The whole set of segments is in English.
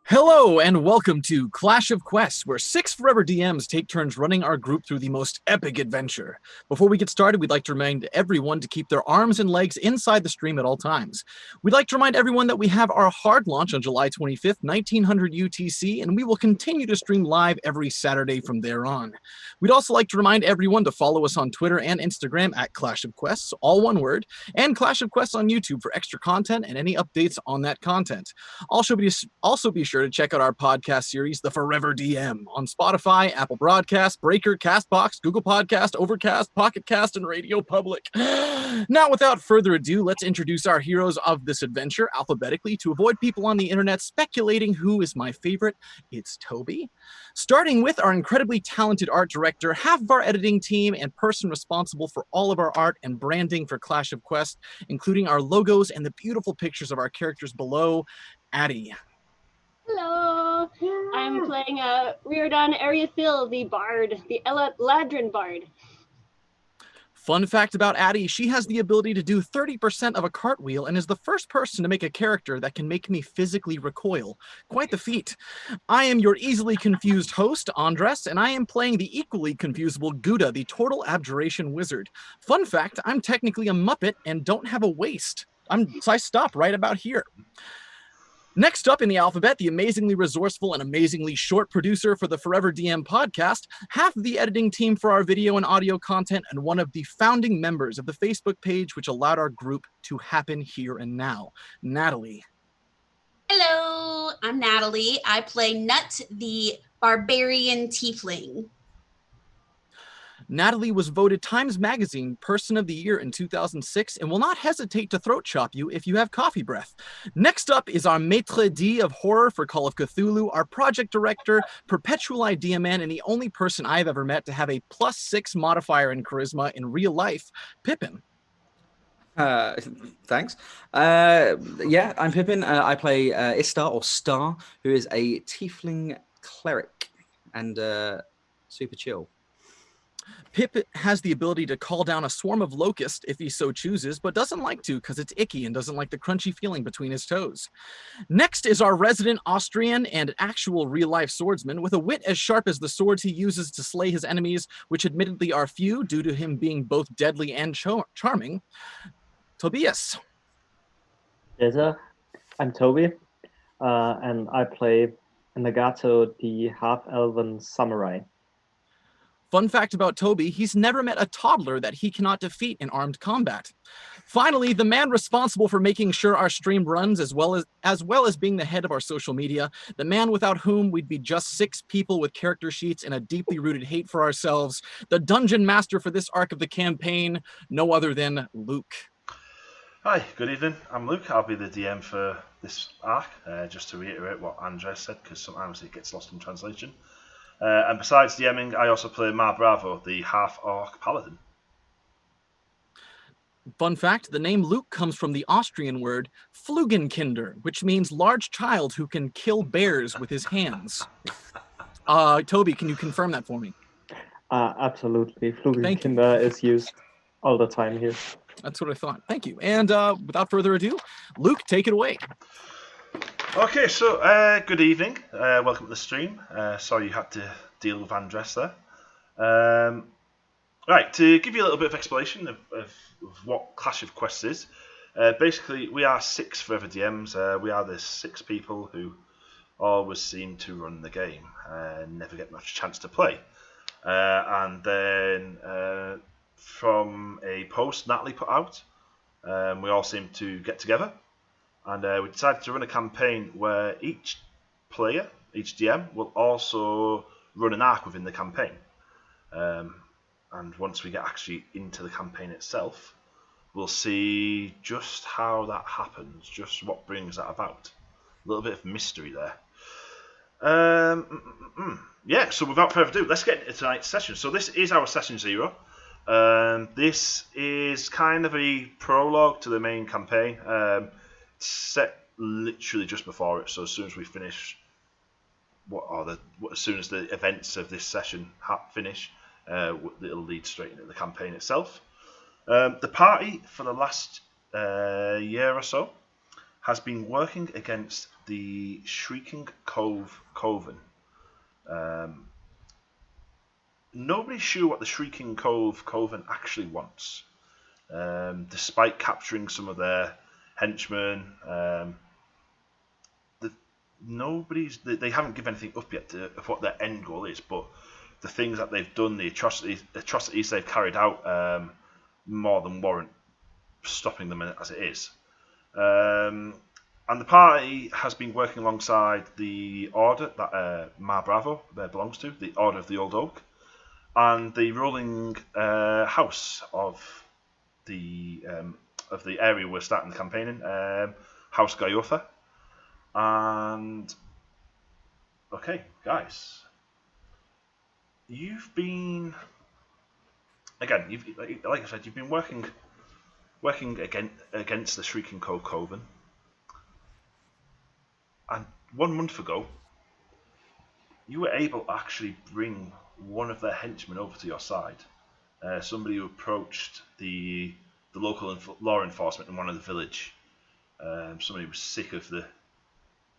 Hello and welcome to Clash of Quests, where six Forever DMs take turns running our group through the most epic adventure. Before we get started, we'd like to remind everyone to keep their arms and legs inside the stream at all times. We'd like to remind everyone that we have our hard launch on July 25th, 1900 UTC, and we will continue to stream live every Saturday from there on. We'd also like to remind everyone to follow us on Twitter and Instagram at Clash of Quests, all one word, and Clash of Quests on YouTube for extra content and any updates on that content. Also be sure to check out our podcast series, The Forever DM, on Spotify, Apple Broadcast, Breaker, Castbox, Google Podcast, Overcast, Pocket Cast, and Radio Public. Now, without further ado, let's introduce our heroes of this adventure alphabetically to avoid people on the internet speculating who is my favorite. It's Toby. Starting with our incredibly talented art director, half of our editing team, and person responsible for all of our art and branding for Clash of Quest, including our logos and the beautiful pictures of our characters below, Addie. Hello, I'm playing Riordan Ariathil, the bard, the Eladrin bard. Fun fact about Addie, she has the ability to do 30% of a cartwheel and is the first person to make a character that can make me physically recoil. Quite the feat. I am your easily confused host, Andres, and I am playing the equally confusable Gouda, the Total Abjuration Wizard. Fun fact, I'm technically a Muppet and don't have a waist. So I stop right about here. Next up in the alphabet, the amazingly resourceful and amazingly short producer for the Forever DM podcast, half of the editing team for our video and audio content, and one of the founding members of the Facebook page which allowed our group to happen here and now, Natalie. Hello, I'm Natalie. I play Nut, the barbarian tiefling. Natalie was voted Times Magazine Person of the Year in 2006 and will not hesitate to throat chop you if you have coffee breath. Next up is our maitre d' of horror for Call of Cthulhu, our project director, perpetual idea man, and the only person I've ever met to have a +6 modifier in charisma in real life, Pippin. Thanks. Yeah, I'm Pippin. I play Istar, or Star, who is a tiefling cleric and super chill. Pip has the ability to call down a swarm of locusts if he so chooses, but doesn't like to because it's icky and doesn't like the crunchy feeling between his toes. Next is our resident Austrian and actual real-life swordsman with a wit as sharp as the swords he uses to slay his enemies, which admittedly are few due to him being both deadly and charming, Tobias. Yes, sir. I'm Toby, and I play Nagato, the half-elven samurai. Fun fact about Toby, he's never met a toddler that he cannot defeat in armed combat. Finally, the man responsible for making sure our stream runs as well as being the head of our social media, the man without whom we'd be just 6 people with character sheets and a deeply rooted hate for ourselves, the dungeon master for this arc of the campaign, no other than Luke. Hi, good evening. I'm Luke. I'll be the DM for this arc, just to reiterate what Andres said, because sometimes it gets lost in translation. And besides DMing, I also play Mar Bravo, the half-orc paladin. Fun fact, the name Luke comes from the Austrian word Flugenkinder, which means large child who can kill bears with his hands. Toby, can you confirm that for me? Absolutely. Flugenkinder is used all the time here. That's what I thought. Thank you. And without further ado, Luke, take it away. Okay, so good evening. Welcome to the stream. Sorry you had to deal with Andres there. Right, to give you a little bit of explanation of what Clash of Quests is. Basically, we are 6 Forever DMs. We are the 6 people who always seem to run the game and never get much chance to play. And then from a post Natalie put out, we all seem to get together. And we decided to run a campaign where each player, each DM, will also run an arc within the campaign. And once we get actually into the campaign itself, we'll see just how that happens, just what brings that about. A little bit of mystery there. Yeah, so without further ado, let's get into tonight's session. So this is our session 0. This is kind of a prologue to the main campaign. Set literally just before it, so as soon as we finish as soon as the events of this session finish, it'll lead straight into the campaign itself. The party for the last year or so has been working against the Shrieking Cove Coven. Nobody's sure what the Shrieking Cove Coven actually wants. Despite capturing some of their henchmen, they haven't given anything up yet of what their end goal is. But the things that they've done, the atrocities they've carried out, more than warrant stopping them as it is. And the party has been working alongside the order that Mar Bravo belongs to, the Order of the Old Oak, and the ruling house of the area we're starting the campaign in, House Gaiotha. And okay, guys, you've been again. Like I said, you've been working against the Shrieking Cove Coven, and 1 month ago, you were able to actually bring one of their henchmen over to your side. Somebody who approached the local law enforcement in one of the village. Somebody who was sick of the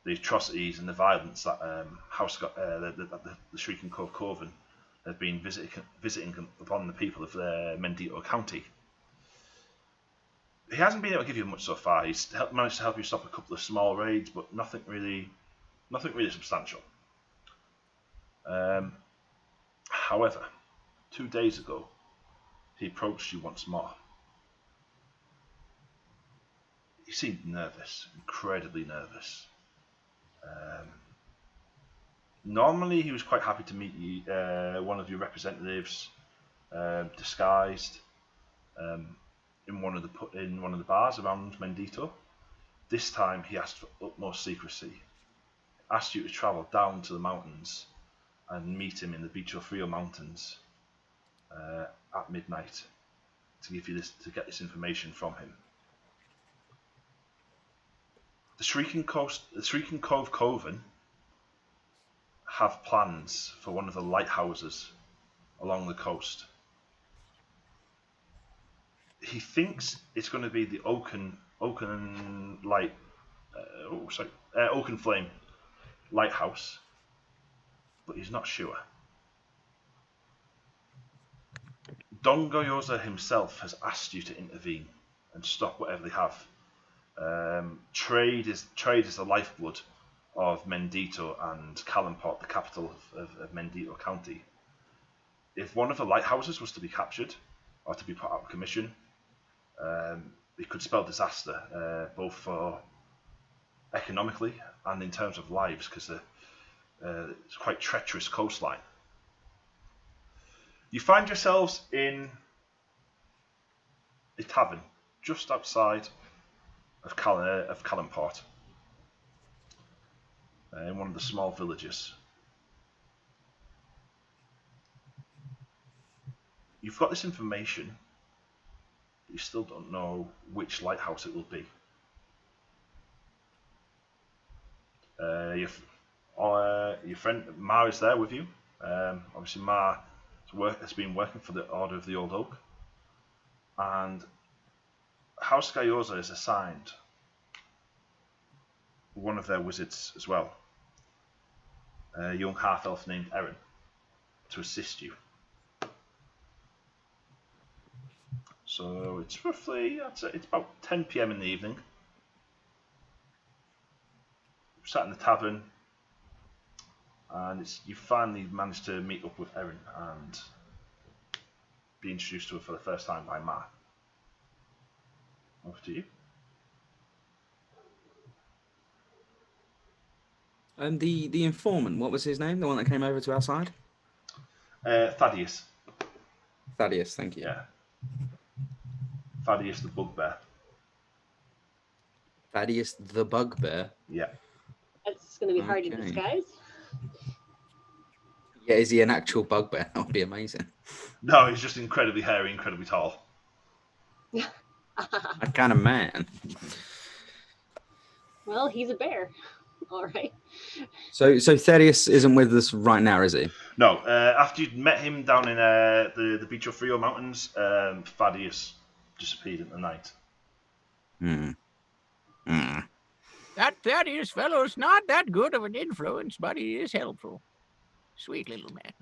atrocities and the violence that the Shrieking Cove Coven have been visiting upon the people of Mendito County. He hasn't been able to give you much so far. He's managed to help you stop a couple of small raids, but nothing really substantial. However, 2 days ago, he approached you once more. He seemed nervous, incredibly nervous. Normally, he was quite happy to meet you, one of your representatives, disguised, in one of the bars around Mendito. This time, he asked for utmost secrecy. Asked you to travel down to the mountains and meet him in the Bicho Frio Mountains at midnight to get this information from him. The Shrieking Cove Coven have plans for one of the lighthouses along the coast. He thinks it's going to be the Oaken Flame lighthouse, but he's not sure. Don Goyoza himself has asked you to intervene and stop whatever they have. Trade is the lifeblood of Mendito and Calimport, the capital of Mendito County. If one of the lighthouses was to be captured or to be put out of commission, it could spell disaster, both for economically and in terms of lives, because it's quite treacherous coastline. You find yourselves in a tavern just outside of Calimport, in one of the small villages. You've got this information, but you still don't know which lighthouse it will be. Your friend Mar is there with you. Obviously, Mar has been working for the Order of the Old Oak, and House Gaiotha is assigned one of their wizards as well, a young half-elf named Erin, to assist you. So it's roughly, I'd say it's about 10 PM in the evening. You've sat in the tavern, and you finally managed to meet up with Erin and be introduced to her for the first time by Mar. Over to you. The informant, what was his name? The one that came over to our side? Thaddeus. Thaddeus, thank you. Yeah. Thaddeus the Bugbear. Thaddeus the Bugbear? Yeah. That's going to be hard to Okay. disguise. Yeah, is he an actual bugbear? That would be amazing. No, he's just incredibly hairy, incredibly tall. That kind of man. Well, he's a bear. All right. So Thaddeus isn't with us right now, is he? No, after you'd met him down in the Bicho Frio Mountains, Thaddeus disappeared in the night. that is, fellows, not that good of an influence, but he is helpful. Sweet little man.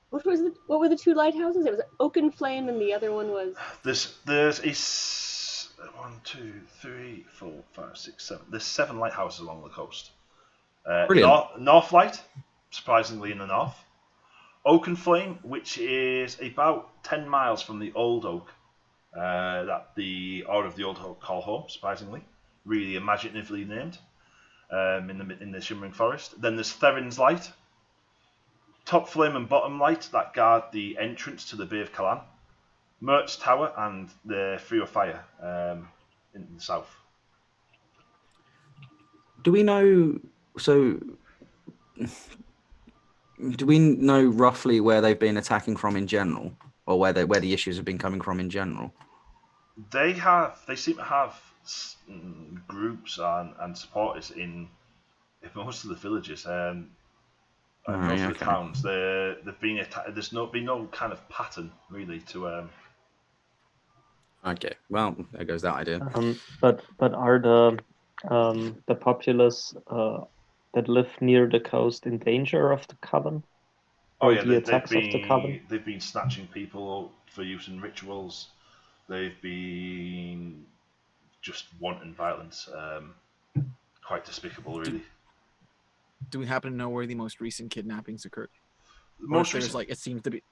What were the two lighthouses? It was Oaken Flame, and the other one was. There's 1, 2, 3, 4, 5, 6, 7. There's 7 lighthouses along the coast. North Light, surprisingly in the north. Oaken Flame, which is about 10 miles from the Old Oak, that the Order of the Old Oak call home, surprisingly. Really imaginatively named, in the Shimmering Forest. Then there's Therin's Light, Top Flame and Bottom Light that guard the entrance to the Bay of Callan, Mert's Tower, and the Free of Fire in the south. Do we know? So, do we know roughly where they've been attacking from in general, or where the issues have been coming from in general? They seem to have groups and supporters in most of the villages. Most of the towns, they've been attacked. There's been no kind of pattern really to. Okay, well, there goes that idea. But are the populace that live near the coast in danger of the coven? Oh Or yeah, the attacks of the coven? they've been snatching people for use in rituals. They've been just wanton violence. Quite despicable, really. Do we happen to know where the most recent kidnappings occurred? Most there's recent, like it seems to be.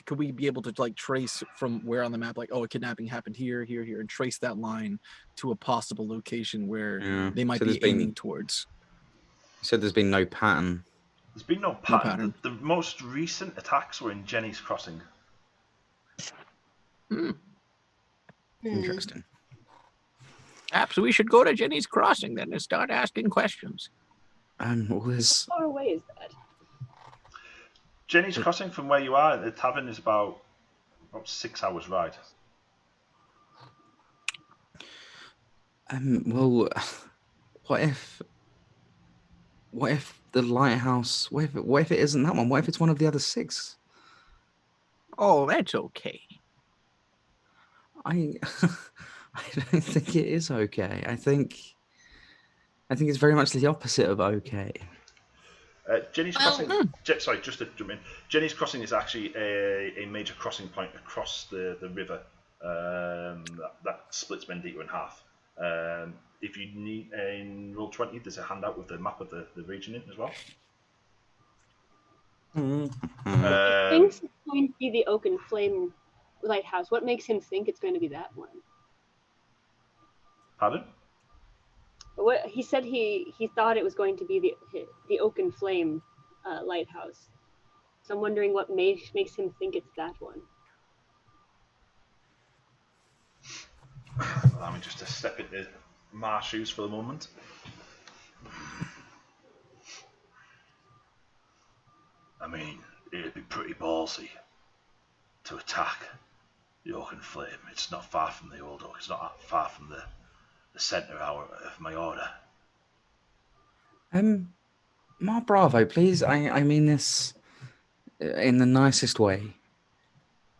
Could we be able to like trace from where on the map, like, oh, a kidnapping happened here, here, here, and trace that line to a possible location where they might be aiming towards? You said there's been no pattern. There's been no pattern. The most recent attacks were in Jenny's Crossing. Interesting. Perhaps we should go to Jenny's Crossing then and start asking questions. Well, How far away is that? Jenny's Crossing from where you are, the tavern is about 6 hours ride. Well, what if the lighthouse? What if it isn't that one? What if it's one of the other 6? Oh, that's okay. I don't think it is okay. I think it's very much the opposite of okay. Jenny's Crossing. Sorry, just to jump in. Jenny's Crossing is actually a major crossing point across the river that splits Mendito in half. If you need in Roll20, there's a handout with the map of the region in as well. He thinks it's going to be the Oaken Flame lighthouse. What makes him think it's going to be that one? Pardon? What he said, he thought it was going to be the Oaken Flame lighthouse. So I'm wondering what makes him think it's that one. Allow me just to step into my shoes for the moment. I mean, it'd be pretty ballsy to attack the Oaken Flame. It's not far from the Old Oak. It's not that far from the centre of my order. More bravo, please. I mean this in the nicest way.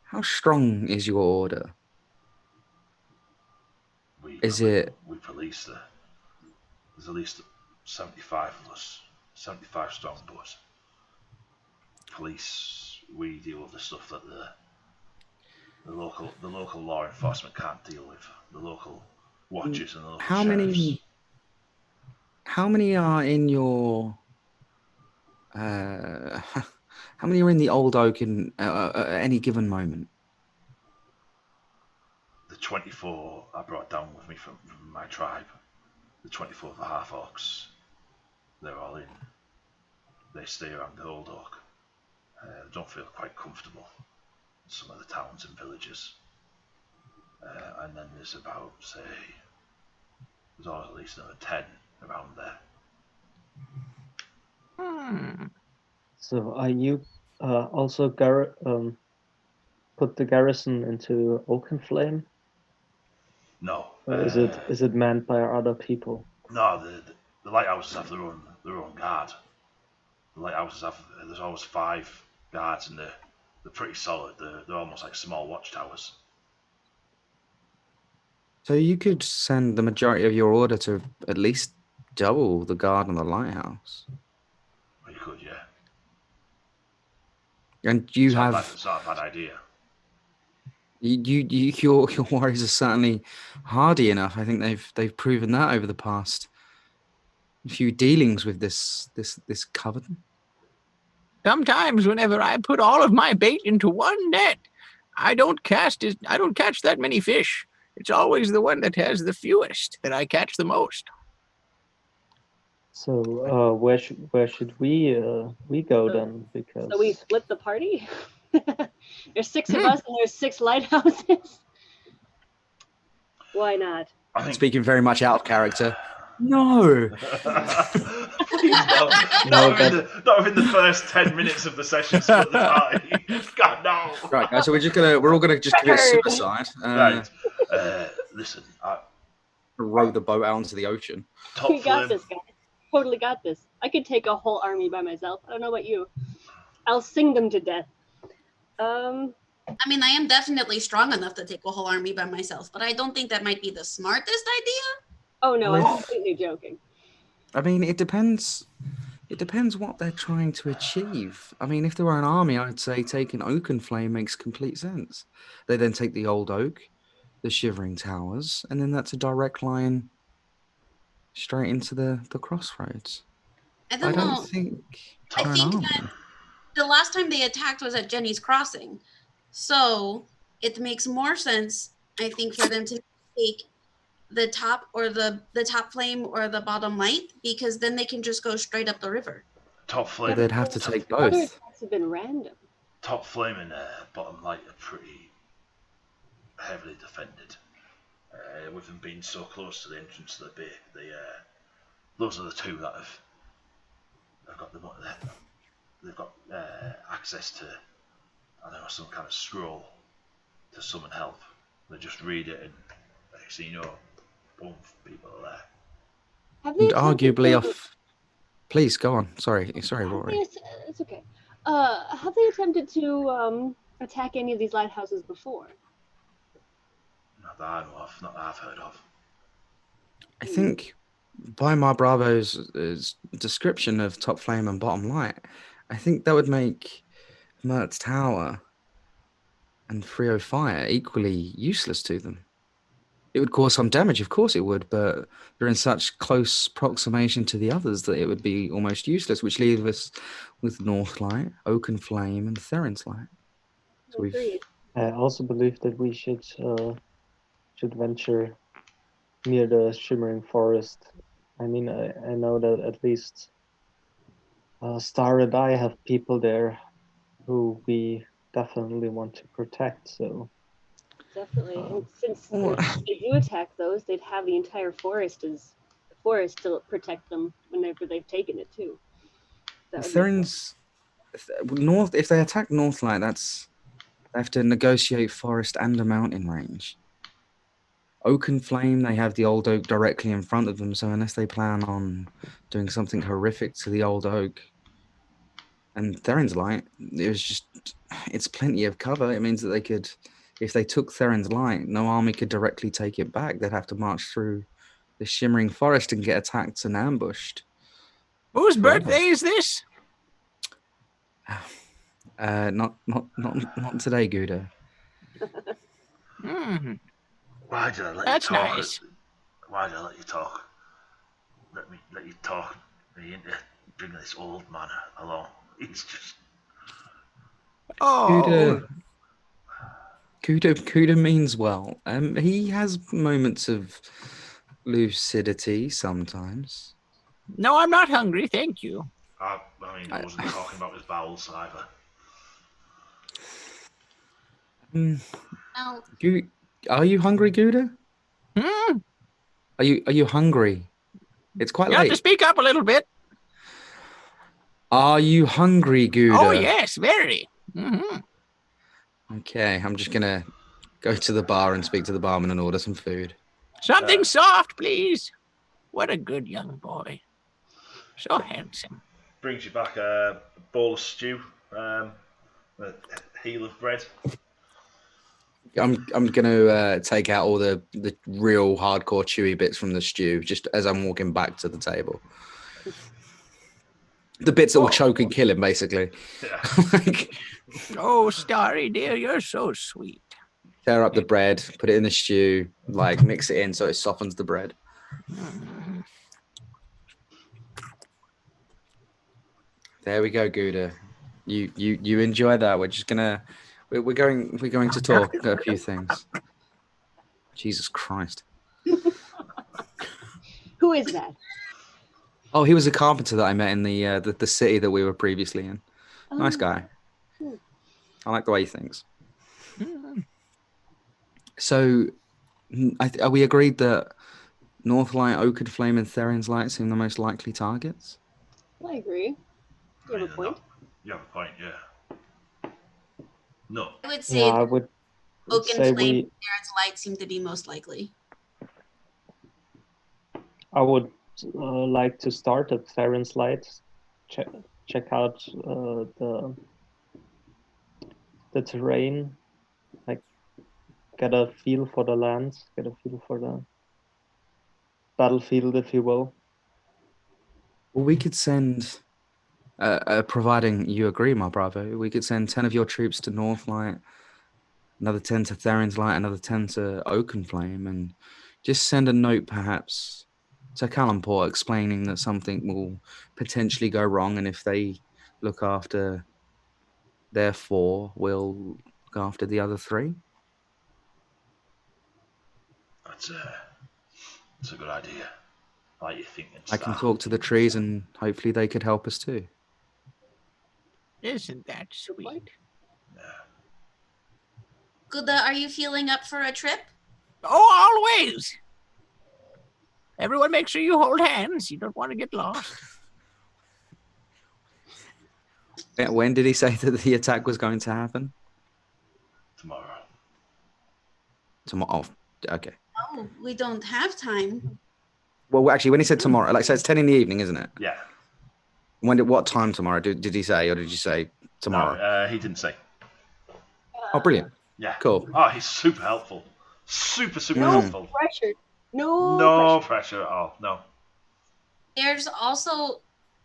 How strong is your order? We police there's at least 75 of us, 75 strong, but police, we deal with the stuff that the local law enforcement can't deal with. The local watches and the local sheriffs. How many are in your how many are in the Old Oak at any given moment? The 24 I brought down with me from my tribe. The 24 of the half orcs. They're all in. They stay around the Old Oak. They don't feel quite comfortable in some of the towns and villages. And then there's about, say, there's at least another 10 around there. So are you also put the garrison into Oaken Flame? No. Or is it manned by other people? No, the lighthouses have their own guard. The lighthouses there's always 5 guards, and they're pretty solid. They're almost like small watchtowers. So you could send the majority of your order to at least double the guard on the lighthouse. Well, you could, yeah. And you It's not, have it's not a bad idea. your warriors are certainly hardy enough. I think they've proven that over the past few dealings with this coven. Sometimes whenever I put all of my bait into one net, I don't catch that many fish. It's always the one that has the fewest that I catch the most. So where should we go then? Because So we split the party. There's 6 of us, and there's 6 lighthouses. Why not? I think. Speaking very much out of character. No. Please no. Not within the first 10 minutes of the session. Split the party. God no. Right, guys. So we're all gonna just commit suicide. Right. Listen. Row the boat out into the ocean. Top We got flame. this, guys. Totally got this. I could take a whole army by myself. I don't know about you. I'll sing them to death. I mean, I am definitely strong enough to take a whole army by myself, but I don't think that might be the smartest idea. Oh no, I'm completely joking. I mean, it depends. It depends what they're trying to achieve. I mean, if they were an army, I'd say taking Oakenflame makes complete sense. They then take the Old Oak, the Shivering Towers, and then that's a direct line straight into the crossroads. I don't know. think I they're an think army. that the last time they attacked was at Jenny's Crossing. So it makes more sense, I think, for them to take the top or the top flame or the bottom light, because then they can just go straight up the river. Top But flame. they'd have to take Other both. attacks have been random. Top flame and bottom light are pretty heavily defended. With them being so close to the entrance to the bay, those are the two that have got they've got access to, I don't know, some kind of scroll to summon help. They just read it, and next thing you know, boom, people are there. Have they And attempted arguably to- off. Please go on. Sorry, have Rory. they- It's okay. Have they attempted to attack any of these lighthouses before? Not that I know of, not that I've heard of. I think by my Bravo's description of Top Flame and Bottom Light, I think that would make Mert's Tower and Frio Fire equally useless to them. It would cause some damage, of course it would, but they're in such close proximation to the others that it would be almost useless, which leaves us with North Light, Oaken Flame, and Theron's Light. So Agreed. I also believe that we should venture near the Shimmering Forest. I mean, I know that at least Star and I have people there who we definitely want to protect. So Definitely. And since Well- they do attack those, they'd have the entire forest to protect them whenever they've taken it too. That would be- Theron's North. If they attack North Light, they have to negotiate forest and a mountain range. Oaken Flame, they have the Old Oak directly in front of them, so unless they plan on doing something horrific to the Old Oak, and Theron's Light, it's plenty of cover. It means that they could, if they took Theron's Light, no army could directly take it back. They'd have to march through the Shimmering Forest and get attacked and ambushed. Whose Forever. birthday is this? Not today, Gouda. Hmm. Why did I let That's you talk? nice. Why did I let you talk? Let you talk me into bringing this old man along. He's just Oh, Kuda means well. He has moments of lucidity sometimes. no, I'm not hungry, thank you. I I wasn't talking about his bowels either. Now, Are you hungry, Gouda? Hmm? Are you hungry? It's quite You have to late. speak up a little bit. Are you hungry, Gouda? Oh, yes, very. Hmm. Okay, I'm just gonna go to the bar and speak to the barman and order some food. Something soft, please. What a good young boy. So handsome. Brings you back a bowl of stew, a heel of bread. I'm gonna take out all the real hardcore chewy bits from the stew just as I'm walking back to the table. The bits that will choke and kill him, basically. Yeah. Like, Oh, Starry dear, you're so sweet. tear up the bread, put it in the stew, like mix it in so it softens the bread. There we go, Gouda. You enjoy that. We're just gonna we're going to talk a few things. Jesus Christ. Who is that? Oh, he was a carpenter that I met in the city that we were previously in. Nice guy. Hmm. I like the way he thinks. So, are we agreed that Northlight, Oakwood Flame, and Therian's Light seem the most likely targets? I agree. You have a point. You have a point, yeah. No. I would Yeah, say I would Oak and say Flame and Aaron's Light seem to be most likely. I would like to start at Theron's Light, check out the terrain, like get a feel for the land, get a feel for the battlefield, if you will. Well, we could send, providing you agree, my bravo, we could send 10 of your troops to Northlight, another 10 to Therian's Light, another 10 to Oaken Flame, and just send a note, perhaps, to Calumport explaining that something will potentially go wrong, and if they look after their 4, we'll look after the other 3. That's a good idea. I like your thinking, I can Star. talk to the trees, and hopefully they could help us too. Isn't that sweet? Yeah. Guda, are you feeling up for a trip? Oh, always. Everyone make sure you hold hands. You don't want to get lost. When did he say that the attack was going to happen? Tomorrow. Tomorrow. Oh, okay. Oh, we don't have time. Well, actually, when he said tomorrow, like, so it's 10 in the evening, isn't it? Yeah. What time tomorrow? Did he say, or did you say tomorrow? No, he didn't say. Oh, brilliant. Yeah. Cool. Oh, he's super helpful. Super No helpful. pressure. No No pressure. pressure at all. No. There's also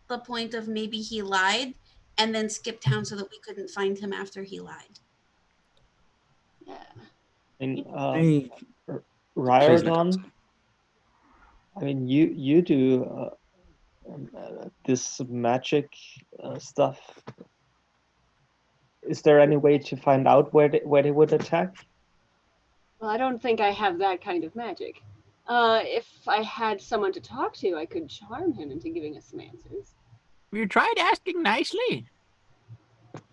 the point of maybe he lied and then skipped town so that we couldn't find him after he lied. Yeah. And Hey, Riordan, I mean, you do this magic stuff. Is there any way to find out where they would attack? Well, I don't think I have that kind of magic. If I had someone to talk to, I could charm him into giving us some answers. You tried asking nicely.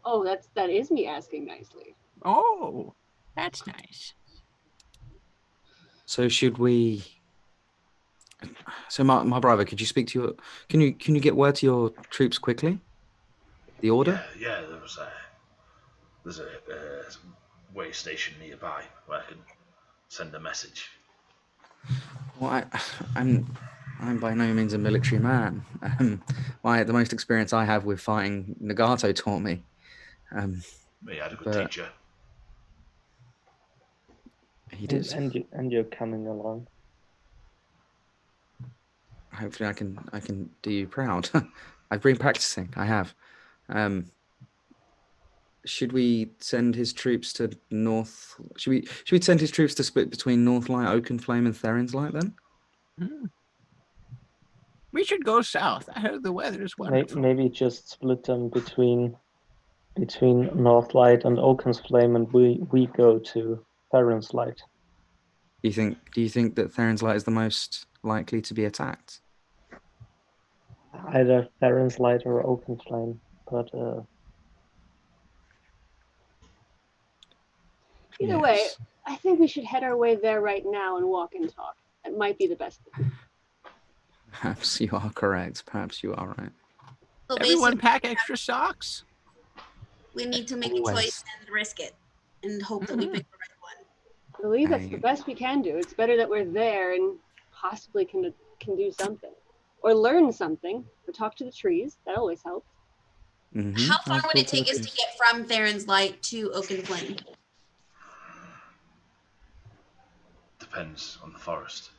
Oh, that is me asking nicely. Oh, that's nice. So should we? So my brother, could you speak to your? Can you get word to your troops quickly? The order. Yeah. There's a way station nearby where I can send a message. Well, I'm by no means a military man. The most experience I have with fighting Nagato taught me. Me, I had a good teacher. He did. And you're coming along. Hopefully, I can do you proud. I've been practicing. I have. Should we send his troops to North? Should we send his troops to split between Northlight, Oaken Flame, and Therian's Light then? We should go south. I heard the weather is wonderful. Maybe just split them between Northlight and Oaken's Flame, and we go to Theron's Light. Do you think that Therian's Light is the most likely to be attacked? Either Theron's Light or Oaken Flame, but Either way, I think we should head our way there right now and walk and talk. That might be the best thing. Perhaps you are correct. Perhaps you are right. So Everyone basically, pack extra socks. we need to make a choice and risk it and hope that we pick the right one. I believe that's the best we can do. It's better that we're there and possibly can do something. Or learn something. Or talk to the trees. That always helps. How far would it take us to get from Theron's Light to Oaken Flame? depends on the forest.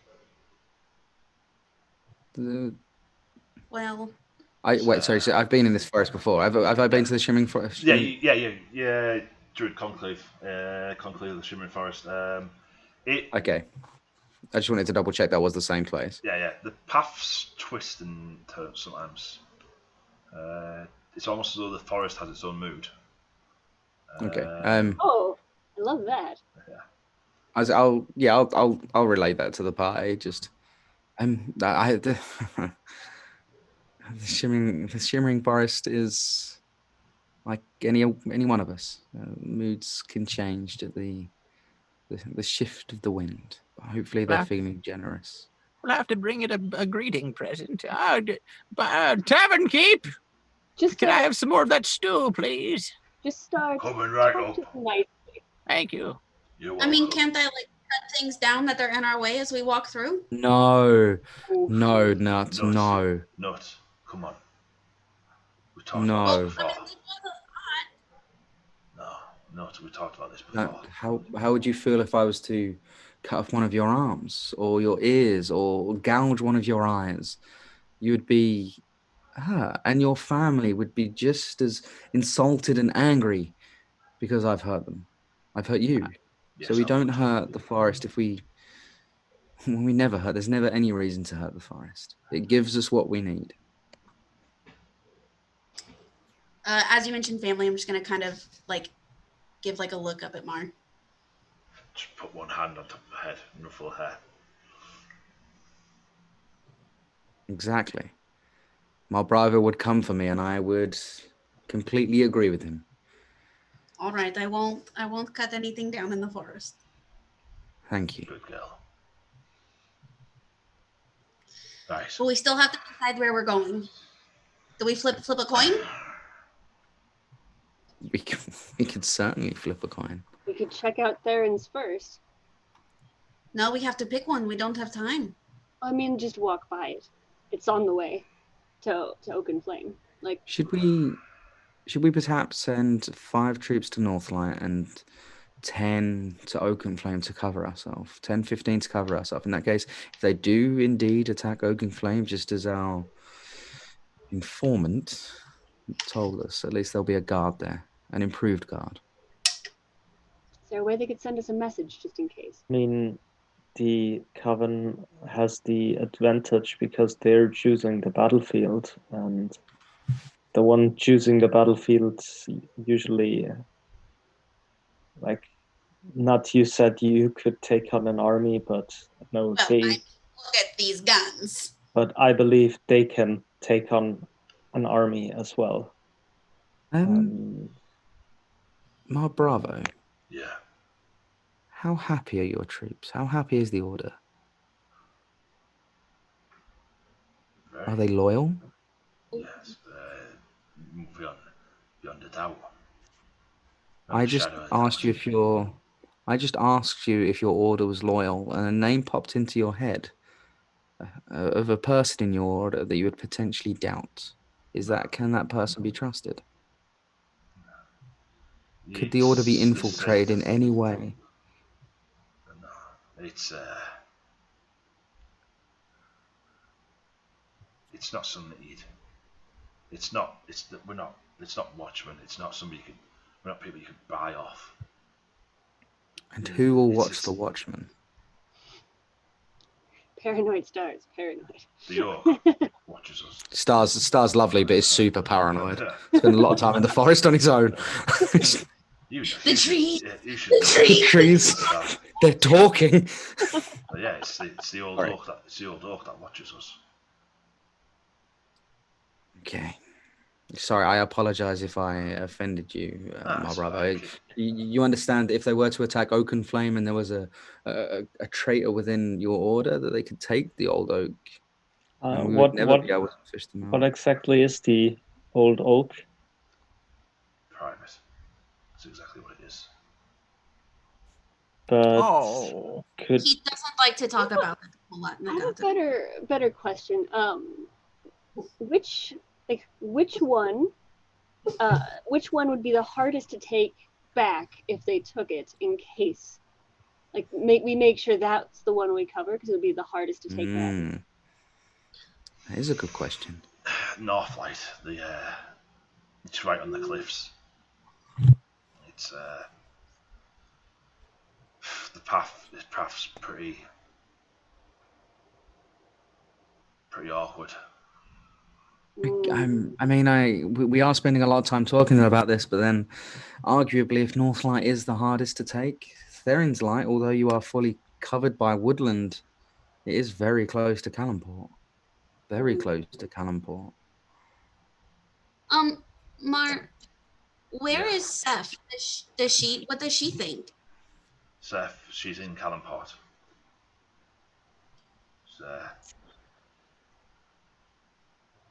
Well, Wait, sorry. So I've been in this forest before. Have I been to the Shimmering Forest? Yeah. Druid Conclave, Conclave of the Shimmering Forest. Okay. I just wanted to double check that was the same place. Yeah. The paths twist and turn sometimes. It's almost as though the forest has its own mood. Okay. Oh, I love that. I'll relay that to the party. Just the shimmering forest is like any one of us. Moods can change at the shift of the wind. But hopefully they're feeling generous. We'll have to bring it a greeting present. Tavern keep. Can I have some more of that stew, please? Just start. Coming right talk up. to them nicely. Thank you. You're I mean, welcome. can't I like cut things down that they're in our way as we walk through? No, Oof. no, Nut, no, Nut, come on. We talked no. about this I before. mean, No, we talked about this No. before. How would you feel if I was to cut off one of your arms or your ears or gouge one of your eyes? You would be and your family would be just as insulted and angry because I've hurt them. I've hurt you. Yes, So we I don't would. hurt the forest if we never hurt. There's never any reason to hurt the forest. It gives us what we need. as you mentioned family, I'm just gonna kind of like give like a look up at Mar. Just put one hand on top of her head and ruffle her hair. Exactly. My brother would come for me and I would completely agree with him. All right, I won't cut anything down in the forest. Thank you. Good girl. Right. But we still have to decide where we're going. Do we flip a coin? We could certainly flip a coin. We could check out Theron's first. No, we have to pick one. We don't have time. I mean, just walk by it. It's on the way to Oaken Flame. Like, Should we perhaps send 5 troops to Northlight and 10 to Oaken Flame to cover ourselves? 10, 15 to cover ourselves. In that case, if they do indeed attack Oaken Flame, just as our informant told us, at least there'll be a guard there, an improved guard. is there a way they could send us a message just in case? I mean, the Coven has the advantage because they're choosing the battlefield, and the one choosing the battlefield usually, like, not you said you could take on an army, but no, Well, they. look at these guns. But I believe they can take on an army as well. My bravo, Yeah. how happy are your troops? How happy is the order? Very. Are they loyal? Yes. Beyond a doubt. I just asked you if your order was loyal, and a name popped into your head of a person in your order that you would potentially doubt. Can that person be trusted? Could the order be infiltrated in any way? No, it's not something that you'd. It's not watchmen. It's not somebody we're not people you could buy off. And who will watch the watchman? Paranoid stars. Paranoid. The orc watches us. Star's lovely, but is super paranoid. Spend a lot of time in the forest on his own. The trees. The trees. They're talking. But yeah, it's the old orc that watches us. Okay. Sorry, I apologize if I offended you, my brother. You understand if they were to attack Oaken Flame and there was a traitor within your order that they could take the old oak. We would never be able to fish them out. What exactly is the old oak? Private. That's exactly what it is. But He doesn't like to talk about it a whole lot. I have a better question. Which one would be the hardest to take back if they took it in case Like we make sure that's the one we cover because it would be the hardest to take out. That is a good question. Northlight, it's right on the cliffs. It's the path's pretty awkward. We are spending a lot of time talking about this, but then arguably, if Northlight is the hardest to take, Therin's Light, although you are fully covered by woodland, it is very close to Calimport. Very close to Calimport. Mar, where is Seth? What does she think? Seth, she's in Calimport.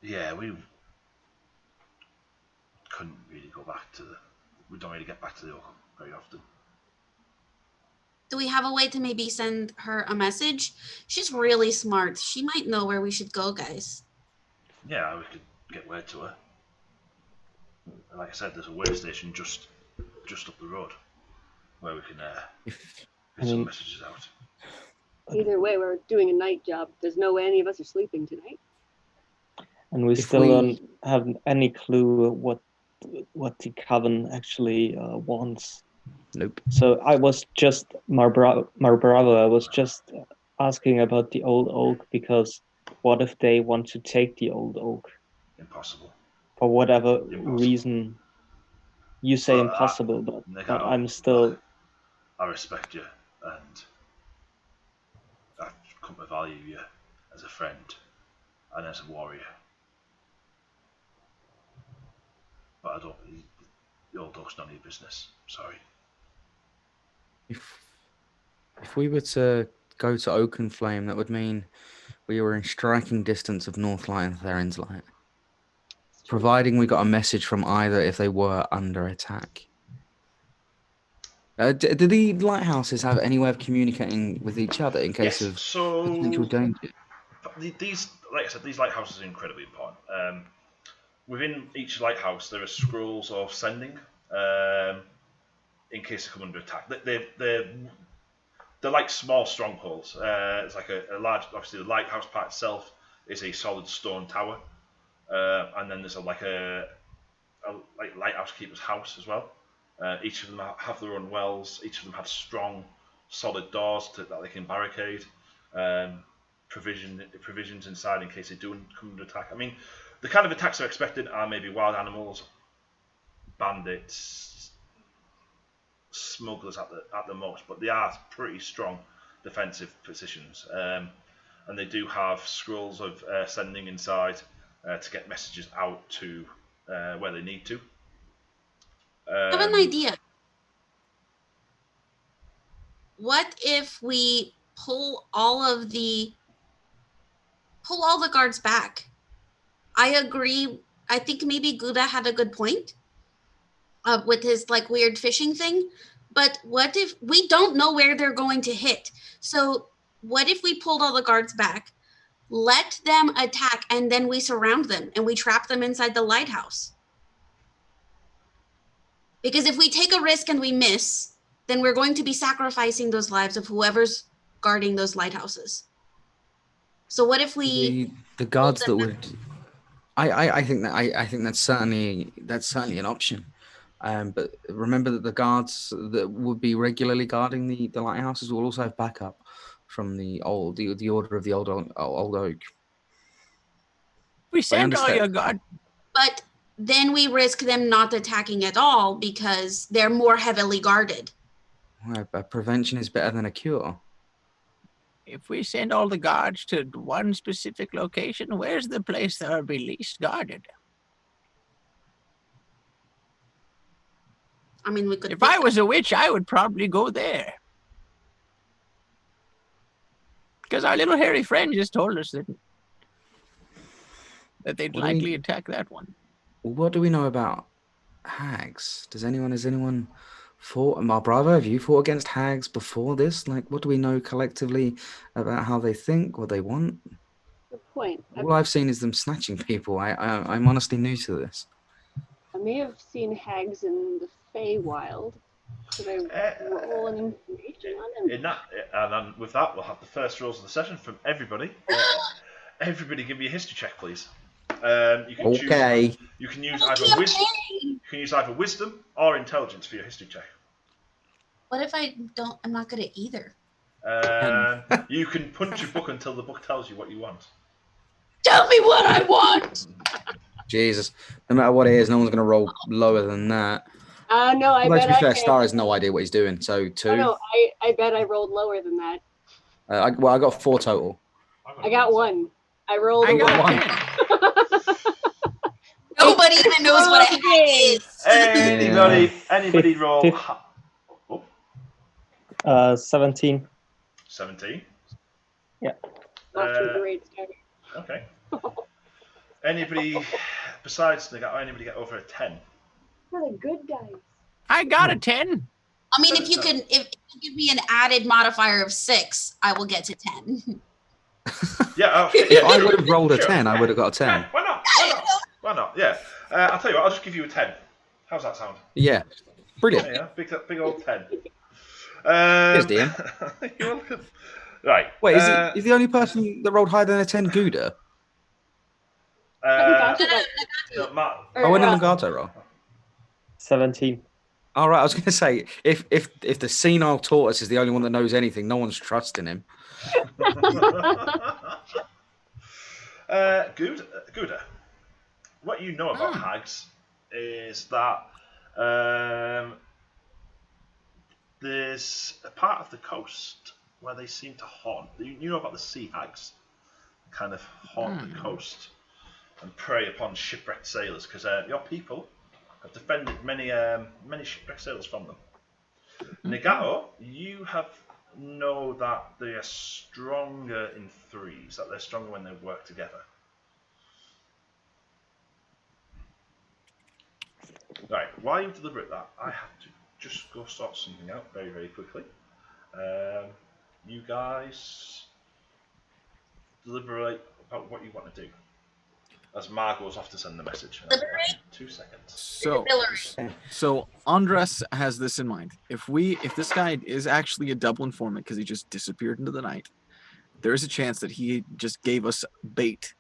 Yeah, we couldn't really go back to we don't really get back to the Oak very often. Do we have a way to maybe send her a message? She's really smart. She might know where we should go, guys. Yeah, we could get word to her. Like I said, there's a way station just up the road where we can get some messages out. Either way, we're doing a night job. There's no way any of us are sleeping tonight. And we still don't have any clue what the coven actually wants. Nope. So I was just Marbravo. I was just asking about the old oak because what if they want to take the old oak? Impossible. For whatever reason. You say impossible, but I'm still. I respect you, and I've come to value you as a friend and as a warrior. But I don't. The old oak's none of your business. Sorry. If we were to go to Oakenflame, that would mean we were in striking distance of Northlight and Therin's Light. Providing we got a message from either if they were under attack. Do the lighthouses have any way of communicating with each other in case of potential danger? These, like I said, these lighthouses are incredibly important. Within each lighthouse, there are scrolls of sending in case they come under attack. They're like small strongholds. It's like a large. Obviously, the lighthouse part itself is a solid stone tower, and then there's a lighthouse keeper's house as well. Each of them have their own wells. Each of them have strong, solid doors that they can barricade. Provisions inside in case they do come under attack. I mean, the kind of attacks they're expecting are maybe wild animals, bandits, smugglers at the most, but they are pretty strong defensive positions. And they do have scrolls of sending inside to get messages out to where they need to. I have an idea. What if we pull all the guards back? I agree. I think maybe Gouda had a good point with his weird fishing thing. But what if we don't know where they're going to hit? So what if we pulled all the guards back, let them attack, and then we surround them and we trap them inside the lighthouse? Because if we take a risk and we miss, then we're going to be sacrificing those lives of whoever's guarding those lighthouses. So what if we the guards that would? I think that's certainly an option. But remember that the guards that would be regularly guarding the lighthouses will also have backup from the Order of the Old Oak. We send all your guards. But then we risk them not attacking at all because they're more heavily guarded. Well, prevention is better than a cure. If we send all the guards to one specific location, where's the place that will be least guarded? I mean, we could. If I was a witch, I would probably go there. Because our little hairy friend just told us that they'd likely attack that one. What do we know about hags? Has anyone fought? Bravo, have you fought against hags before this? What do we know collectively about how they think, what they want? Good point. All I've seen is them snatching people. I'm honestly new to this. I may have seen hags in the Feywild. Should I roll an information on him? And then with that, we'll have the first rolls of the session from everybody. Everybody, give me a history check, please. You can choose. You can use either wisdom. You can use either wisdom or intelligence for your history check. What if I don't? I'm not good at either. You can punch a book until the book tells you what you want. Tell me what I want. Jesus, no matter what it is, no one's going to roll lower than that. No, I Well, bet to be fair, I can. Star has no idea what he's doing. So 2. No, I bet I rolled lower than that. I got 4 total. I got 1. I rolled. I got 1. Nobody even knows what a hag is. Anybody roll? 17. 17. Off to a great start. Okay. Anybody besides Nagato, anybody get over a 10? What a good guy. I got a 10. I mean, if you give me an added modifier of 6, I will get to 10. Yeah. If I would have rolled a 10, I would have got a 10. Yeah, why not? Why not? Yeah. I'll tell you what. I'll just give you a 10. How's that sound? Yeah, brilliant. Yeah, big old 10. Cheers, DM. You're welcome. Right. Wait, is the only person that rolled higher than a 10 Gouda? No, Matt. When did Nagato roll? 17. All right, I was going to say, if the senile tortoise is the only one that knows anything, no one's trusting him. Gouda, what you know about hags is that there's a part of the coast where they seem to haunt. You know about the sea hags, kind of haunt the coast and prey upon shipwrecked sailors, because your people have defended many shipwrecked sailors from them. Nagato, you know that they are stronger in threes, that they're stronger when they work together. Right, while you deliberate that, I have to just go sort something out very, very quickly. You guys deliberate about what you want to do. As Mar goes off to send the message. 2 seconds. So Andres has this in mind. If this guy is actually a double informant because he just disappeared into the night, there is a chance that he just gave us bait.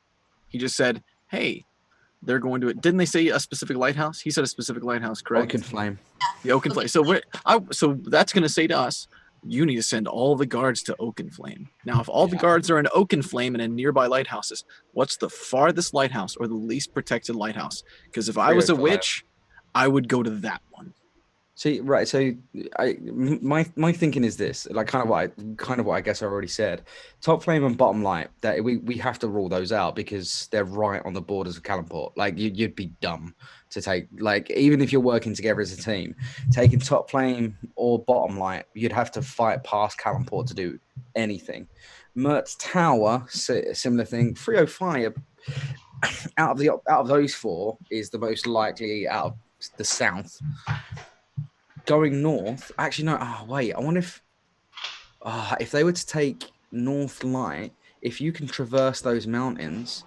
He just said, "Hey, they're going to it." Didn't they say a specific lighthouse? He said a specific lighthouse, correct? Oaken Flame. The Oaken Flame. So that's going to say to us, you need to send all the guards to Oaken Flame. Now, if all the guards are in Oaken Flame and in nearby lighthouses, what's the farthest lighthouse or the least protected lighthouse? Because if I was a witch, I would go to that one. See, right. So, my thinking is this, like kind of what I guess I already said. Top Flame and Bottom Light, that we have to rule those out because they're right on the borders of Calimport. Like you'd be dumb to take, like, even if you're working together as a team, taking Top Flame or Bottom Light, you'd have to fight past Calimport to do anything. Mert's Tower, similar thing. 305 out of those 4 is the most likely out of the south. Going north, actually no. Oh wait, I wonder if they were to take North Light, if you can traverse those mountains,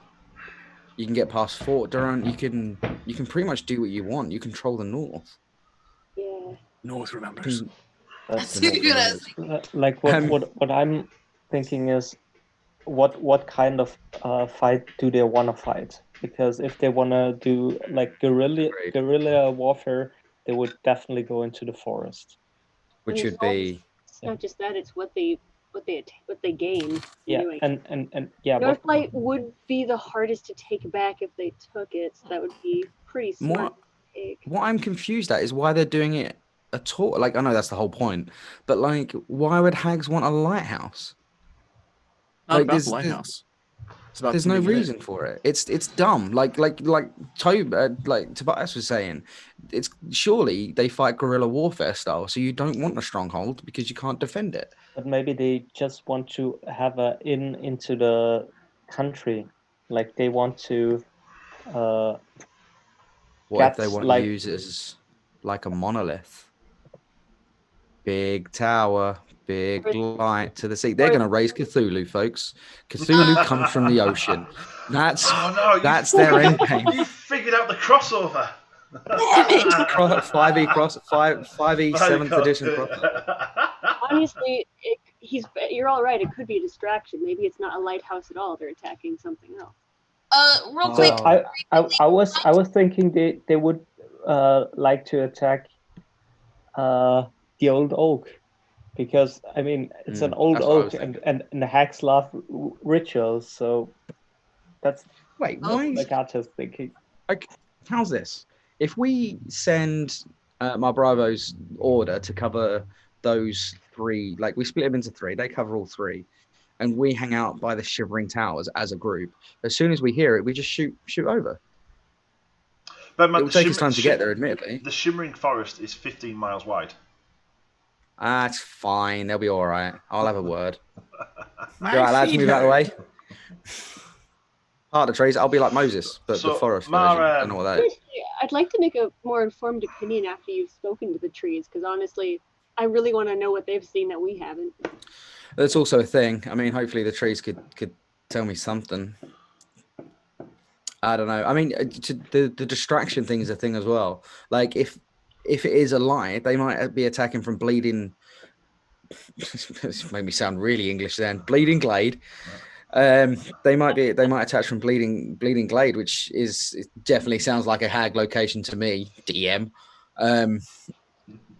you can get past Fort Durant. You can pretty much do what you want. You control the north. Yeah. North remembers. That's like what I'm thinking is, what kind of fight do they want to fight? Because if they want to do like guerrilla warfare, they would definitely go into the forest. Which would be. It's not just that; it's what they gain. Yeah, anyway. and yeah. Northlight would be the hardest to take back if they took it. So that would be pretty smart. What I'm confused at is why they're doing it at all. Like, I know that's the whole point, but like, why would hags want a lighthouse? Not about the lighthouse. There's no reason for it. It's dumb. Like Tobias was saying, it's surely they fight guerrilla warfare style, so you don't want a stronghold because you can't defend it. But maybe they just want to have into the country, like they want to. What if they want to use it as like a monolith? Big tower. Big light to the sea. They're going to raise Cthulhu, folks. Cthulhu comes from the ocean. That's their end game. You figured out the crossover. Damn it. 5e cross, 5e 7th edition cross. Honestly, you're all right. It could be a distraction. Maybe it's not a lighthouse at all. They're attacking something else. Real So quick. I was thinking they would like to attack the old oak, because I mean it's an old that's what I was oak and the hags love rituals. So that's Wait, Oh. why? like I was thinking. Like, how's this? If we send my Bravo's order to cover those 3, like we split them into 3, they cover all 3, and we hang out by the Shivering Towers as a group. As soon as we hear it, we just shoot over. But It will take us time to get there, admittedly. The Shimmering Forest is 15 miles wide. That's fine. They'll be all right. I'll have a word. My All right, lads, feet move out of the hurt. way. Part of the trees. I'll be like Moses, but So, the forest Mara, version. I don't know what that is. I'd like to make a more informed opinion after you've spoken to the trees, because honestly, I really want to know what they've seen that we haven't. That's also a thing. I mean, hopefully the trees could tell me something. I don't know. I mean, the distraction thing is a thing as well. Like, if it is a lie, they might be attacking from bleeding. This made me sound really English then. Bleeding Glade. They might attach from bleeding Glade, which it definitely sounds like a hag location to me. DM.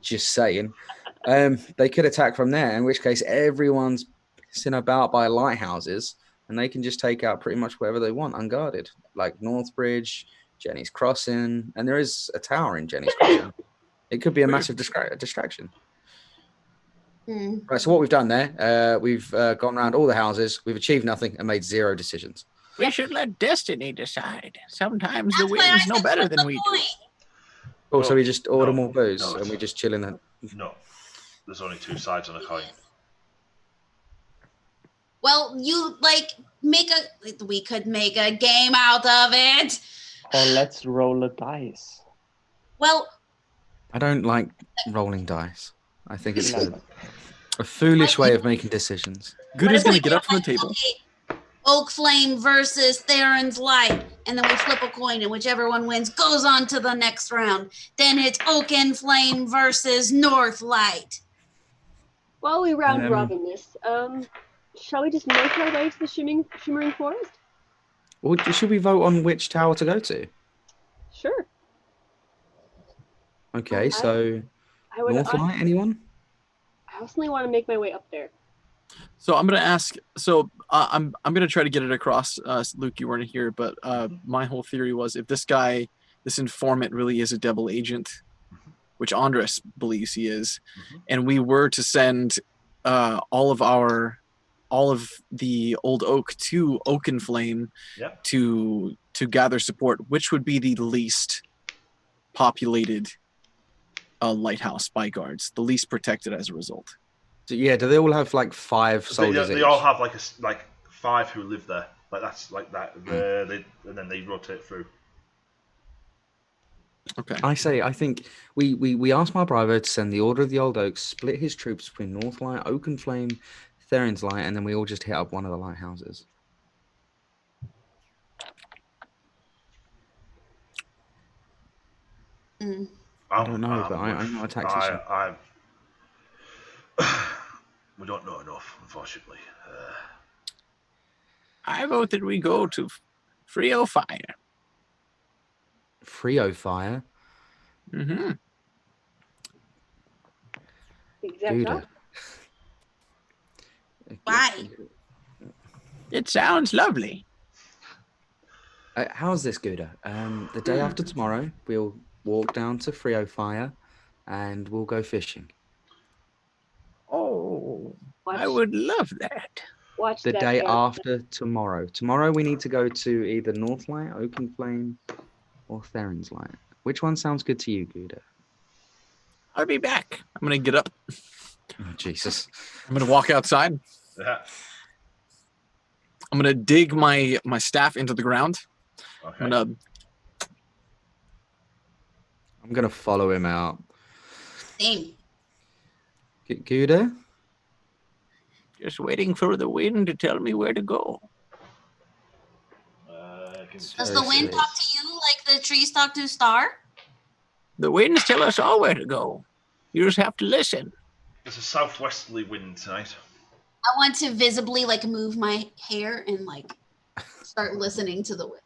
Just saying. They could attack from there, in which case everyone's seen about by lighthouses, and they can just take out pretty much wherever they want unguarded, like Northbridge, Jenny's Crossing, and there is a tower in Jenny's Crossing. It could be a massive distraction. Right, so what we've done there, we've gone around all the houses, we've achieved nothing and made 0 decisions. We should let destiny decide. Sometimes That's the why I winds know said better flip than the we do. coin. Also, No, we just order no, more booze no, and we just chill in it. No, there's only 2 sides on a coin. Well, you we could make a game out of it. Or let's roll a dice. Well, I don't like rolling dice. I think it's Yeah. a foolish way of making decisions. Guda's What gonna if get we up from the were table. okay, Oak Flame versus Theron's Light, and then we flip a coin, and whichever one wins goes on to the next round. Then it's Oaken Flame versus North Light. While we round robin this, shall we just make our way to the shimmering forest? Well, should we vote on which tower to go to? Sure. Okay, so I would. North Light, anyone? I personally want to make my way up there. So I'm gonna ask. So I'm gonna try to get it across. Luke, you weren't here, but my whole theory was if this guy, this informant, really is a devil agent, which Andres believes he is, and we were to send all of the old oak to Oaken Flame Yep. to gather support, which would be the least populated lighthouse by guards, the least protected as a result. So, yeah, do they all have like 5 soldiers They each? all have like 5 who live there. Like that's like that. And then they rotate through. Okay. I think we asked my Bravo to send the Order of the Old Oak, split his troops between North Light, Oaken Flame, Theron's Light, and then we all just hit up one of the lighthouses. I don't know, but I'm not a tactician. We don't know enough, unfortunately. I vote that we go to Frio Fire. Frio Fire? Mm-hmm. The exact Dude. opposite. Why? It sounds lovely. How's this, Gouda? The day after tomorrow, we'll walk down to Frio Fire and we'll go fishing. Oh, I Watch- would love that. Watch The that day guy. after tomorrow. Tomorrow we need to go to either North Light, Oaken Flame, or Theron's Light. Which one sounds good to you, Gouda? I'll be back. I'm gonna get up. Oh, Jesus. I'm gonna walk outside. Yeah. I'm gonna dig my staff into the ground. Okay. I'm gonna follow him out. Same. Gouda? just waiting for the wind to tell me where to go. Does the wind talk to you like the trees talk to Star? The winds tell us all where to go. You just have to listen. There's a southwesterly wind tonight. I want to visibly like move my hair and like start listening to the wind.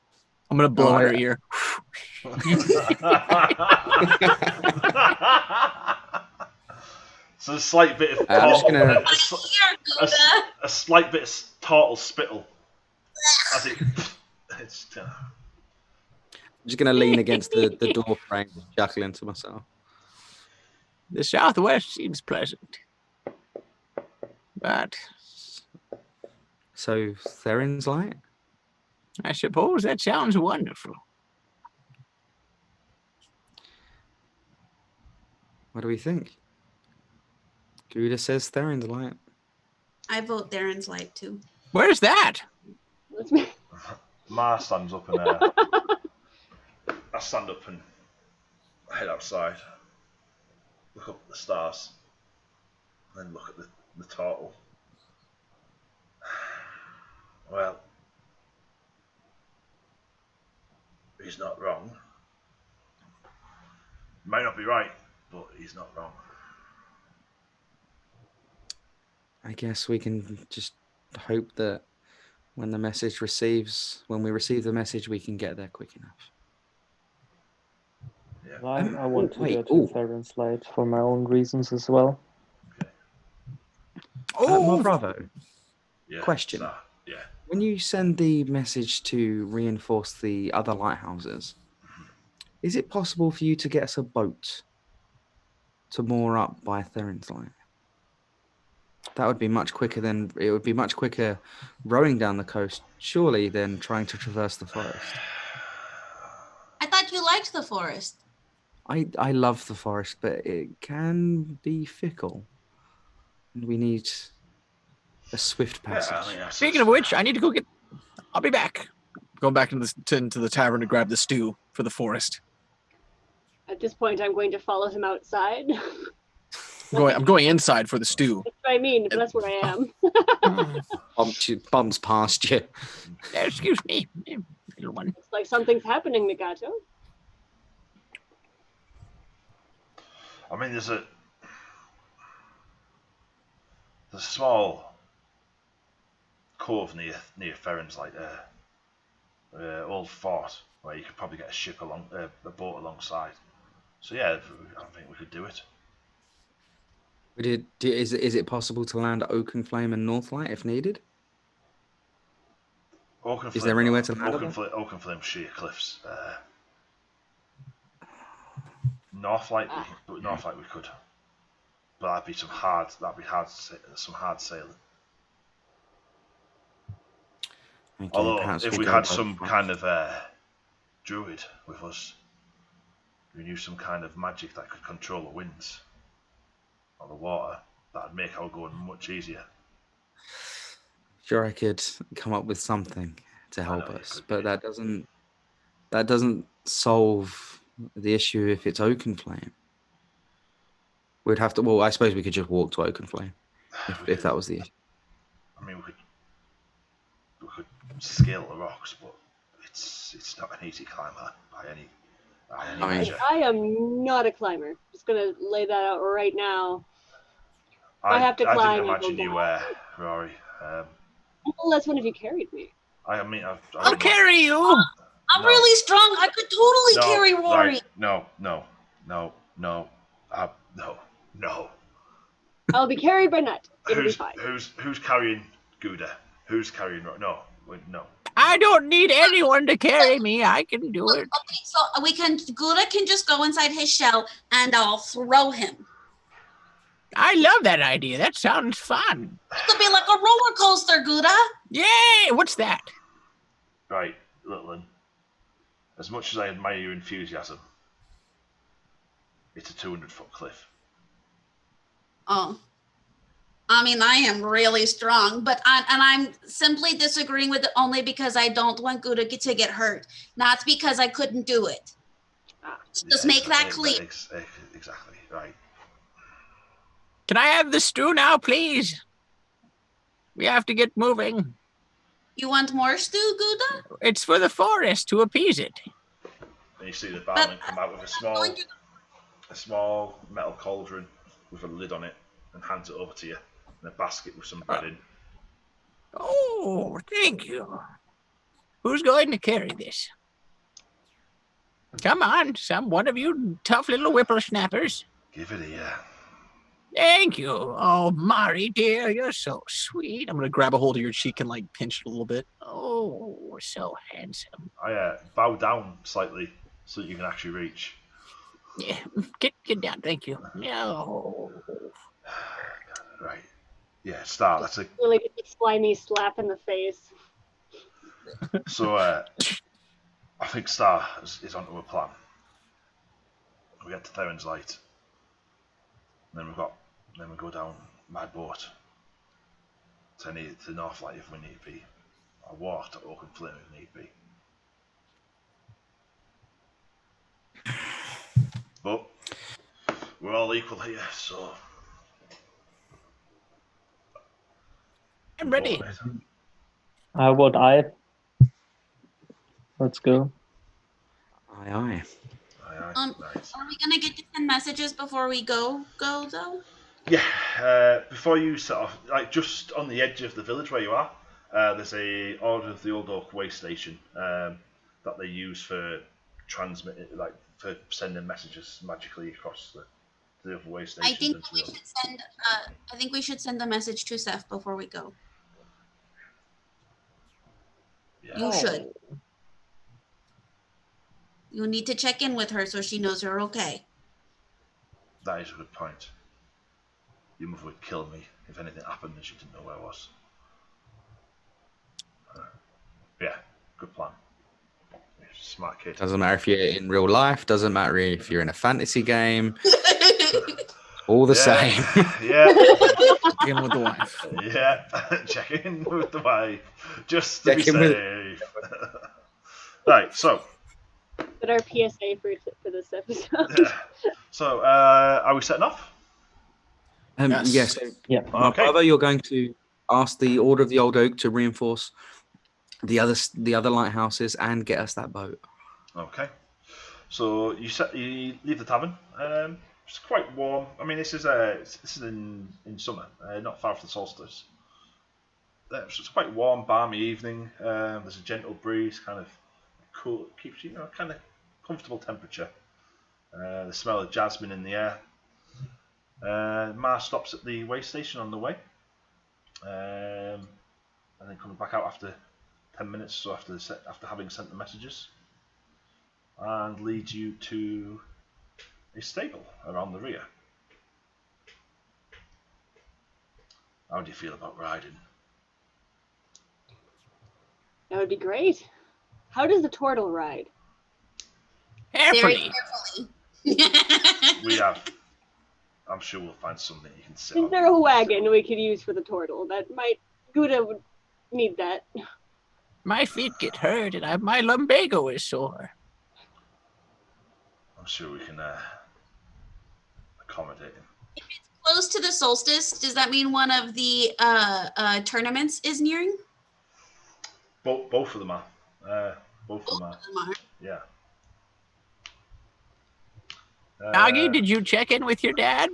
I'm gonna blow in her ear. So a slight bit of I'm just gonna- a slight bit of turtle spittle as it's I'm just gonna lean against the door frame, chuckling to myself. The southwest seems pleasant. But So Theron's light? I suppose that sounds wonderful. What do we think? Gouda says Theron's light. I vote Darren's light too. Where's that? Ma stands up and I stand up and head outside, look up at the stars, then look at the turtle. Well, he's not wrong. Might not be right, but he's not wrong. I guess we can just hope that when we receive the message, we can get there quick enough. Yeah. I want to wait, go to ooh. Theron's light for my own reasons as well. My bravo, Yeah. Question. So, yeah. when you send the message to reinforce the other lighthouses, is it possible for you to get us a boat to moor up by Theron's light? That would be much quicker rowing down the coast, surely, than trying to traverse the forest. I thought you liked the forest. I love the forest, but it can be fickle. And we need a swift passage. Yeah, I mean, Speaking of which, I need to go get. I'll be back. Going back into the tavern to grab the stew for the forest. At this point, I'm going to follow him outside. I'm going inside for the stew. That's what I mean. That's where I am. Bumps past you. Excuse me, little one. It's like something's happening, Mikato. I mean, there's a small cove near Ferrens, like old fort, where you could probably get a boat alongside. So yeah, I think we could do it. Is it possible to land Oakenflame and Northlight if needed? Is there anywhere to land? Oakenflame sheer cliffs. Northlight we could, but that'd be some hard sailing. Okay, Although perhaps if we go had by some boat. kind of druid with us, who knew some kind of magic that could control the winds or the water, that'd make our going much easier. Sure, I could come up with something to help know you us, could, but yeah. that doesn't solve the issue if it's Oakenflame. We'd have to. Well, I suppose we could just walk to Oakenflame if that was the issue. I mean, we could scale the rocks, but it's not an easy climber by any I mean- measure. I am not a climber. Just gonna lay that out right now. I have to climb I and didn't go imagine you down. were, Rory. Well, that's when if you carried me. I mean, I'll carry you. I'm No. really strong. I could totally carry Rory. Right, no. I'll be carried by Nut. It'll be fine. Who's carrying Gouda? Who's carrying no? No. I don't need anyone to carry me. I can do it. Okay, so Gouda can just go inside his shell and I'll throw him. I love that idea. That sounds fun. It could be like a roller coaster, Gouda. Yay! What's that? Right, Littleton. As much as I admire your enthusiasm, it's a 200-foot cliff. Oh. I mean, I am really strong, but I'm simply disagreeing with it only because I don't want Gouda to get hurt, not because I couldn't do it. Just make that clear. Exactly, right. Can I have the stew now, please? We have to get moving. You want more stew, Gouda? It's for the forest to appease it. And you see the barman come out with a small a small metal cauldron with a lid on it and hands it over to you, and a basket with some bread in. Oh, thank you. Who's going to carry this? Come on, one of you tough little whippersnappers. Give it here. Thank you. Oh, Mari, dear, you're so sweet. I'm going to grab a hold of your cheek and, like, pinch it a little bit. Oh, so handsome. I bow down slightly so that you can actually reach. Yeah, get down. Thank you. No. Right. Yeah, Star, that's a... Really get the slimy slap in the face. So, I think Star is onto a plan. We get to Theron's Light. And then we go down my boat to North Light if we need be. Or walk to Oaken Flame if need be. But we're all equal here, so I'm ready. How about I? Let's go. Aye, aye. Nice. Are we gonna get to send messages before we go though? Yeah, before you set off, like just on the edge of the village where you are, there's a Order of the Old Oak way station that they use for for sending messages magically across the other way stations. I think we should send a message to Seth before we go. Yeah. You should. You need to check in with her so she knows you're okay. That is a good point. Your mother would kill me if anything happened and she didn't know where I was. Yeah, good plan. Smart kid. Doesn't matter if you're in real life. Doesn't matter if you're in a fantasy game. All the same. Yeah. Check in with the wife. Yeah, check in with the wife. Just to be safe. Right, so. But our PSA for this episode. So, are we setting off? Yes. Yes. Yeah. My Okay. brother, you're going to ask the Order of the Old Oak to reinforce the other lighthouses and get us that boat. Okay. So you leave the tavern. It's quite warm. I mean, this is in summer, not far from the solstice. So it's quite warm, balmy evening. There's a gentle breeze, kind of cool, keeps you kind of comfortable temperature. The smell of jasmine in the air. Mar stops at the way station on the way, and then comes back out after 10 minutes, so after having sent the messages, and leads you to a stable around the rear. How do you feel about riding? That would be great. How does the turtle ride? Carefully. I'm sure we'll find something you can sit Is on. there a wagon we could use for the turtle? Gouda would need that. My feet get hurt and my lumbago is sore. I'm sure we can accommodate him. If it's close to the solstice, does that mean one of the tournaments is nearing? Both of them are. Both of them are. Yeah. Nagi, did you check in with your dad?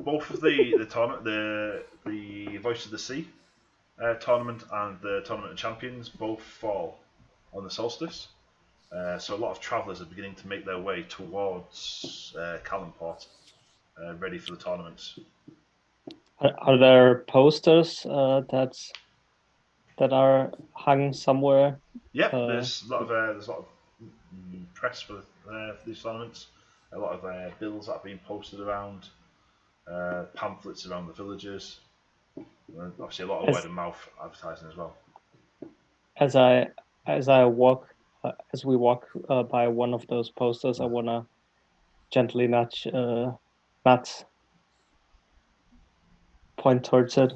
Both of the tournament, the Voice of the Sea tournament and the Tournament of Champions both fall on the solstice. So a lot of travellers are beginning to make their way towards Callanport, ready for the tournaments. Are there posters that are hung somewhere? Yeah, there's a lot of press for these tournaments. A lot of bills that are being posted around, pamphlets around the villages, and obviously a lot of word of mouth advertising as well. As we walk by one of those posters, I wanna gently nudge Matt, point towards it.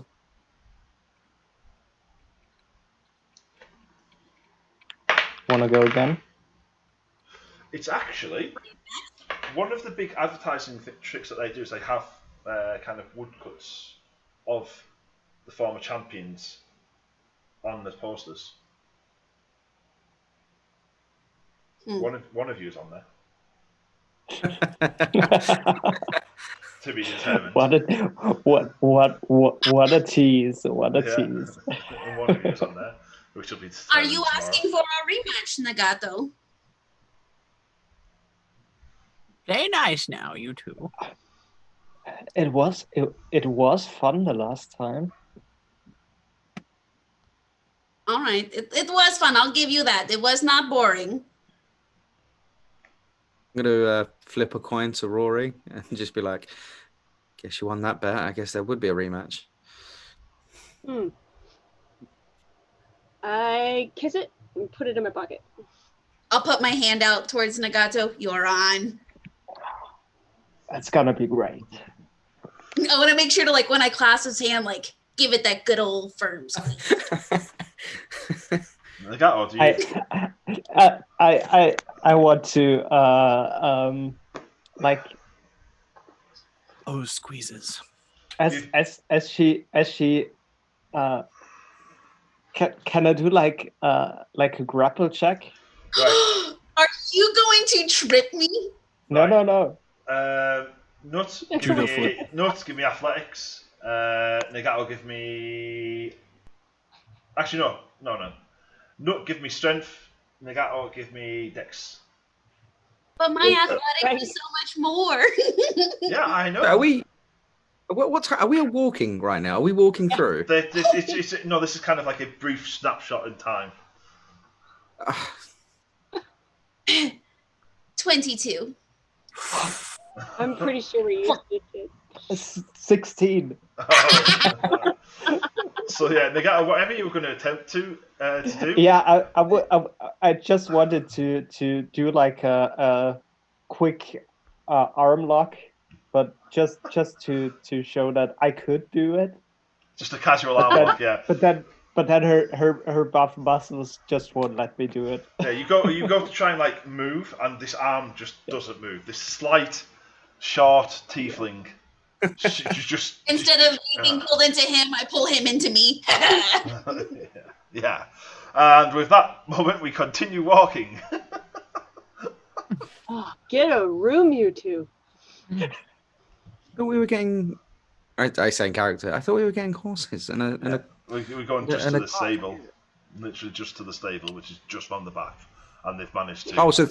Wanna go again? It's actually one of the big advertising tricks that they do is they have kind of woodcuts of the former champions on the posters. One of you is on there. To be determined. What a tease! What a tease! And one of you is on there, which will be Are determined you tomorrow. asking for a rematch, Nagato? Play nice now, you two. It was fun the last time. All right, it was fun. I'll give you that. It was not boring. I'm gonna flip a coin to Rory and just be like, "Guess you won that bet. I guess there would be a rematch." I kiss it and put it in my pocket. I'll put my hand out towards Nagato. You're on. It's gonna be great. I want to make sure to, like, when I clasp his hand, like, give it that good old firm squeeze. Nagato, do you... I want to like Oh, squeezes. as she can I do like a grapple check? Right. Are you going to trip me? No, Right. no. Nut, Judo give me athletics. Nagato, give me... Actually, no. Nut, give me strength. Nagato, give me dex. But my athletics is so much more. Yeah, I know. Are we? Are we walking right now? Are we walking through? This is kind of like a brief snapshot in time. 22. I'm pretty sure we used it. 16. So yeah, Nagato, whatever you were going to attempt to do. Yeah, I just wanted to do like a quick arm lock, but just to show that I could do it. Just a casual arm lock, yeah. But then her buff muscles just won't let me do it. Yeah, you go to try and like move, and this arm just doesn't move. This slight, short tiefling. just Instead of me being pulled into him, I pull him into me. Yeah. And with that moment, we continue walking. Oh, get a room, you two. Thought we were getting. I say in character. I thought we were getting horses and We're going just to the stable, literally just to the stable, which is just round the back, and they've managed to. Oh, so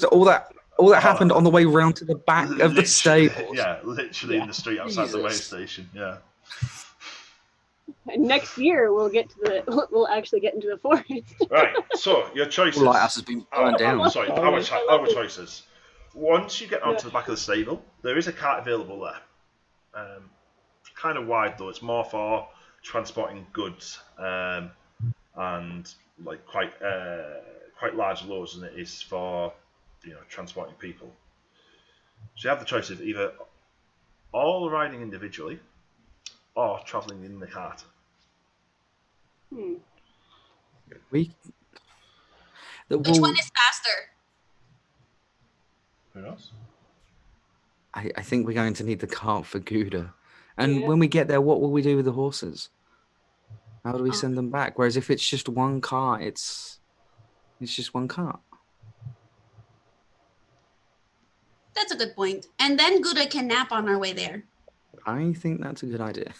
all that happened on the way round to the back of the stable. Yeah, literally in the street outside the way station. Yeah. And next year we'll actually get into the forest. Right. So your choices. The lighthouse has been burned down. Sorry, our choices. Once you get onto the back of the stable, there is a cart available there. Kind of wide though. It's more for transporting goods and like quite large loads than it is for transporting people. So you have the choice of either all riding individually or travelling in the cart. Which one is faster? Who knows? I think we're going to need the cart for Gouda. And when we get there, what will we do with the horses? How do we send them back? Whereas if it's just one cart, it's just one cart. That's a good point. And then Gouda can nap on our way there. I think that's a good idea.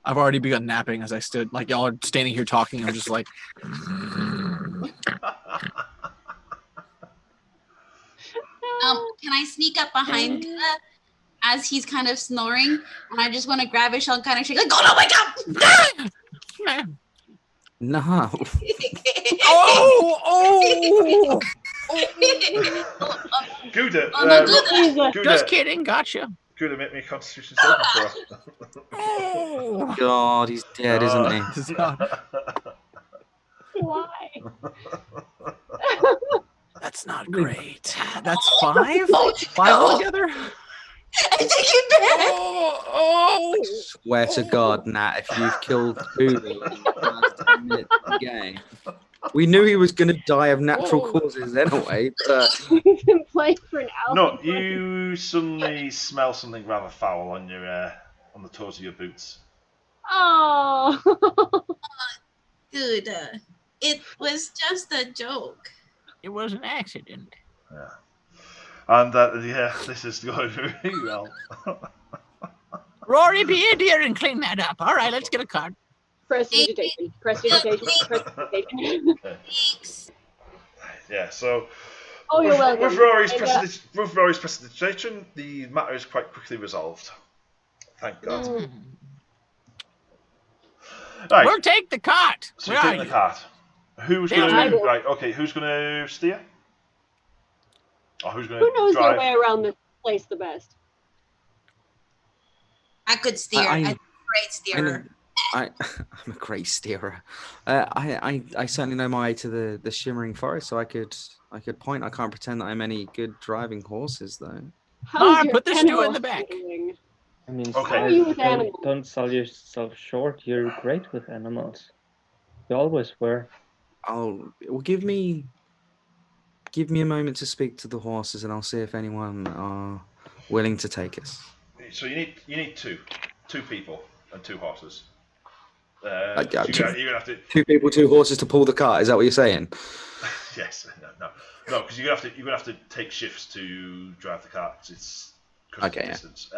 I've already begun napping as I stood. Like, y'all are standing here talking. I'm just like... Can I sneak up behind Gouda as he's kind of snoring? And I just want to grab his shell and kind of shake, like, oh, no, wake up! No. Oh! Gouda, Gouda. Just kidding, gotcha. Gouda, make me a Constitution saving throw. Oh. God, he's dead, isn't he? Why? That's not great. That's 5? 5 altogether? I think you did. Oh! Swear to God, Nat, if you've killed Gouda in the first 10 minutes of the game. We knew he was going to die of natural causes anyway, but... We've been playing for an hour. No, you suddenly smell something rather foul on your on the toes of your boots. Oh. Gouda. It was just a joke. It was an accident. Yeah. And yeah, this is going really well. Rory, be a dear and clean that up. All right, let's get a card. Prestidigitation. Prestidigitation. Prestidigitation. Thanks. Yeah, so Oh, you're welcome. with Rory's And, prestidigitation, the matter is quite quickly resolved. Thank God. Right. We'll take the cart. So Where you're are taking you? the cart. Who's Yeah, going I to will. right? Okay, who's going to steer? Or who's going who to knows drive? their way around this place the best? I could steer. I'm a great steerer. I'm a great steerer. I certainly know my way to the shimmering forest, so I could point. I can't pretend that I'm any good driving horses, though. How's your put the stew in animal the back. handling? I mean, Okay. How are you with don't, animals? don't sell yourself short. You're great with animals. You always were. Well, give me a moment to speak to the horses, and I'll see if anyone are willing to take us. So you need two people and 2 horses. Like, So you're gonna have to 2 people, 2 horses to pull the cart. Is that what you're saying? yes, no, because you're gonna have to take shifts to drive the cart. It's because of the distance.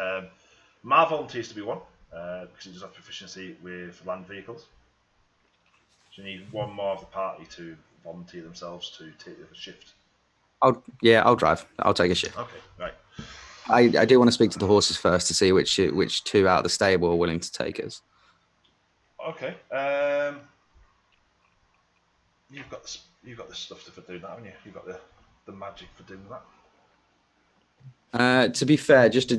Mar volunteers to be one because he does have proficiency with land vehicles. So you need one more of the party to volunteer themselves to take the shift. I'll drive. I'll take a shift. Okay, right. I do want to speak to the horses first to see which 2 out of the stable are willing to take us. Okay. You've got the stuff for doing that, haven't you? You've got the magic for doing that. To be fair, just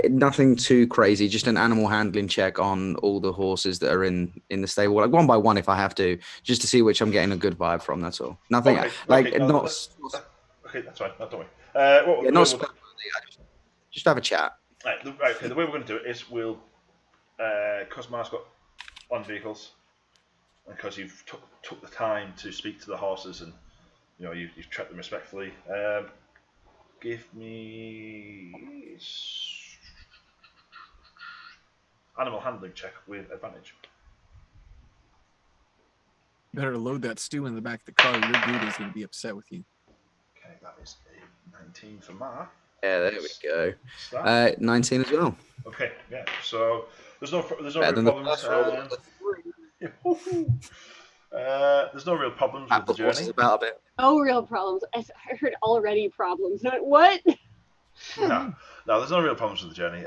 nothing too crazy. Just an animal handling check on all the horses that are in the stable, like one by one, if I have to, just to see which I'm getting a good vibe from. That's all. Nothing Okay, okay, that's fine. Don't worry. Just have a chat. Right, okay, the way we're going to do it is we'll, because Mark's got on vehicles, and because you've took the time to speak to the horses and you've treated them respectfully. Give me animal handling check with advantage. Better load that stew in the back of the car. Your dude is going to be upset with you. Okay, that is a 19 for Mark. Yeah, there we go. 19 as well. Okay, yeah. So there's no real problems. There's no real problems with the journey. About a bit. No real problems. I heard already problems. What? No, there's no real problems with the journey.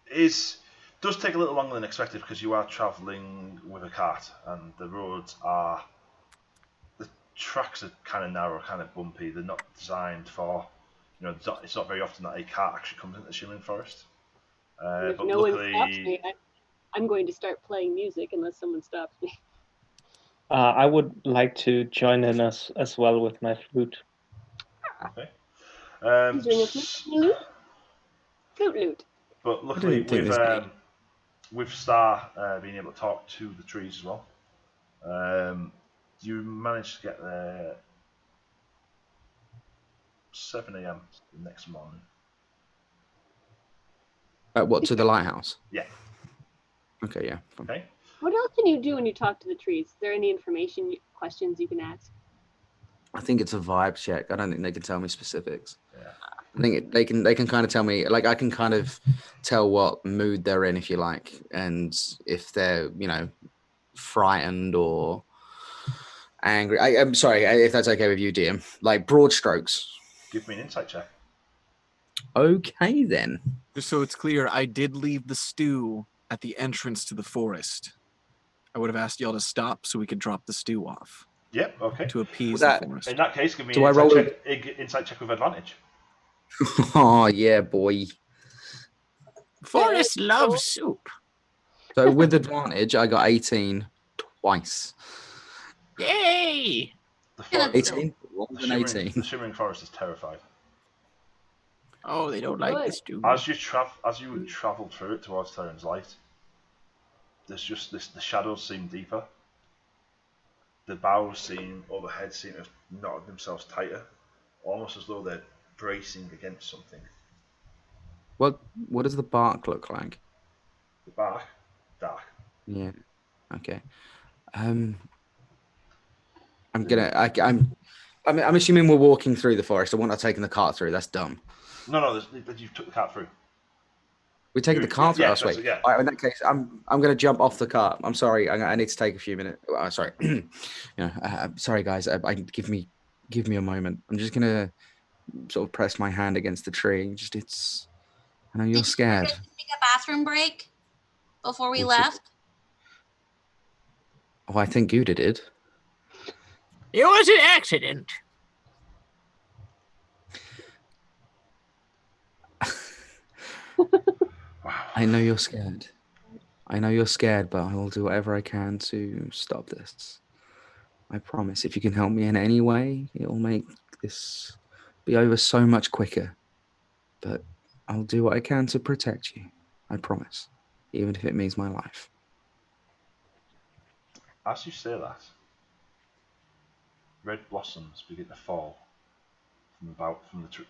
It does take a little longer than expected because you are travelling with a cart and the tracks are kind of narrow, kind of bumpy. They're not designed for, it's not very often that a cart actually comes into the Shimmering Forest. If but no luckily, one stops me, I'm going to start playing music unless someone stops me. I would like to join in as well with my flute. Okay. He's doing a flute loot. But luckily, with Star being able to talk to the trees as well, you managed to get there 7 a.m. the next morning. What, to the lighthouse? Yeah. Okay, yeah. Okay. What else can you do when you talk to the trees? Is there any questions you can ask? I think it's a vibe check. I don't think they can tell me specifics. Yeah. I think they can kind of tell me, like, I can kind of tell what mood they're in, if you like, and if they're, frightened or angry. I'm sorry, if that's okay with you, DM. Like, broad strokes. Give me an insight check. Okay, then. Just so it's clear, I did leave the stew at the entrance to the forest. I would have asked y'all to stop so we could drop the stew off. Yep, okay. To appease the forest. In that case, give me insight check with advantage. Oh, yeah, boy. Forest loves soup. So with advantage, I got 18 twice. Yay! 18? What was an 18? The Shimmering Forest is terrified. Oh, they don't like the stew. As you travel through it towards Terran's Light, there's just the shadows seem deeper. The boughs or the heads seem to have knotted themselves tighter, almost as though they're bracing against something. What does the bark look like? The bark, dark. Yeah. Okay. I'm I'm assuming we're walking through the forest. I want not taking the cart through. That's dumb. No, you took the cart through. We're taking the cart through. Yeah, Oh, sweet. yeah. All right, in that case, I'm going to jump off the cart. I'm sorry. I need to take a few minutes. Sorry. Sorry, guys. Give me a moment. I'm just going to sort of press my hand against the tree. I know you're scared. Did you take a bathroom break before we left? Oh, I think you did it. It was an accident. I know you're scared. But I will do whatever I can to stop this. I promise. If you can help me in any way, it will make this be over so much quicker. But I'll do what I can to protect you. I promise. Even if it means my life. As you say that, red blossoms begin to fall from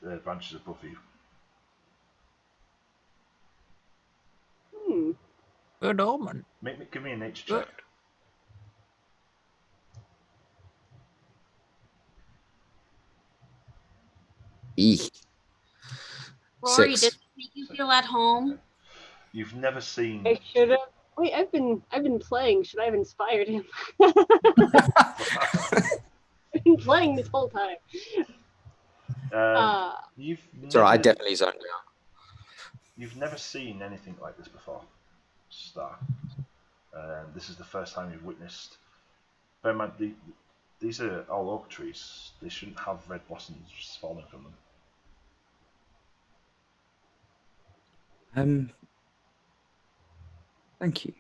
the branches above you. Good omen. Give me a nature check. Eek. Rory, 6. did it make you feel at home? You've never seen. I should have. Wait, I've been playing. Should I have inspired him? I've been playing this whole time. Sorry, I definitely zoned out. You've never seen anything like this before, Star. This is the first time you've witnessed. Bear in mind, these are all oak trees. They shouldn't have red blossoms falling from them. Thank you.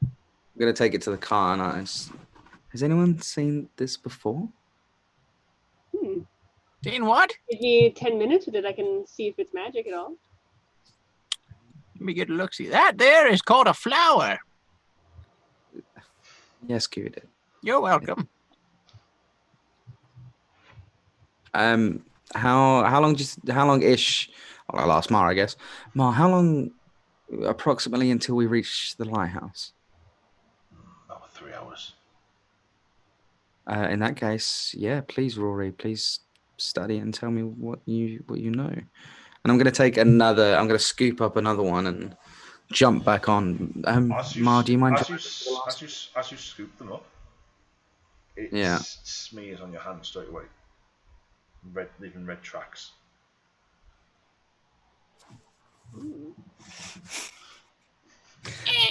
I'm going to take it to the car. Has anyone seen this before? Seen what? Give me 10 minutes with it. I can see if it's magic at all. Let me get a look. See, that there is called a flower. Yes, Cuda. You're welcome. How long-ish? Well, I'll ask Mar, I guess. Mar, how long approximately until we reach the lighthouse? About 3 hours. In that case, yeah, please, Rory, please study and tell me what you know. And I'm going to scoop up another one and jump back on. Mar, do you mind? As you scoop them up, it smears on your hand straight away. Leaving red tracks.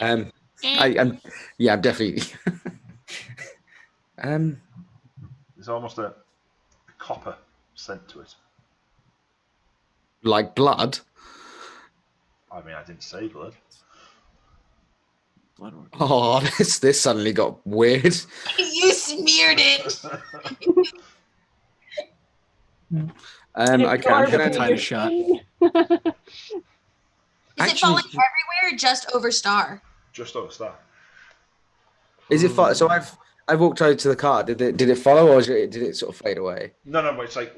I'm definitely. There's almost a copper scent to it. Like blood. I mean, I didn't say blood. Oh, this suddenly got weird. You smeared it. Okay, I'm gonna time shot. Is it falling everywhere or just over Star? Just over Star. Is it so I've walked over to the car. Did it follow, or did it sort of fade away? No. It's like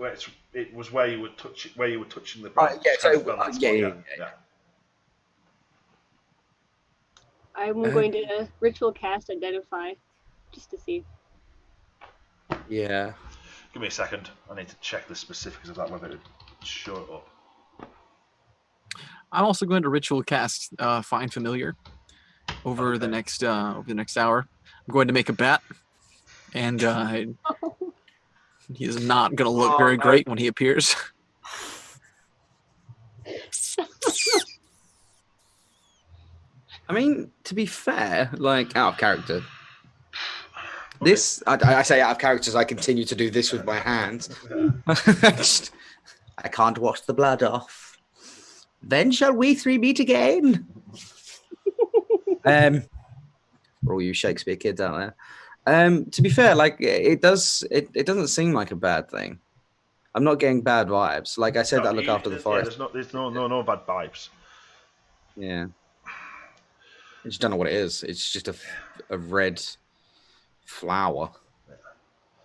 it was where you were touching the branch. Yeah. I'm going to ritual cast identify, just to see. Yeah. Give me a second. I need to check the specifics of that, whether it would show it up. I'm also going to ritual cast Find Familiar over the next hour. I'm going to make a bet, and he is not going to look very great when he appears. I mean, to be fair, like out of character. This I say out of character as I continue to do this with my hands. I can't wash the blood off. Then shall we three meet again? For all you Shakespeare kids out there. To be fair, like it doesn't seem like a bad thing. I'm not getting bad vibes. Like I said, I look after the forest. Yeah, there's no bad vibes. Yeah. I just don't know what it is. It's just a red flower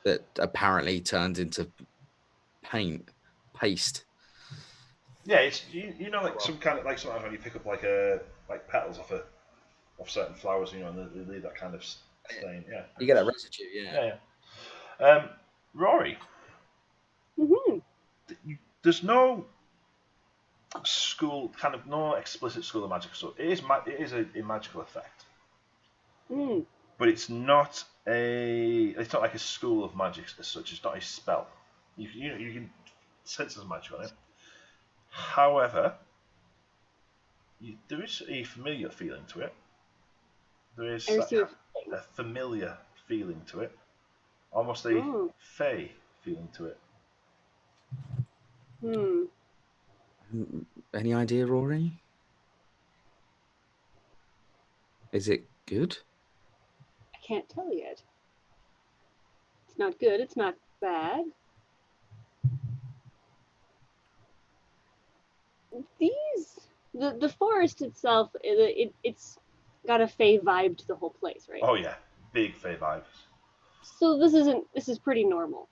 that apparently turns into paste. Yeah, it's like some kind of like sometimes when you pick up like petals off certain flowers, and they leave that kind of stain. Yeah, you get that residue. Yeah. Rory, Hmm. there's no no explicit school of magic. So it is a magical effect, Mm. but it's not like a school of magic as such. It's not a spell. You can sense there's magic on it. However, there is a familiar feeling to it. There is I receive. a familiar feeling to it, almost a Oh. fey feeling to it. Hmm. Any idea, Rory? Is it good? I can't tell yet. It's not good. It's not bad. The forest itself, it's got a fey vibe to the whole place, right? Oh yeah, big fey vibes. So this is pretty normal.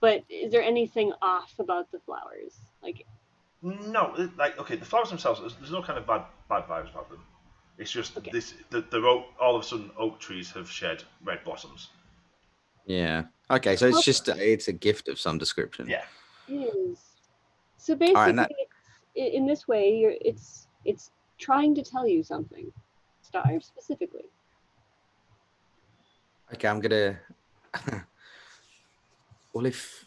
But is there anything off about the flowers? Like, No, like okay, the flowers themselves, there's no kind of bad vibes about them. It's just okay. all of a sudden oak trees have shed red blossoms. Yeah. Okay, so it's Okay. just it's a gift of some description. Yeah. It is. So All basically, right, and that, in this way, it's trying to tell you something. Star specifically. okay, I'm gonna. Well, if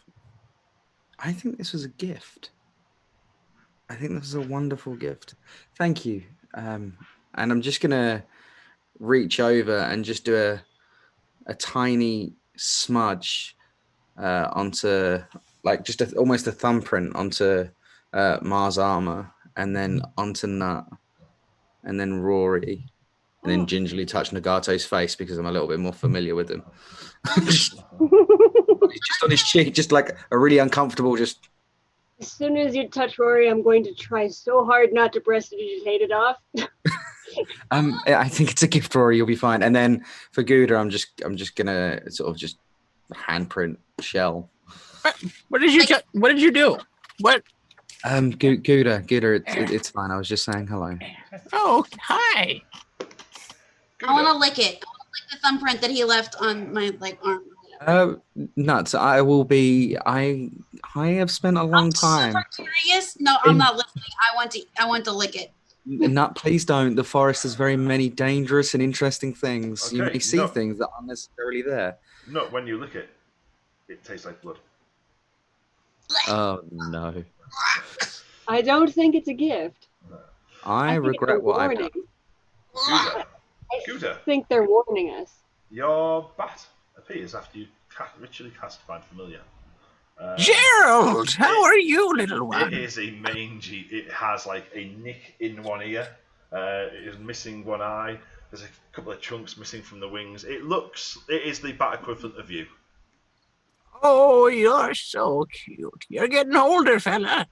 I think this was a gift, I think this is a wonderful gift. Thank you. And I'm just gonna reach over and just do a tiny smudge onto like just almost a thumbprint onto Mars armor, and then onto Nut, and then Rory, and then Oh. gingerly touch Nagato's face because I'm a little bit more familiar with him. Just on his cheek, just like a really uncomfortable, just. As soon as you touch Rory, I'm going to try so hard not to prestidigitate it off. I think it's a gift, Rory. You'll be fine. And then for Gouda, I'm just gonna sort of just handprint shell. What did you do? What? Gouda, it's fine. I was just saying hello. Oh, hi. I want to lick it. I want to lick the thumbprint that he left on my arm. Nuts. I will be. I have spent a long time. Super curious. No, I'm not listening. I want to lick it. Nut, please don't. The forest has very many dangerous and interesting things. Okay, You may see no. things that aren't necessarily there. No, when you lick it, it tastes like blood. Oh no! I don't think it's a gift. I think it's regret a what I've done. warning. Gouda, I think they're warning us. your bat appears after you ritually cast Find Familiar. Gerald, how are you, little It one? is a mangy. It has like a nick in one ear. It is missing one eye. There's a couple of chunks missing from the wings. It is the bat equivalent of you. Oh, you're so cute. You're getting older, fella.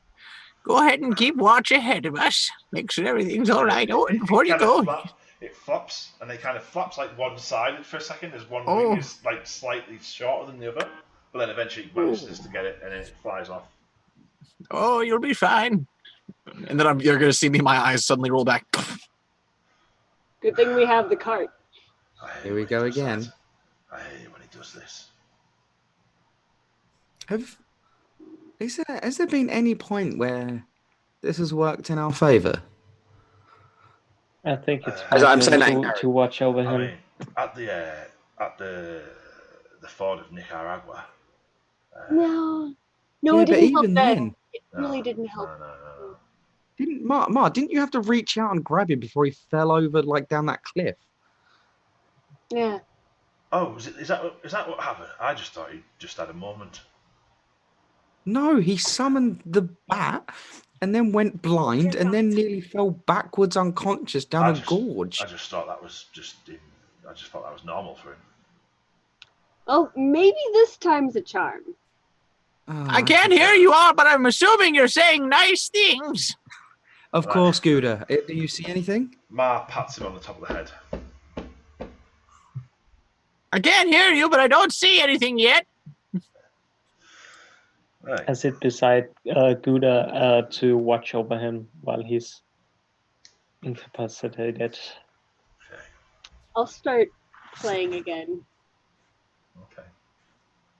Go ahead and keep watch ahead of us. Make sure everything's all right. Oh, and before you go, It flops, and it kind of flaps like one-sided for a second, as one Oh. wing is like slightly shorter than the other, but then eventually it manages to get it, and then it flies off. oh, you'll be fine. And then you're going to see me, my eyes suddenly roll back. Good thing we have the cart. Here we go again. I hate when he does this. Has there been any point where this has worked in our favor? I think it's As I'm vital saying that, to watch over I him. mean, at the ford of Nicaragua. No, Yeah, it but didn't help even then. then, It really didn't help. No. didn't you have to reach out and grab him before he fell over like down that cliff? Yeah. Oh, is that what happened? I just thought he just had a moment. No, he summoned the bat and then went blind and then nearly fell backwards unconscious down a gorge. I just thought that was normal for him. Oh, maybe this time's a charm. Oh, I can't hear you all, but I'm assuming you're saying nice things. Of course, Gouda. Do you see anything? Ma pats him on the top of the head. I can't hear you, but I don't see anything yet. Right. I sit beside Gouda to watch over him while he's incapacitated. Okay. I'll start playing again. Okay.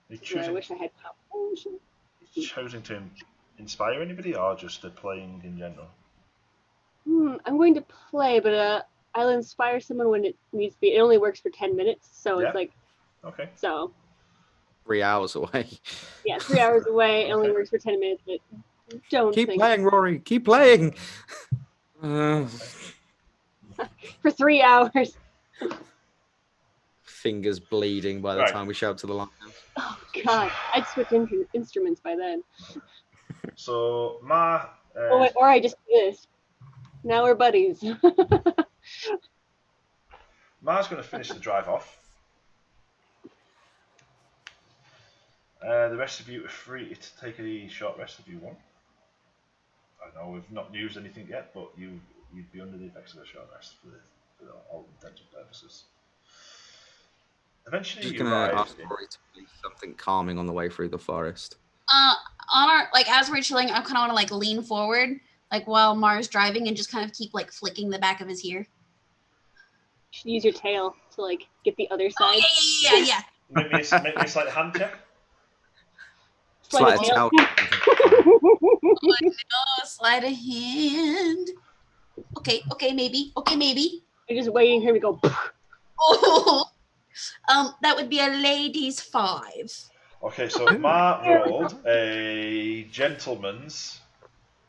You This is where I choosing, wish I had potion. choosing to inspire anybody or just playing in general? I'm going to play, but I'll inspire someone when it needs to be. It only works for 10 minutes, so Yeah. it's like, Okay. so 3 hours away. yeah, 3 hours away. It only Okay. works for 10 minutes, but don't Keep think playing, Rory. Keep playing. for 3 hours. Fingers bleeding by the Right. time we show up to the lighthouse. Oh God, I'd switch instruments by then. So my Or I just do this. Now we're buddies. Ma's going to finish the drive off. The rest of you are free to take a short rest if you want. I know we've not used anything yet, but you'd be under the effects of a short rest for all intents and purposes. Eventually, Just you gonna arrive ask Rory to play something calming on the way through the forest. On our as we're chilling, I kind of want to lean forward, while Mars driving, and just kind of keep flicking the back of his ear. You should use your tail to get the other side. Oh, yeah. Make me a slight hand check. Slide a Slide tail. out. Oh, sleight of hand. Okay, maybe. You're just waiting for him to go. Oh, that would be a lady's 5. Okay, so Ma rolled a gentleman's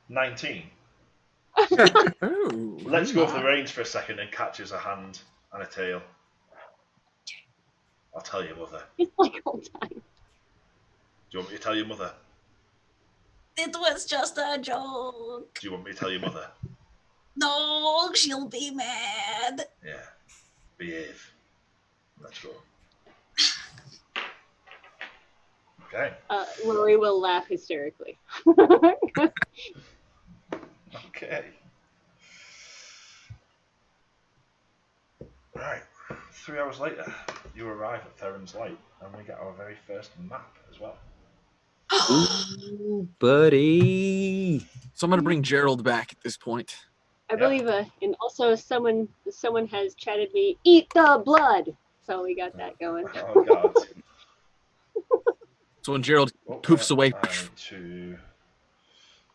19. Oh, Let's go for the reins for a second and catches a hand and a tail. I'll tell your mother. It's like all time. Do you want me to tell your mother? It was just a joke. Do you want me to tell your mother? No, she'll be mad. Yeah. Behave. Let's go. Okay. Rory will laugh hysterically. Okay. Right. 3 hours later, you arrive at Theron's Light, and we get our very first map as well. Ooh, buddy. So I'm gonna bring Gerald back at this point. I believe, and also someone has chatted me, eat the blood. So we got that going. Oh God. So when Gerald Oh, poofs away, I need to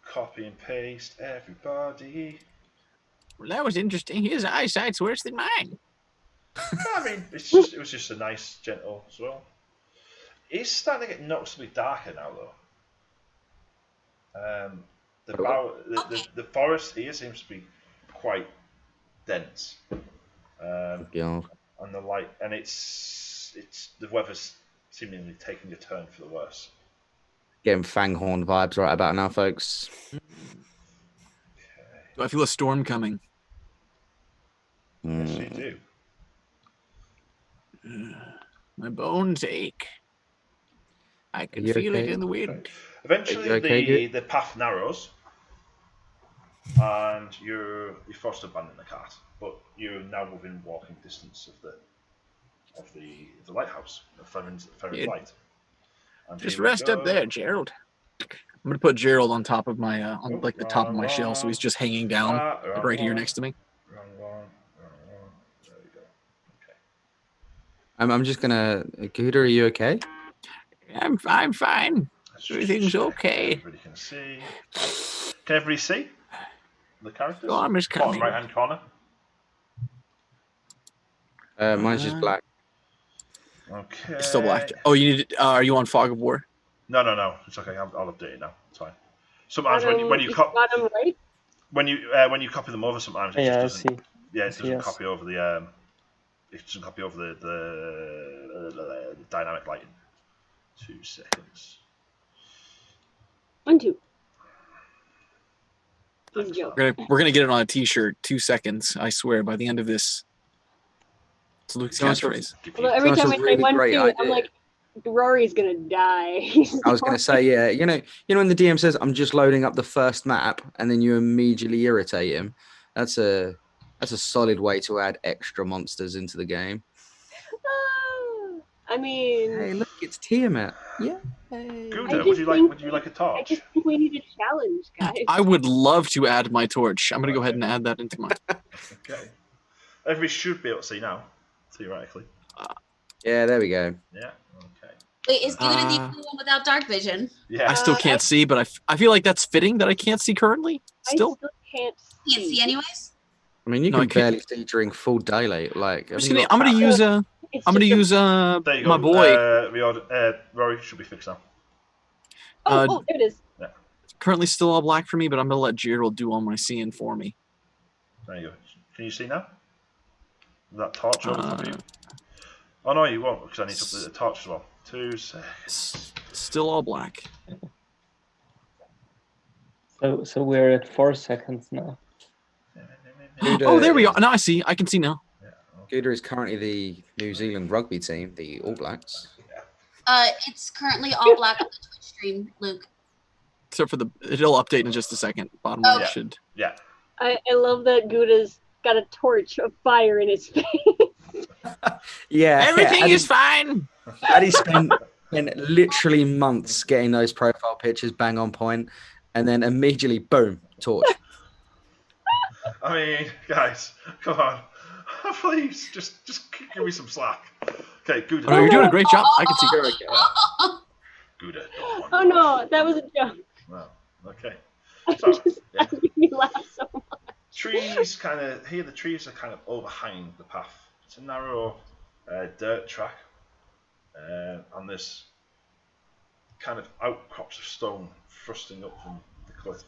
copy and paste everybody. well, that was interesting. His eyesight's worse than mine. I mean, it was just a nice, gentle swirl. It's starting to get noticeably darker now, though. The forest here seems to be quite dense. Yeah. And the light, and it's the weather's seemingly taking a turn for the worse. Getting Fanghorn vibes right about now, folks. Do I feel a storm coming? Yes, you do. My bones ache. I can you feel it okay? in the wind. Eventually, Are you okay, the path narrows, and you're forced to abandon the cart. But you're now within walking distance of the lighthouse, of Theron's Yeah. Light. And Just here we rest up go. there, Gerald. I'm gonna put Gerald on top of my Oh, the top of my wrong shell, so one. he's just hanging down Wrong right here one. next to me. Wrong one. There we go. Okay. I'm just gonna. Gooder, are you okay? I'm fine. Let's just Everything's check okay. Everybody can see. Can everybody see the characters? Storm is Bottom coming. right hand corner. Mine's just black. Okay. It's still black. Oh, you need. Are you on Fog of War? No. It's okay. I'll update it now. It's fine. Sometimes when you bottom right. when you copy them over, sometimes it Yeah, I just see. doesn't. Yeah, it doesn't Yes. copy over the. It doesn't copy over the dynamic lighting. 2 seconds. 1, 2. He's a joke. We're gonna get it on a T-shirt. 2 seconds. I swear. By the end of this, it's Luke's catchphrase. Although every That's a time I say really 1, great 2, I'm idea. like, Rory's gonna die. I was going to say, yeah, you know when the DM says, "I'm just loading up the first map," and then you immediately irritate him. That's a solid way to add extra monsters into the game. I mean, Hey, look, it's Tiamat. Yeah. Gouda, would you like a I torch? just think we need a challenge, guys. I would love to add my torch. I'm gonna go ahead and add that into my. Okay. Everybody should be able to see now, theoretically. Yeah, there we go. Yeah. Okay. Wait, is Gouda the Uh, only one without dark vision? Yeah. I still can't see, but I feel like that's fitting that I can't see currently. I Still, still can't Can't see anyways. I mean, you No, I can can't- barely see during full daylight. Like, I'm haven't you got gonna power? use It's I'm gonna just a- use There you my go. boy. Rory should be fixed now. Oh, there it is. Currently still all black for me, but I'm gonna let Gerald do all my seeing for me. There you go. Can you see now? That torch over top of you? Uh, Oh no, you won't, because I need to put the torch as well. 2 seconds. Still all black. So we're at 4 seconds now. Gouda Oh, there we are. is- Now I see. I can see now. Gouda is currently the New Zealand rugby team, the All Blacks. It's currently all black on the Twitch stream, Luke. Except for it'll update in just a second. Bottom Oh. right should. Yeah. I love that Gouda's got a torch of fire in his face. Yeah, Everything is fine. Addy spent literally months getting those profile pictures bang on point, and then immediately, boom, torch. I mean, guys, come on. Please, just give me some slack. Okay, Gouda. Oh, no, you're doing a great job. I can see. Gouda. Oh no, that was a joke. Well, okay. So, yeah. That made me laugh so much. Trees the trees are kind of overhanging the path. It's a narrow dirt track, and there's kind of outcrops of stone thrusting up from the cliff.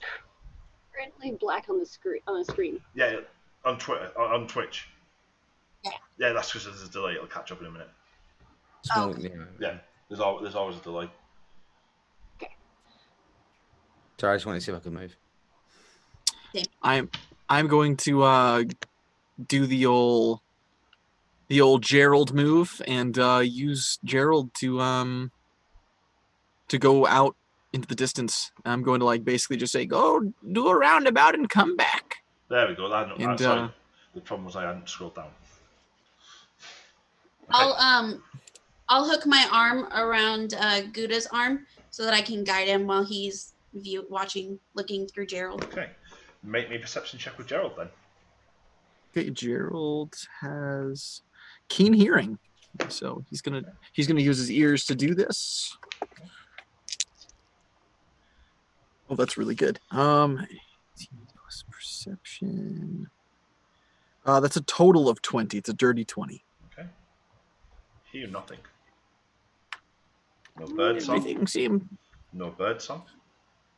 Currently black on the screen. Yeah, on Twitter, on Twitch. Yeah. Yeah, that's because there's a delay. It'll catch up in a minute. Oh. Yeah, there's always a delay. Sorry, I just wanted to see if I could move. I'm going to do the old Gerald move and use Gerald to go out into the distance. I'm going to basically just say, go do a roundabout and come back. There we go. And, sorry. The problem was I hadn't scrolled down. I'll hook my arm around Gouda's arm so that I can guide him while he's looking through Gerald. Okay. Make me a perception check with Gerald then. Okay, Gerald has keen hearing, so he's gonna use his ears to do this. Oh, that's really good. Plus perception. That's a total of 20. It's a dirty 20. Okay. Hear nothing. No bird song. Everything seemed. No bird song.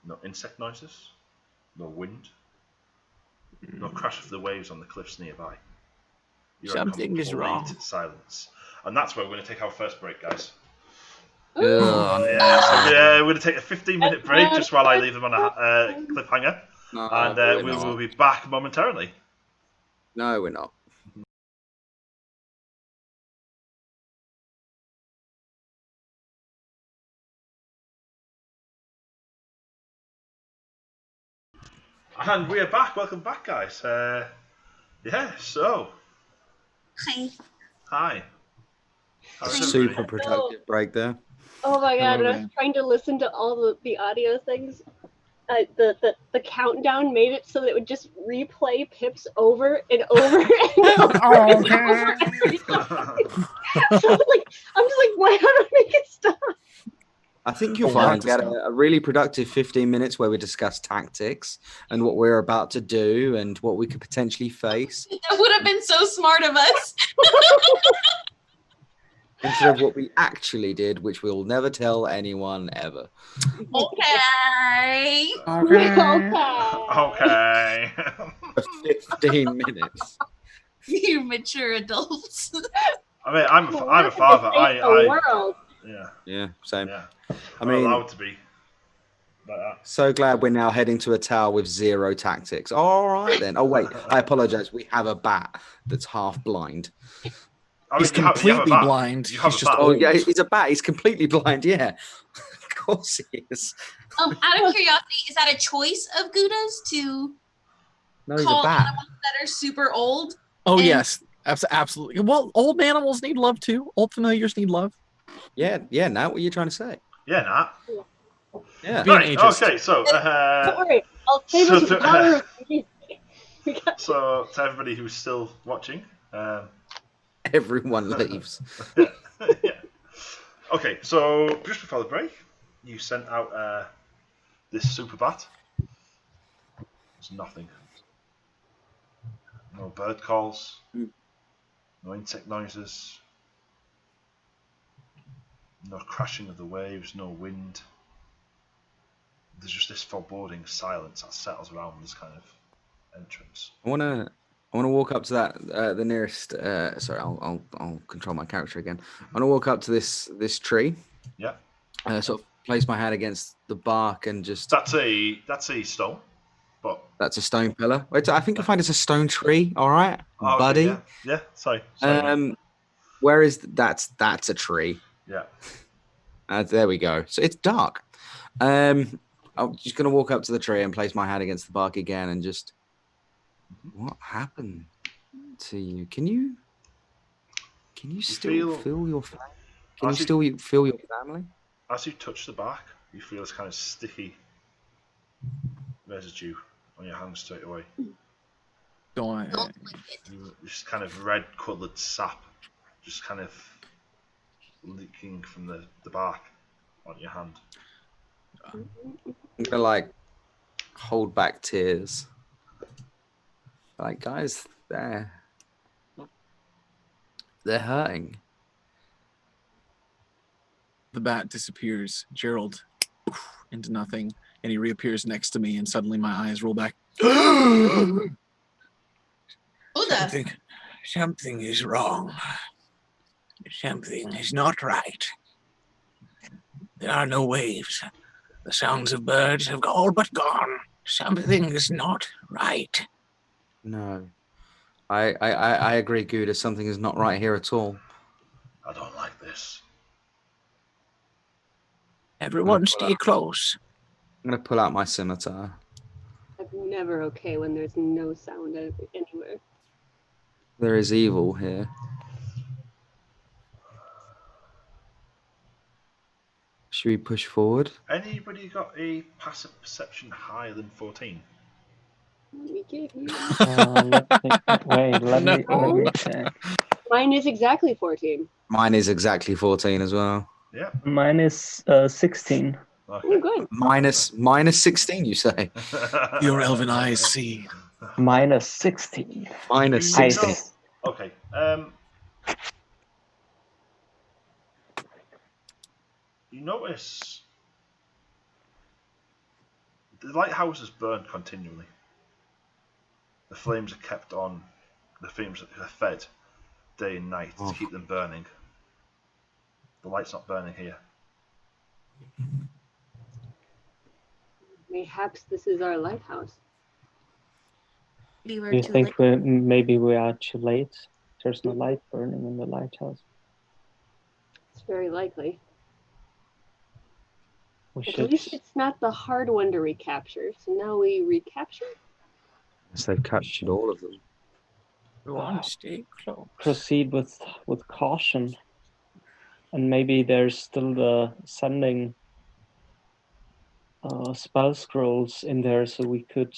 No insect noises. No wind. No crash of the waves on the cliffs nearby. You're in Something is complete wrong. silence. And that's where we're going to take our first break, guys. Ugh. Yeah, we're going to take a 15-minute break just while I leave them on a cliffhanger. No, And we're we not. will be back momentarily. No, we're not. And we are back. Welcome back, guys. So, Hi. hi. How's everybody? Super productive break there. Oh my god, Hello I was trying to listen to all the audio things. The countdown made it so that it would just replay Pips over and over and over, and over every time. So I'm just like, why don't I make it stop? I think you'll Oh, find we wow. had a really productive 15 minutes where we discussed tactics and what we're about to do and what we could potentially face That would have been so smart of us. instead of what we actually did, which we'll never tell anyone ever. Okay. Okay. For 15 minutes. You mature adults. I mean, I'm a father. The world. Yeah. Yeah, same. Yeah. I I'm mean, allowed to be like that. so glad we're now heading to a tower with 0 tactics. All right then. Oh wait, I apologize. We have a bat that's half blind. I mean, He's you have a completely bat. blind. You have He's a just bat. Oh old. yeah, he's a bat. He's completely blind. Yeah, of course he is. Out of curiosity, is that a choice of Gouda's to No, he's a call bat. animals that are super old? Oh And- yes, absolutely. Well, old animals need love too. Old familiars need love. Yeah. Now what are you trying to say? Yeah, nah. Yeah. Being Right, ageist. okay, so Don't worry, I'll save So us the to- power of music. We got so to everybody who's still watching, Everyone leaves. yeah. Okay, so just before the break, you sent out this super bat. There's nothing. No bird calls. No insect noises. No crashing of the waves. No wind. There's just this foreboding silence that settles around this kind of entrance. I wanna walk up to that the nearest. Sorry, I'll control my character again. I wanna walk up to this tree. Yeah. Sort of place my hand against the bark and just. That's a stone, but That's a stone pillar. Wait, I think I find it's a stone tree. All right, okay, buddy. yeah. Sorry. Where is that's a tree. Yeah. There we go. So it's dark. I'm just gonna walk up to the tree and place my hand against the bark again and just. What happened to you? Can you still feel your family? Can you still feel your family? As you touch the bark, you feel this kind of sticky residue on your hand straight away. Don't. Just kind of red-coloured sap, just kind of leaking from the bark on your hand. I'm gonna like hold back tears. Like, guys, they're hurting. The bat disappears. Gerald into nothing, and he reappears next to me, and suddenly my eyes roll back. Something is wrong. Something is not right. There are no waves. The sounds of birds have all but gone. Something is not right. No. I agree, Gouda. Something is not right here at all. I don't like this. Everyone stay close. I'm gonna pull out my scimitar. I'm never okay when there's no sound anywhere. There is evil here. Should we push forward? Anybody got a passive perception higher than 14? Let me give you. Let me check. Mine is exactly 14. Mine is exactly 14 as well. Yeah. Mine is 16. Okay. Oh, good. Minus 16, you say? Your elven eyes see. Minus 16. Minus You 16. know- Okay. You notice the lighthouses burn continually. The flames are kept on. The flames are fed day and night to keep them burning. The light's not burning here. Mayhaps this is our lighthouse. Do you think maybe we are too late? There's no light burning in the lighthouse. It's very likely. We At should. least it's not the hard one to recapture. So now we recapture? So they've captured all of them. Everyone stay close. Proceed with caution. And maybe there's still the sending spell scrolls in there, so we could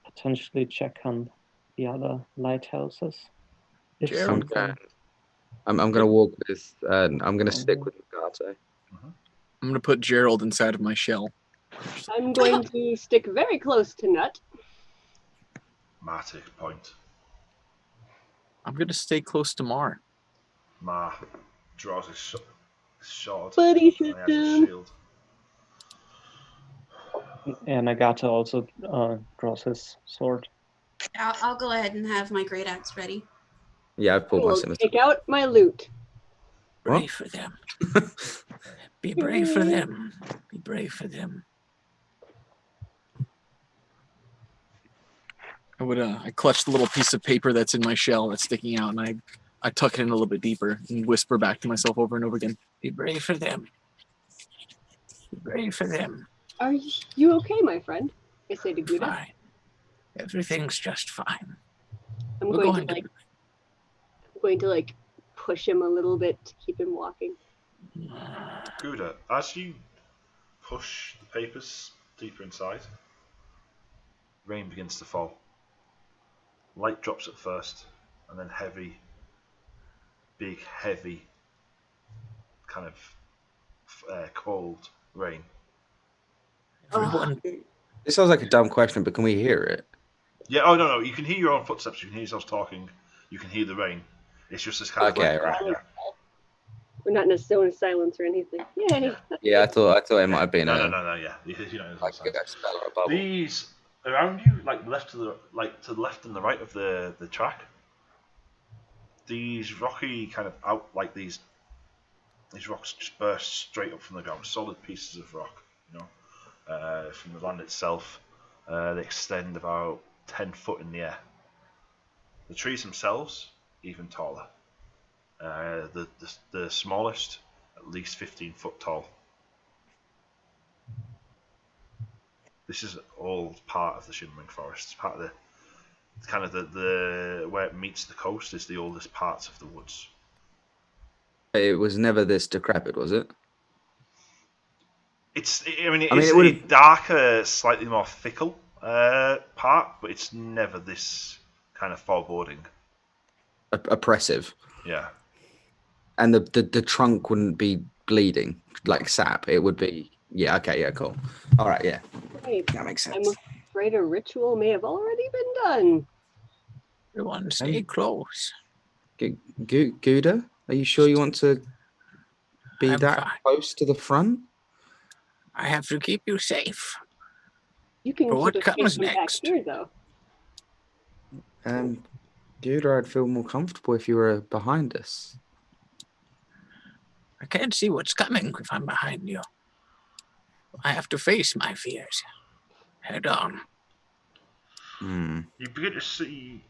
potentially check on the other lighthouses. If Gerald, something. I'm gonna walk with. I'm gonna stick with Mendito. I'm gonna put Gerald inside of my shell. I'm going to stick very close to Nut. Marty, point. I'm gonna stay close to Mar. Ma draws his sword. Buddy And he has his shield. And Nagata also draws his sword. I'll go ahead and have my great axe ready. Yeah, I've I pulled my will scimitar. take out my loot. Pray for them. Be brave for them. Be brave for them. I clutch the little piece of paper that's in my shell that's sticking out, and I tuck it in a little bit deeper and whisper back to myself over and over again. Be brave for them. Be brave for them. Are you okay, my friend? I say to Gouda. Fine. Everything's just fine. I'm We're going to push him a little bit to keep him walking. Gouda, as you push the papers deeper inside, rain begins to fall. Light drops at first, and then heavy, big, heavy, kind of cold rain. Everyone, This sounds like a dumb question, but can we hear it? Yeah. Oh no, you can hear your own footsteps. You can hear yourselves talking. You can hear the rain. It's just this kind Okay, of like, right. We're not in a zone of silence or anything. Yay! Yeah, I thought it might have been No. a Yeah, you know, like a spell or a bubble. these around you, like to the left and the right of the track. These rocky kind of out like these rocks just burst straight up from the ground, solid pieces of rock, you know, from the land itself. They extend about 10 foot in the air. The trees themselves, even taller. The smallest, at least 15 foot tall. This is all part of the Shimmering Forest. It's part of the kind of the where it meets the coast is the oldest parts of the woods. It was never this decrepit, was it? It's it a would've- darker, slightly more fickle part, but it's never this kind of foreboding. Oppressive. Yeah. And the trunk wouldn't be bleeding like sap. It would be cool. All right, yeah, Right. that makes I'm sense. afraid a ritual may have already been done. everyone, stay close. Gouda, are you sure you want to be I'm that fine. close to the front? I have to keep you safe. You can But keep what us comes safe from back next? here, though. Gouda, I'd feel more comfortable if you were behind us. I can't see what's coming if I'm behind you. I have to face my fears head on. You begin to see.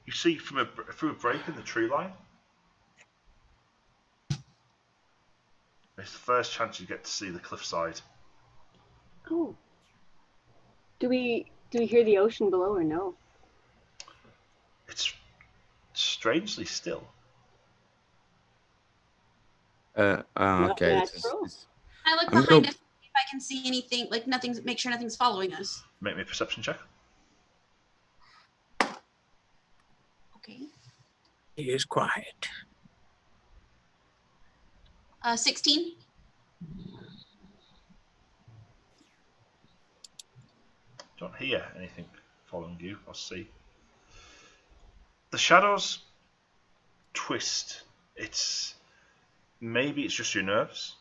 You see through a break in the tree line. It's the first chance you get to see the cliffside. Oh. Do we hear the ocean below or no? It's strangely still. Not Okay. natural. I look I'm behind gonna- us to see if I can see anything, like nothing's. Make sure nothing's following us. Make me a perception check. Okay. He is quiet. 16. Don't hear anything following you or see. The shadows twist. Maybe it's just your nerves.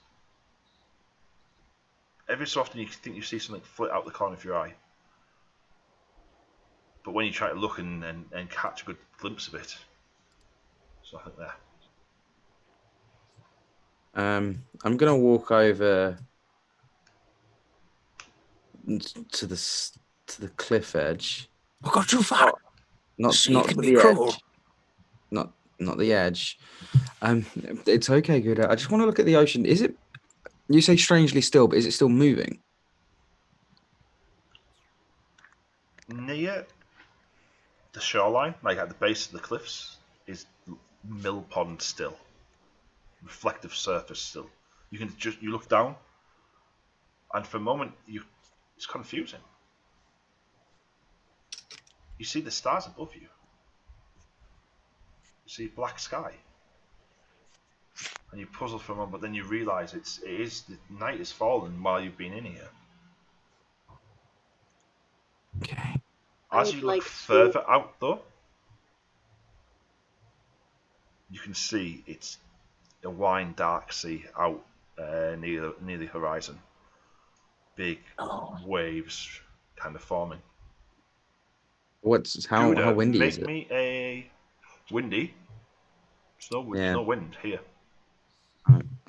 Every so often you think you see something flit out the corner of your eye. But when you try to look and catch a good glimpse of it, there's nothing there. I'm gonna walk over to the cliff edge. Don't go too far. Not Sea not can to be the cruel. edge. Not the edge. It's okay, Gouda. I just want to look at the ocean. Is it? You say strangely still, but is it still moving? Near the shoreline, like at the base of the cliffs, is mill pond still. Reflective surface still. You look down, and for a moment it's confusing. You see the stars above you. You see black sky. And you puzzle for a moment, but then you realise the night has fallen while you've been in here. Okay. As I'd you like look to- further out, though, you can see it's a wine dark sea out near the horizon. Big waves kind of forming. How Gouda, windy make is it? me a windy. There's no wind here.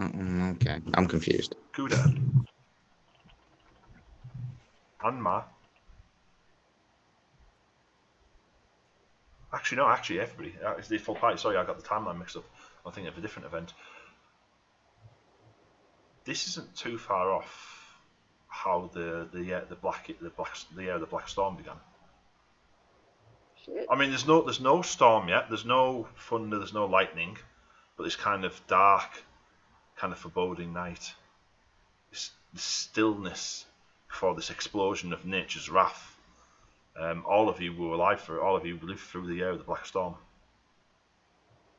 Okay, I'm confused. Gouda. Anma. Actually, everybody. It's the full party. Sorry, I got the timeline mixed up. I'm thinking of a different event. This isn't too far off how the black storm began. Shit. I mean, there's no storm yet. There's no thunder. There's no lightning, but this kind of dark, kind of foreboding night. This stillness before this explosion of nature's wrath. All of you were alive for it. All of you lived through the year of the black storm.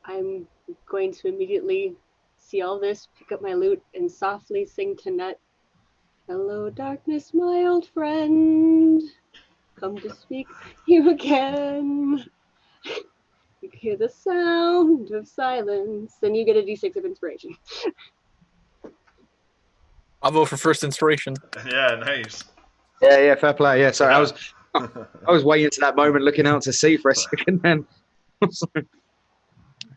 I'm going to immediately see all this, pick up my lute, and softly sing to Nut. Hello, darkness, my old friend. Come to speak with you again. You hear the sound of silence, and you get a d6 of inspiration. I'll vote for first inspiration. Yeah, nice. Yeah, fair play. Yeah, sorry, I was waiting to that moment, looking out to sea for a second. Then,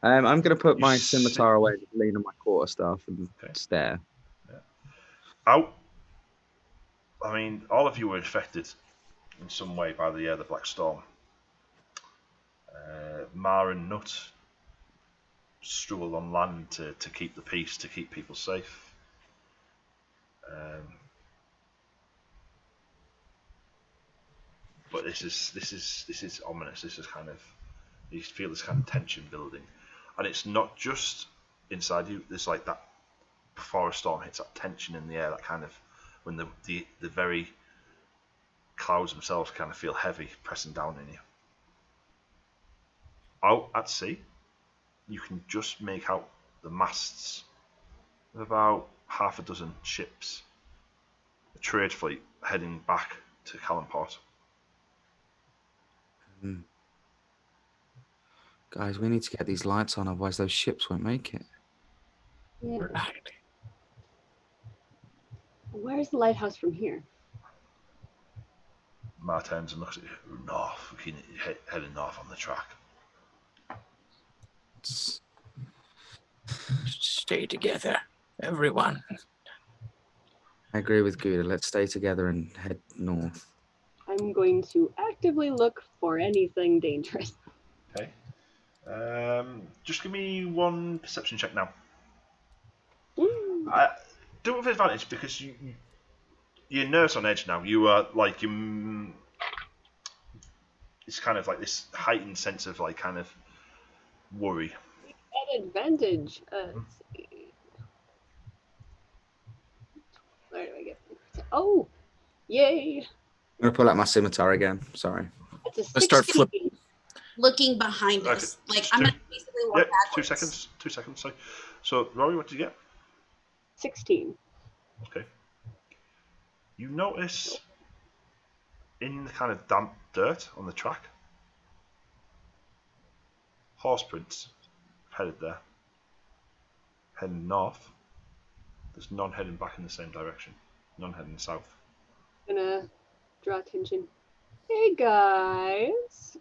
I'm going to put my scimitar away, lean on my quarterstaff, and stare. Out. I mean, all of you were infected in some way by the Black Storm. Mar and Nut struggled on land to keep the peace, to keep people safe. But this is ominous. This is kind of, you feel this kind of tension building, and it's not just inside you. There's like that before a storm hits, that tension in the air, that kind of when the very clouds themselves kind of feel heavy, pressing down in you. Out at sea, you can just make out the masts of about half a dozen ships, a trade fleet heading back to Callanport. Guys, we need to get these lights on, otherwise those ships won't make it. Yeah. Where's the lighthouse from here? Mar turns and looks at you. North. We can heading north on the track. Stay together, everyone. I agree with Gouda. Let's stay together and head north. I'm going to actively look for anything dangerous. Okay. Just give me one perception check now. Do it with advantage because your nerves on edge now. You are like it's kind of like this heightened sense of like kind of worry. At advantage. Let's see. Where do I get? Oh, yay! I'm gonna pull out my scimitar again. Sorry. That's a Let's start 16. flipping. Looking behind us, like I'm gonna basically walk backwards. 2 seconds. Sorry. So Rory, what did you get? 16. Okay. You notice in the kind of damp dirt on the track, horse prints headed there. Heading north. There's none heading back in the same direction. None heading south. Gonna draw attention. Hey guys.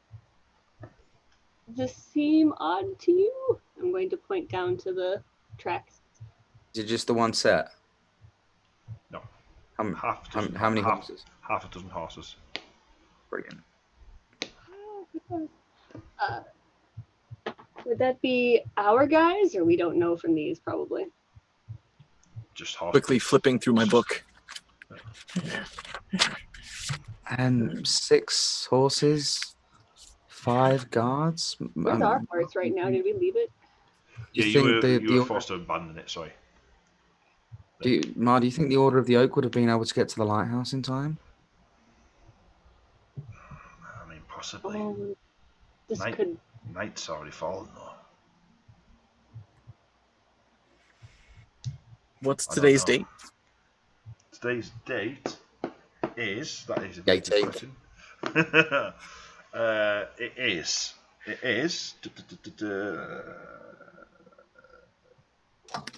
Does this seem odd to you? I'm going to point down to the tracks. Is it just the one set? No. How many horses? Half a dozen horses. Brilliant. Would that be our guys, or we don't know from these probably? Just horses. Quickly flipping through my book. And 6 horses, 5 guards. Where's our horse right now? Did we leave it? Yeah, you were forced to abandon it. Sorry. Mar, do you think the Order of the Oak would have been able to get to the lighthouse in time? I mean, possibly. Night's already fallen, though. What's today's date? Today's date is a good 18th. question. It is.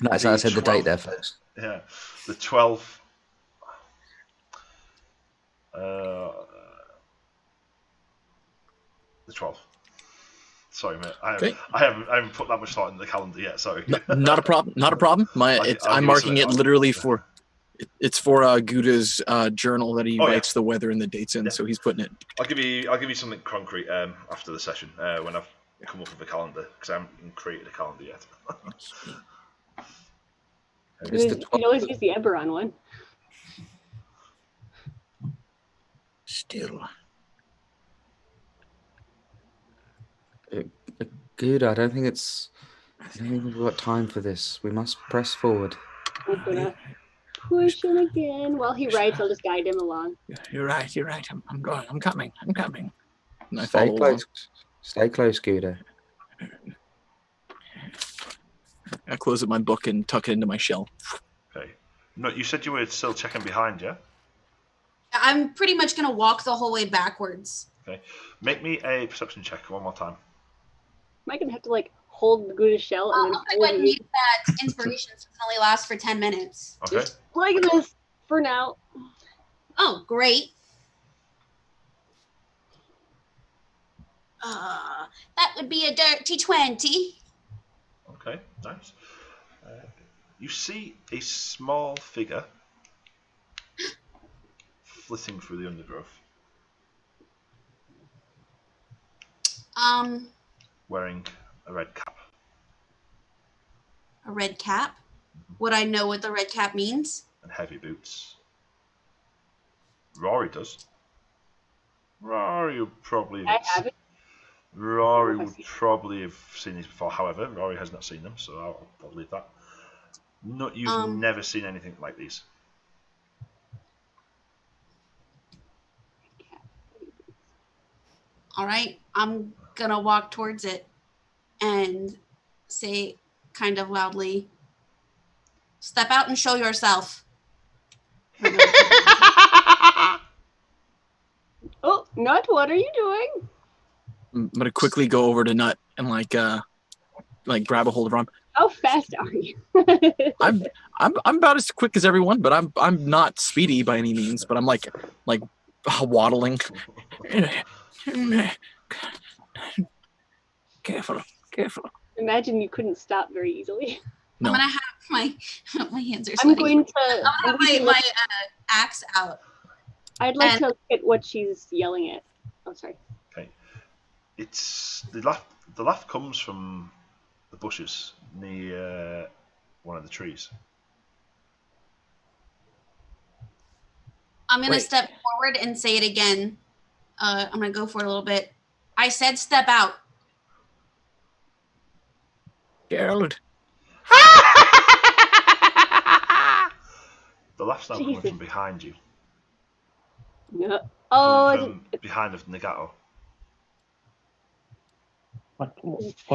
Nice, I said the date there first. Yeah, the 12th. The 12th. Sorry, mate. I haven't put that much thought in the calendar yet. Sorry. Not a problem. Not a problem. I'm marking it literally for. It's for Gouda's journal that he writes the weather and the dates in, so he's putting it. I'll give you something concrete after the session when I've come up with a calendar because I haven't created a calendar yet. You can always use the Eberron one. Still. Gouda, I don't think we've got time for this. We must press forward. I'm gonna push him again. While he writes, I'll just guide him along. You're right. I'm going. I'm coming. And I Stay follow close. along. Stay close, Gouda. I close up my book and tuck it into my shell. Okay. No, you said you were still checking behind, yeah? I'm pretty much gonna walk the whole way backwards. Okay. Make me a perception check one more time. Am I gonna have to like hold the Gouda's shell and then I'll go hold ahead and you? use that inspiration since it only lasts for 10 minutes. Okay. Just like this for now. Oh, great. That would be a dirty 20. Okay, nice. You see a small figure flitting through the undergrowth, wearing a red cap. A red cap? Would I know what the red cap means? And heavy boots. Rory does. Rory would probably I have it. Rory would probably have seen these before. However, Rory has not seen them, so I'll leave that. You've never seen anything like these. All right, I'm gonna walk towards it and say kind of loudly, "Step out and show yourself." Oh, Nut, what are you doing? I'm gonna quickly go over to Nut and like grab a hold of her arm. How fast are you? I'm about as quick as everyone, but I'm not speedy by any means. But I'm like waddling. Careful. Imagine you couldn't stop very easily. No. I'm gonna have my hands are I'm sweaty. going to. I'm gonna have my axe out. I'd like to look at what she's yelling at. Oh, sorry. Okay. It's the laugh comes from the bushes near one of the trees. I'm gonna Wait. step forward and say it again. I'm gonna go for it a little bit. I said step out. Gerald. The laugh's now coming Jesus. from behind you. No. Oh, From behind of Nagato. What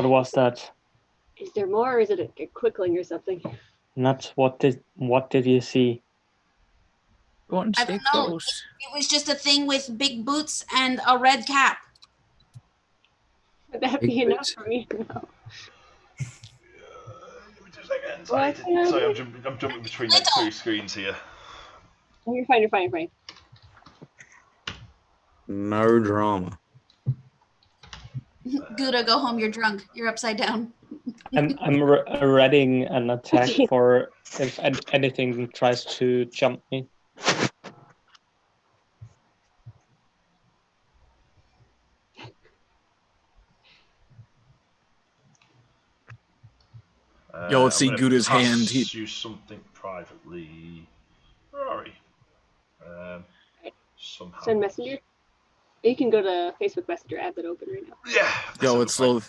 was that? is there more, or is it a quickling or something? Not what did you see? Go on, I stay don't know. close. It was just a thing with big boots and a red cap. Would that Big be enough boots. for me? No. Give me 2 seconds. What? Sorry, I'm jumping between like 2 screens here. Oh, you're fine. No drama. Gouda, go home. You're drunk. You're upside down. I'm readying an attack for if anything tries to jump me. Yo, let's see I'm gonna Gouda's pass hand. you something privately, Rory. Somehow. Send messenger. You can go to Facebook Messenger. I have that open right now. Yeah. Yo, it's slow.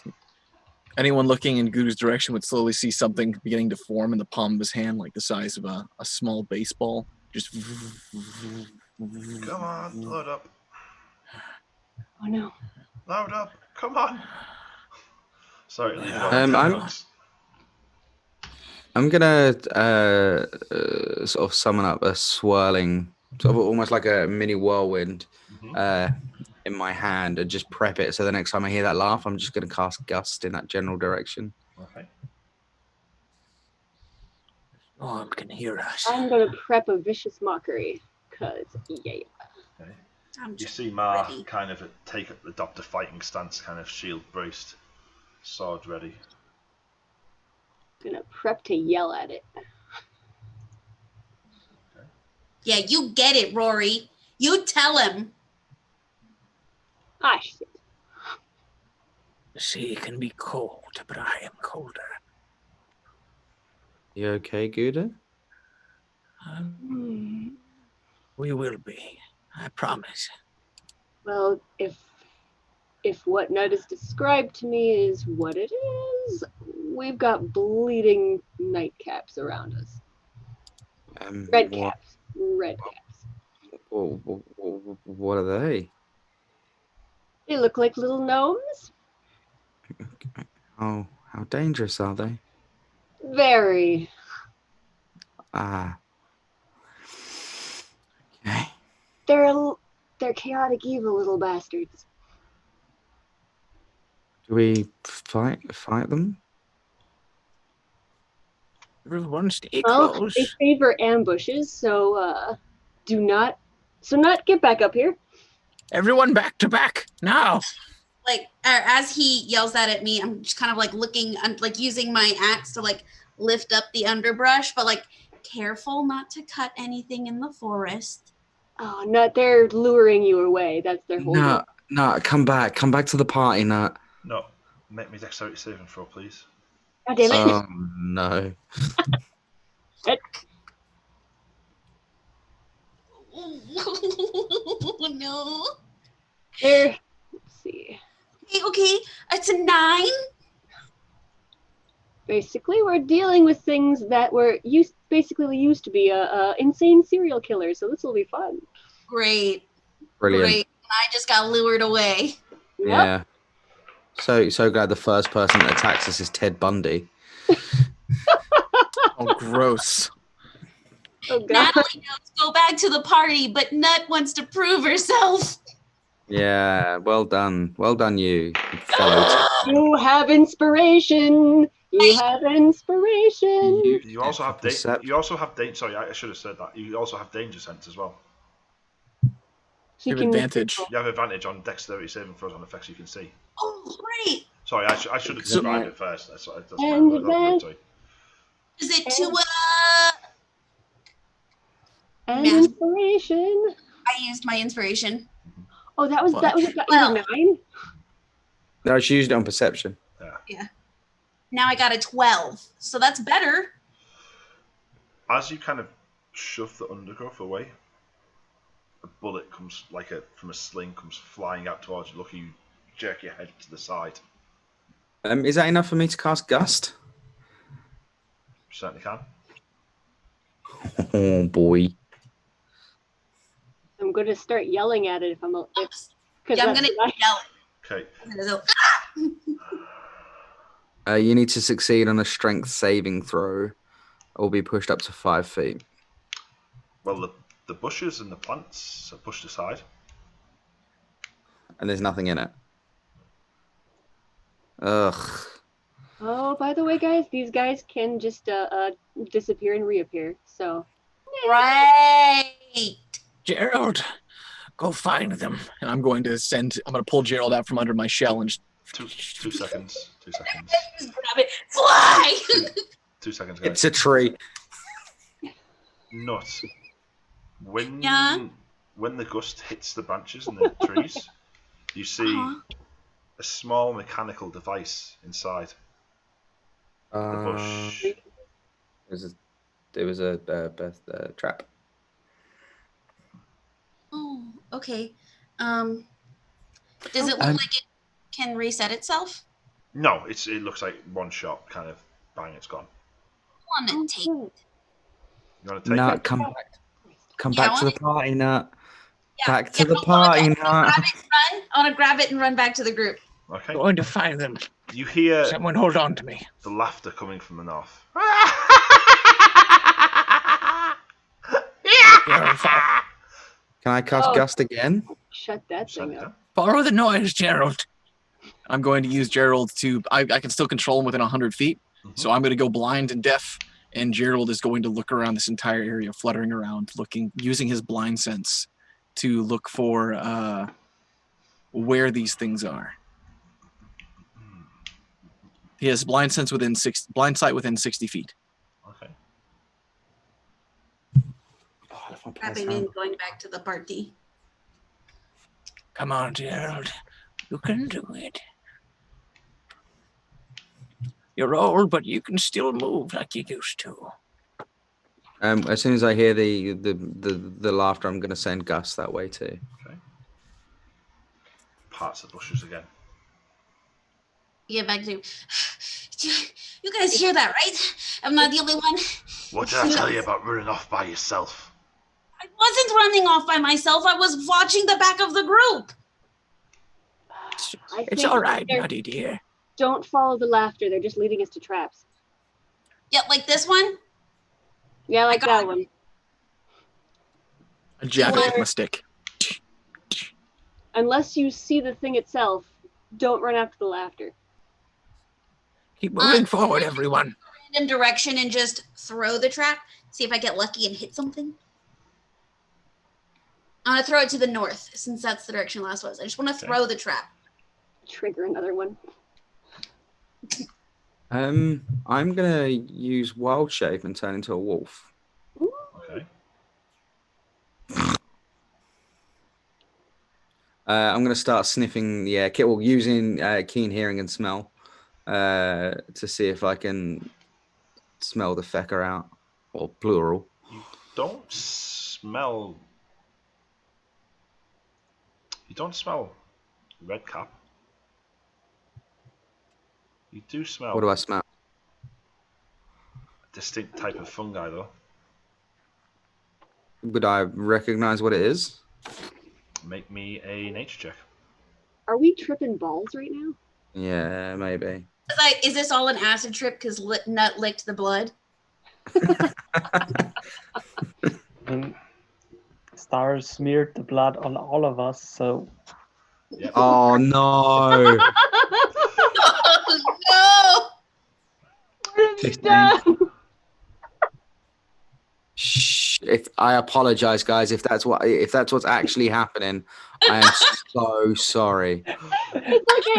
Anyone looking in Gouda's direction would slowly see something beginning to form in the palm of his hand, like the size of a small baseball. Just. Come on, load up. Oh no. Load up. Come on. Sorry, leave it I'm gonna sort of summon up a swirling, sort of almost like a mini whirlwind, in my hand, and just prep it. So the next time I hear that laugh, I'm just gonna cast Gust in that general direction. Okay. Oh, I can hear us. I'm gonna prep a vicious mockery, cause yeah. Okay. I'm You just see Ma ready. kind of adopt a fighting stance, kind of shield braced, sword ready. Gonna prep to yell at it. Yeah, you get it, Rory. You tell him. Ah, shit. The sea can be cold, but I am colder. You okay, Gouda? We will be. I promise. Well, if what Nut has described to me is what it is, we've got bleeding nightcaps around us. Red caps. What are they? They look like little gnomes. Oh, how dangerous are they? Very. Ah. Okay. They're chaotic evil little bastards. Do we fight them? Everyone stay Well, close. they favor ambushes, so not get back up here. Everyone back to back now. Like as he yells that at me, I'm just kind of like looking, like using my axe to like lift up the underbrush, but like careful not to cut anything in the forest. Oh, Nut, they're luring you away. That's their whole No, come back to the party, Nut. No, make me dexterity saving throw, please. God damn it. Oh no. No. There. Let's see. Okay, it's a 9. Basically, we're dealing with things that were used to be a insane serial killer, so this will be fun. Great. Brilliant. Great. I just got lured away. Yep. Yeah. So glad the first person that attacks us is Ted Bundy. Oh, gross. Oh god. Natalie knows go back to the party, but Nut wants to prove herself. Yeah, well done, you fellow. You have inspiration. You have inspiration. You also have Percept- you also have danger. Sorry, I should have said that. You also have danger sense as well. She You have can advantage. You have advantage on dexterity saving throws on effects you can see. Oh, great. Sorry, I should have described it first. That's my And word. then- Sorry. Is it to And Math. inspiration. I used my inspiration. Oh, that was Well, a 9. No, she used it on perception. Now I got a 12. So that's better. As you kind of shove the undergrowth away, a bullet comes from a sling comes flying out towards you. Look, you jerk your head to the side. Is that enough for me to cast Gust? You certainly can. Oh boy. I'm going to start yelling at it if I'm Oops. Yeah, I'm going to yell. Okay. You need to succeed on a strength saving throw, or be pushed up to 5 feet. Well, the bushes and the plants are pushed aside. And there's nothing in it. Ugh. Oh, by the way, guys, these guys can just disappear and reappear. So Right. Gerald, go find them. And I'm going to pull Gerald out from under my shell and just 2 seconds. 2 seconds. Just grab it. Fly. 2 seconds, guys. It's a tree. Nut. When Yeah? when the gust hits the branches and the trees, you see a small mechanical device inside the bush. There was a trap. Oh, okay. Does it look like it can reset itself? No, it looks like one shot, kind of bang, it's gone. I want to take. You want to take Nut, it? come back. Come Yeah, back to the party, Nut. Yeah, Back to the I wanna party, go. Nut. I want to grab it and run back to the group. Okay. going to find them. You hear Someone hold on to me. the laughter coming from the north. Gerald, Can I cast Gust again? shut that thing up. follow the noise, Gerald. I'm going to use Gerald to. I can still control him within 100 feet. So I'm going to go blind and deaf, and Gerald is going to look around this entire area, fluttering around, using his blind sense to look for where these things are. He has blind sight within 60 feet. Okay. Grabbing and going back to the party. Come on, Gerald. You can do it. You're old, but you can still move like you used to. As soon as I hear the laughter, I'm going to send Gus that way too. Okay. Parts the bushes again. Get back to. You guys hear that, right? I'm not the only one. What did I tell you about running off by yourself? I wasn't running off by myself. I was watching the back of the group. I It's think all right, they're- buddy dear. Don't follow the laughter. They're just leading us to traps. Yeah, like this one. Yeah, like got that it. one. I jab it Sure. with my stick. Unless you see the thing itself, don't run after the laughter. Keep moving forward, everyone. Random direction and just throw the trap. See if I get lucky and hit something. I'm gonna throw it to the north since that's the direction last was. I just want to throw the trap. Trigger another one. I'm gonna use wild shape and turn into a wolf. Okay. I'm gonna start sniffing the air, well, using keen hearing and smell to see if I can smell the fecker out, or plural. You don't smell. You don't smell red cap. You do smell What do I smell? a distinct type of fungi, though. Would I recognize what it is? Make me a nature check. Are we tripping balls right now? Yeah, maybe. It's like, is this all an acid trip because Nut licked the blood? And Star smeared the blood on all of us, so Yep. Oh no! Oh, What have you 15. done? Shh! If I apologize, guys, if that's what's actually happening, I am so sorry. It's okay.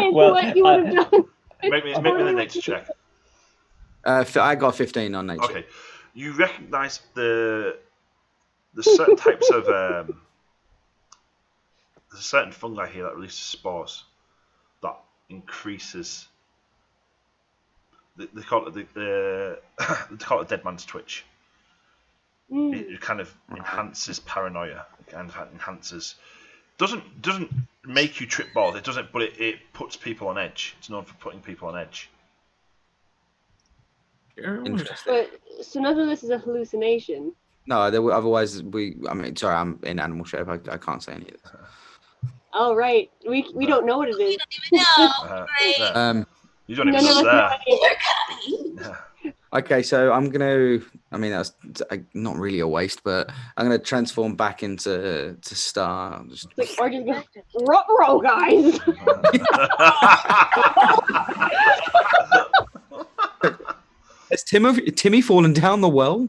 It's Well, what you would have done. Make me a nature check. I got 15 on nature. Okay. You recognise the certain types of there's a certain fungi here that releases spores that increases. They call it they call it dead man's twitch. It kind of enhances paranoia. It kind of enhances. Doesn't make you trip balls. It doesn't, but it puts people on edge. It's known for putting people on edge. Interesting. But so none of this is a hallucination. No, otherwise I mean, sorry, I'm in animal shape. I can't say any of this. Oh right, we don't know what it is. no. Great. Yeah. You don't even None know of it's us there. know what it is. Yeah. Okay, so I'm gonna. I mean, that's not really a waste, but I'm gonna transform back into Star. Just, It's like, or just go, ruh-roh, guys. has Timmy fallen down the well?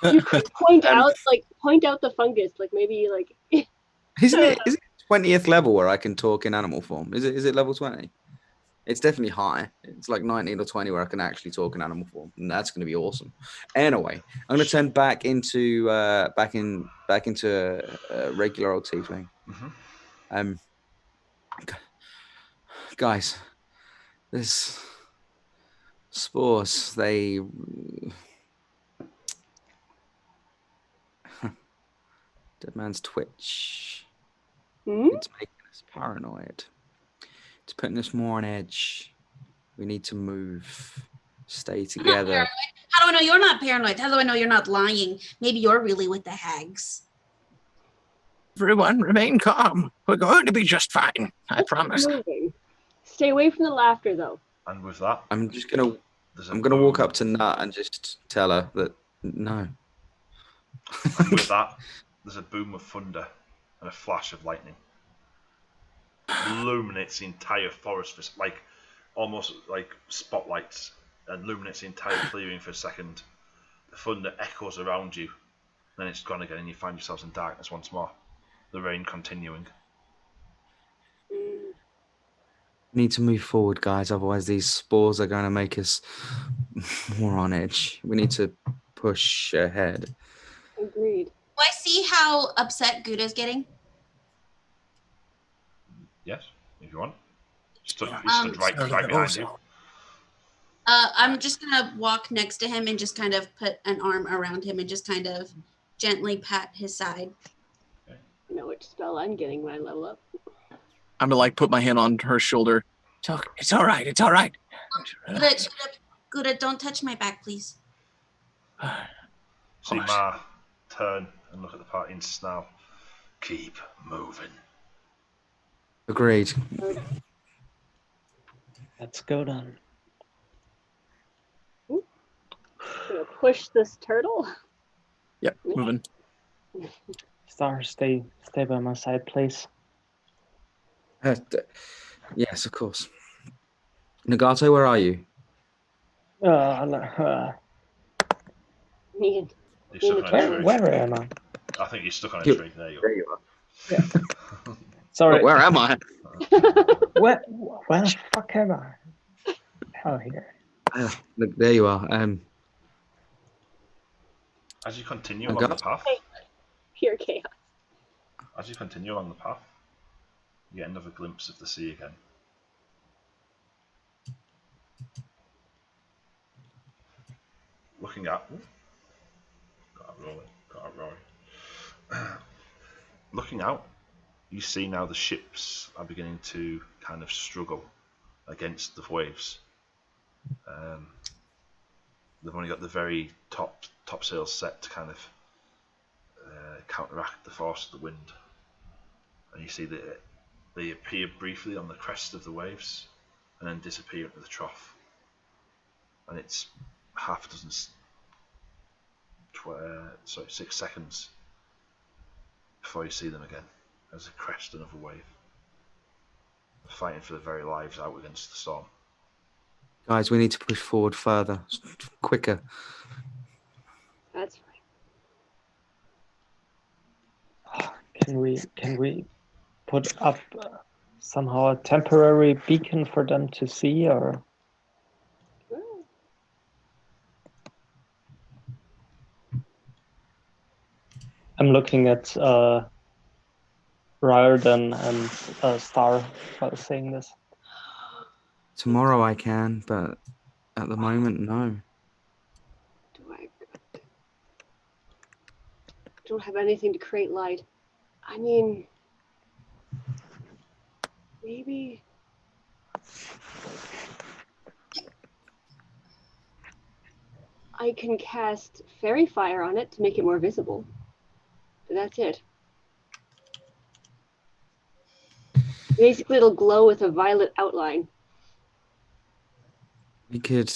You could point out the fungus, like maybe like Isn't it 20th level where I can talk in animal form? Is it level 20? It's definitely high. It's like 19 or 20 where I can actually talk in animal form, and that's going to be awesome. Anyway, I'm going to turn back into a regular old tiefling. Mm-hmm. Guys, there's spores. They dead man's twitch. It's making us paranoid. It's putting us more on edge. We need to move. Stay together. How do I know you're not paranoid? How do I know you're not lying? Maybe you're really with the hags. Everyone, remain calm. We're going to be just fine. I promise. moving. Stay away from the laughter, though. And with that, I'm gonna walk up to Nut and just tell her that no. and with that, there's a boom of thunder and a flash of lightning. Illuminates the entire forest, like almost like spotlights, and illuminates the entire clearing for a second. The thunder echoes around you, then it's gone again, and you find yourselves in darkness once more. The rain continuing. We need to move forward, guys. Otherwise, these spores are going to make us more on edge. We need to push ahead. Agreed. Do I see how upset Gouda's getting? Yes, if you want. He stood right behind you. I'm just gonna walk next to him and just kind of put an arm around him and just kind of gently pat his side. I know which spell I'm getting when I level up. I'm gonna put my hand on her shoulder. It's all right. It's all right. Gouda, don't touch my back, please. See Ma turn and look at the party and snarl. Keep moving. Agreed. let's go then. gonna push this turtle. Yep, moving. Star, stay by my side, please. Yes, of course. Nagato, where are you? Me and You're stuck on a tree. Where am I? I think you're stuck on a You- tree. There you There go. you are. Sorry. Where am I? Where the fuck am I? Hell here. Look, there you are. As you continue I along the got- path, pure chaos. as you continue along the path, you get another glimpse of the sea again. Looking out. Got it rolling. Looking out, you see now the ships are beginning to kind of struggle against the waves. They've only got the very top sails set to kind of counteract the force of the wind. And you see that they appear briefly on the crest of the waves and then disappear into the trough. And it's half a dozen, 6 seconds before you see them again as they crest another wave, fighting for their very lives out against the storm. Guys, we need to push forward further, quicker. That's right. Can we put up somehow a temporary beacon for them to see, or? I'm looking at Riordan and Star while saying this. Tomorrow I can, but at the moment, no. I don't have anything to create light. I mean, maybe I can cast fairy fire on it to make it more visible. But that's it. Basically, it'll glow with a violet outline. We could.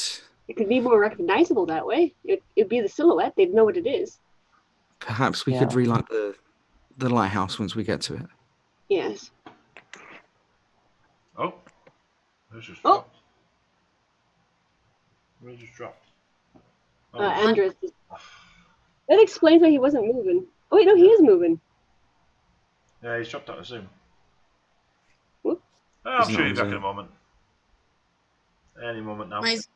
It could be more recognizable that way. It'd be the silhouette. They'd know what it is. Perhaps we could relight the lighthouse once we get to it. Yes. Oh, who's just Oh. dropped? Who just dropped? Oh, Andres. That explains why he wasn't moving. Oh wait, no, he is moving. yeah, he's dropped out of Zoom. Whoop. I'm He's sure not he's on back in a Zoom. moment. Any moment now. My Zoom is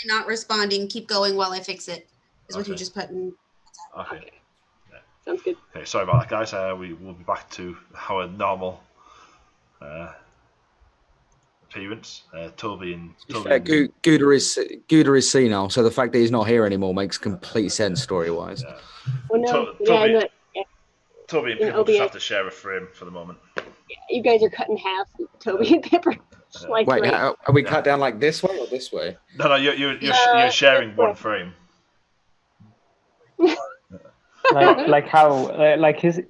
currently not responding. Keep going while I fix it. Is what you Okay. just put in. Okay. Sounds good. Okay, sorry about that, guys. We will be back to our normal appearance. Toby and Gouda is senile, so the fact that he's not here anymore makes complete sense story-wise. yeah. Well, no, Toby, yeah, Toby and in Pippa just OBS. have to share a frame for the moment. you guys are cut in half. Toby and Pipper. Like Wait, right. are we cut down like this way or this way? No, you're sharing one frame. like how? Like is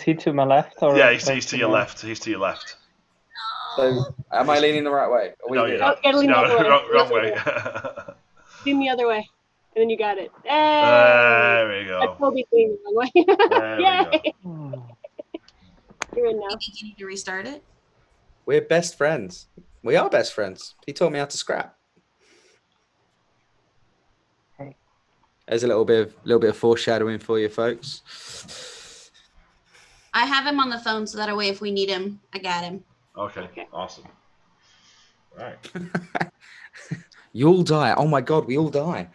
he to my left or? Yeah, or he's to your left. He's to your left. So, am I leaning the right way? Are we No, here? you're not. gotta lean the other way. Wrong way. Lean the other way, and then you got it. Hey! There we go. That's Toby leaning the wrong way. There we Yay! go. You're in now. You think you need to restart it? We're best friends. We are best friends. He taught me how to scrap. There's a little bit of foreshadowing for you folks. I have him on the phone so that way if we need him, I got him. Okay. Awesome. Right. You'll die. Oh my god, we all die.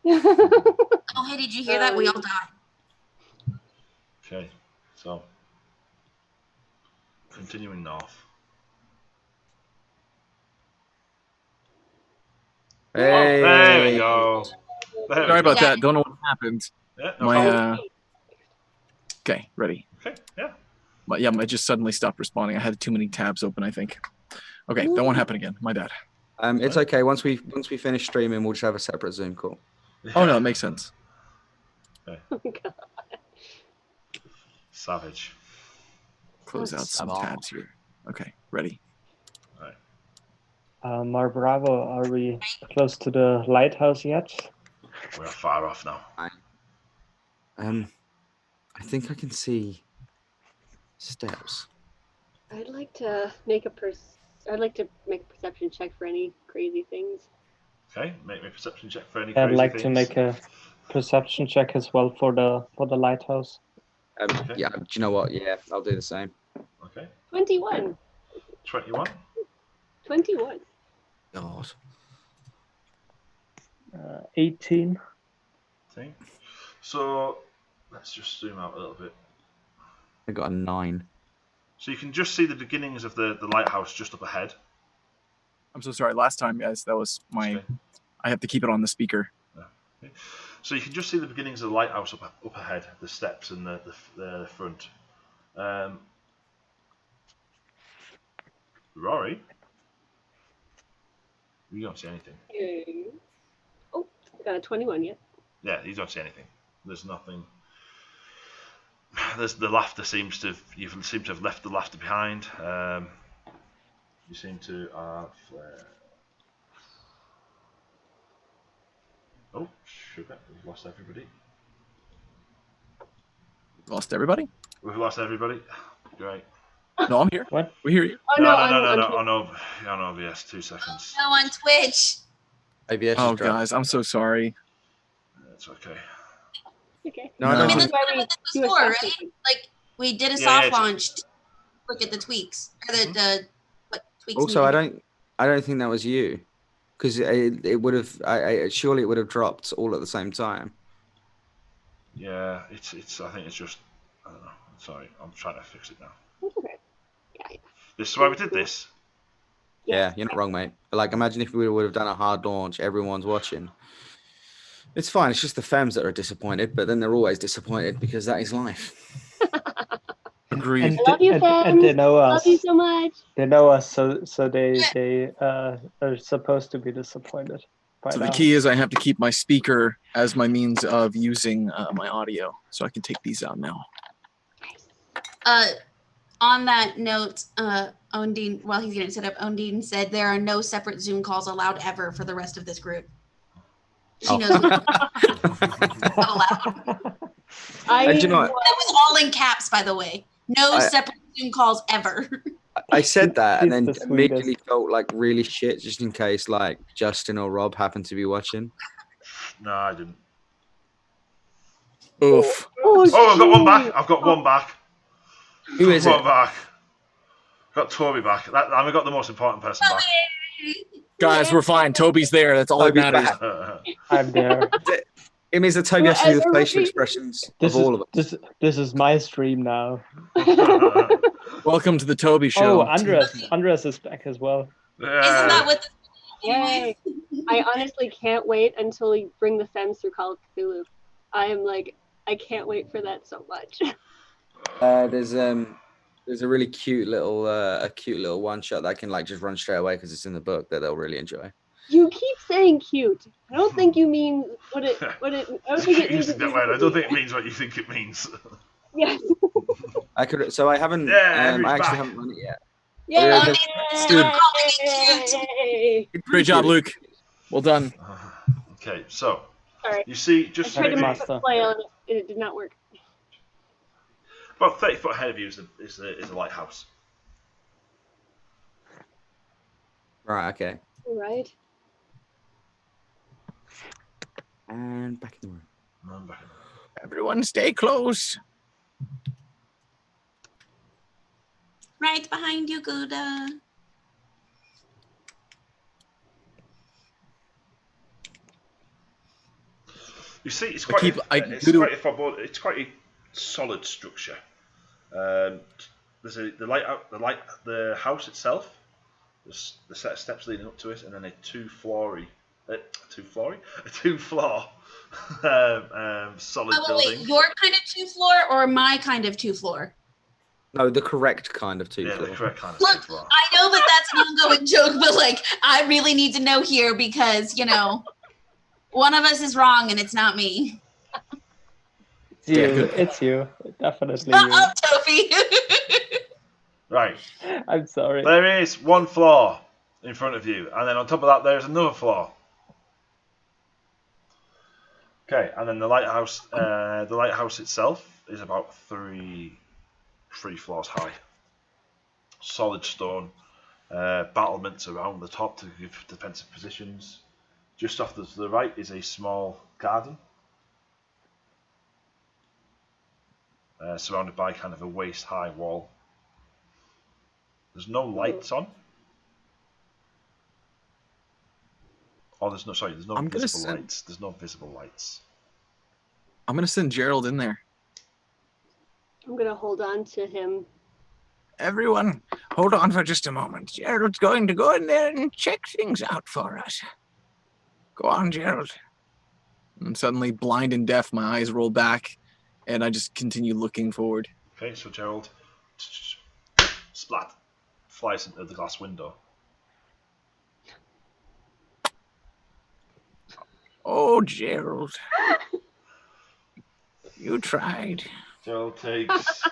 Oh, hey, did you hear that? We all died. Okay. So, continuing north. Hey. There we go. There we Sorry about go. that. Don't know what happened. Yeah, no My problem. okay, ready. Okay. Yeah. But yeah, I just suddenly stopped responding. I had too many tabs open, I think. Okay, that won't happen again. My bad. It's okay. Once we finish streaming, we'll just have a separate Zoom call. Oh no, it makes sense. Oh, God. Savage. Close out some tabs here. Okay, ready. Mar Bravo, are we close to the lighthouse yet? We're far off now. I think I can see steps. I'd like to make a perception check for any crazy things. Okay, make me a perception check for any I'd crazy like things. to make a perception check as well for the lighthouse. Okay. Yeah, do you know what? Yeah, I'll do the same. Okay. 21. 21. 21. God. 18. Okay. So let's just zoom out a little bit. I got a 9. So you can just see the beginnings of the lighthouse just up ahead. I'm so sorry. Last time, guys, that was my. Okay. I have to keep it on the speaker. Okay. So you can just see the beginnings of the lighthouse up ahead, the steps and the front. Rory, you don't see anything. Okay. Oh, I got a 21 yet. Yeah, you don't see anything. There's nothing. There's the laughter you seem to have left the laughter behind. You seem to have. Oh, sugar! We've lost everybody. Lost everybody? We've lost everybody. Great. No, I'm here. What? We hear you. Oh no, No. I'm On OBS, 2 seconds. No, on Twitch. OBS Oh, is dropped. guys, I'm so sorry. That's okay. okay. No, I No. don't I mean, think. that's kind of what this do was a for, soft right? open. Like, we did a Yeah, soft it's- launch to look at the tweaks. Or the what tweaks Also, I needed. don't think that was you, because it would have. Surely it would have dropped all at the same time. Yeah, it's. I think it's just. I don't know. Sorry, I'm trying to fix it now. That's okay. Yeah. This is why we did this. Yeah, you're not wrong, mate. But like, imagine if we would have done a hard launch, everyone's watching. It's fine. It's just the femmes that are disappointed, but then they're always disappointed because that is life. Agreed. And, I love you, and they fans. know Love us. you so much. They know us, so they are supposed to be disappointed by So now. the key is I have to keep my speaker as my means of using my audio, so I can take these out now. On that note, Ondine, while he's getting set up, Ondine said there are no separate Zoom calls allowed ever for the rest of this group. She knows what's not allowed. And you know what? That was all in caps, by the way. No separate Zoom calls ever. I said that and He's then the immediately sweetest. felt like really shit, just in case like Justin or Rob happened to be watching. No, I didn't. Oof. Oh, I've got one back. I've got one back. Who is One it? back. Got Toby back. I've got the most important person back. Guys, we're fine. Toby's there. That's all that Toby's matters. back. I'm there. It means that Toby has to do the Whoever facial repeats- expressions This of is all of us. this is my stream now. Welcome to the Toby Show. Oh, Andres is back as well. Isn't that what the Yay. I honestly can't wait until we bring the femmes through Call of Cthulhu. I can't wait for that so much. There's a really cute little one shot that can like just run straight away because it's in the book that they'll really enjoy. You keep saying cute. I don't think you mean what it. I don't think it means. I don't think it means what you think it means. Yes. I haven't. Yeah, I everybody's actually back. haven't run it yet. Yeah. Yay. Great job, Luke. Well done. Okay, so Sorry. you see, I just tried to maybe make a play on it and it did not work. about 30 foot ahead of you is the lighthouse. Right. Okay. Right. And back in the room. I'm back in Everyone stay close. Right behind you, Gouda. You see, it's I quite keep- I it's do- it's quite a solid structure. There's the house itself. There's the set of steps leading up to it, and then a two-floor solid Oh, building. wait, your kind of 2-floor or my kind of 2-floor? No, the correct kind of two Yeah, the floor. correct kind of Look, two-floor. I know that that's an ongoing joke, but like, I really need to know here because, you know, one of us is wrong and it's not me. It's you. Yeah, good. It's you. Definitely Shut you. up, Toby. Right. I'm sorry. There is one floor in front of you, and then on top of that, there's another floor. Okay, and then the lighthouse itself is about three floors high. Solid stone, battlements around the top to give defensive positions. Just off to the right is a small garden, surrounded by kind of a waist-high wall. There's no lights on. Oh, there's no visible lights. There's no visible lights. I'm gonna send Gerald in there. I'm gonna hold on to him. Everyone, hold on for just a moment. Gerald's going to go in there and check things out for us. Go on, Gerald. And suddenly, blind and deaf, my eyes roll back, and I just continue looking forward. Okay, so Gerald, splat, flies into the glass window. Oh, Gerald. You tried. Gerald takes.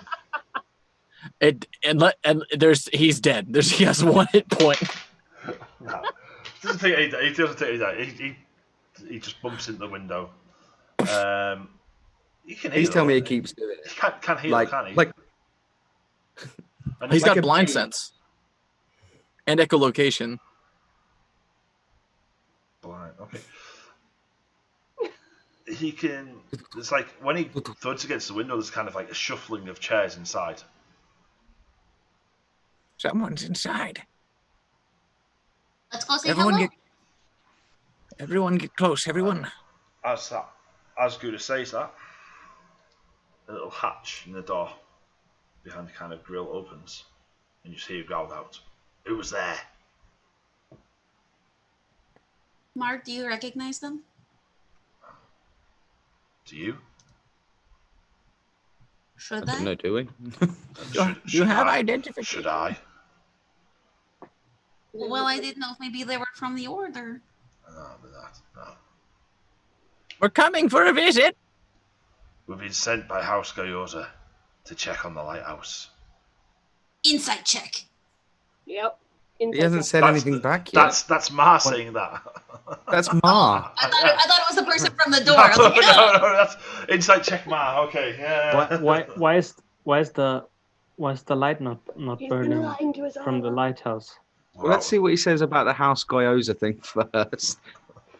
He's dead. He has 1 hit point. No. He doesn't take any damage. He just bumps into the window. You can heal. Please tell me he keeps doing it. He can't heal, can he? He's like got blind sense and echolocation. Blind. Okay. He can. It's like when he thuds against the window. There's kind of like a shuffling of chairs inside. Someone's inside. Let's go say hello. Everyone get close. Everyone. As Gouda says that, a little hatch in the door behind the kind of grill opens, and you just hear a growl out. Who was there? Mark, do you recognize them? Do you? Should I don't I? know, do we? Do you have identification? Should I? Well, I didn't know if maybe they were from the order. No. We're coming for a visit. We've been sent by House Goyoza to check on the lighthouse. Insight check. Yep. He hasn't said anything back yet. That's Ma saying that. That's Ma. I thought it was the person from the door. No, I was like, no, that's insight check Ma. Okay, yeah. Why is the light not He's been burning lying to his from the own. lighthouse? Well, let's see what he says about the House Goyoza thing first.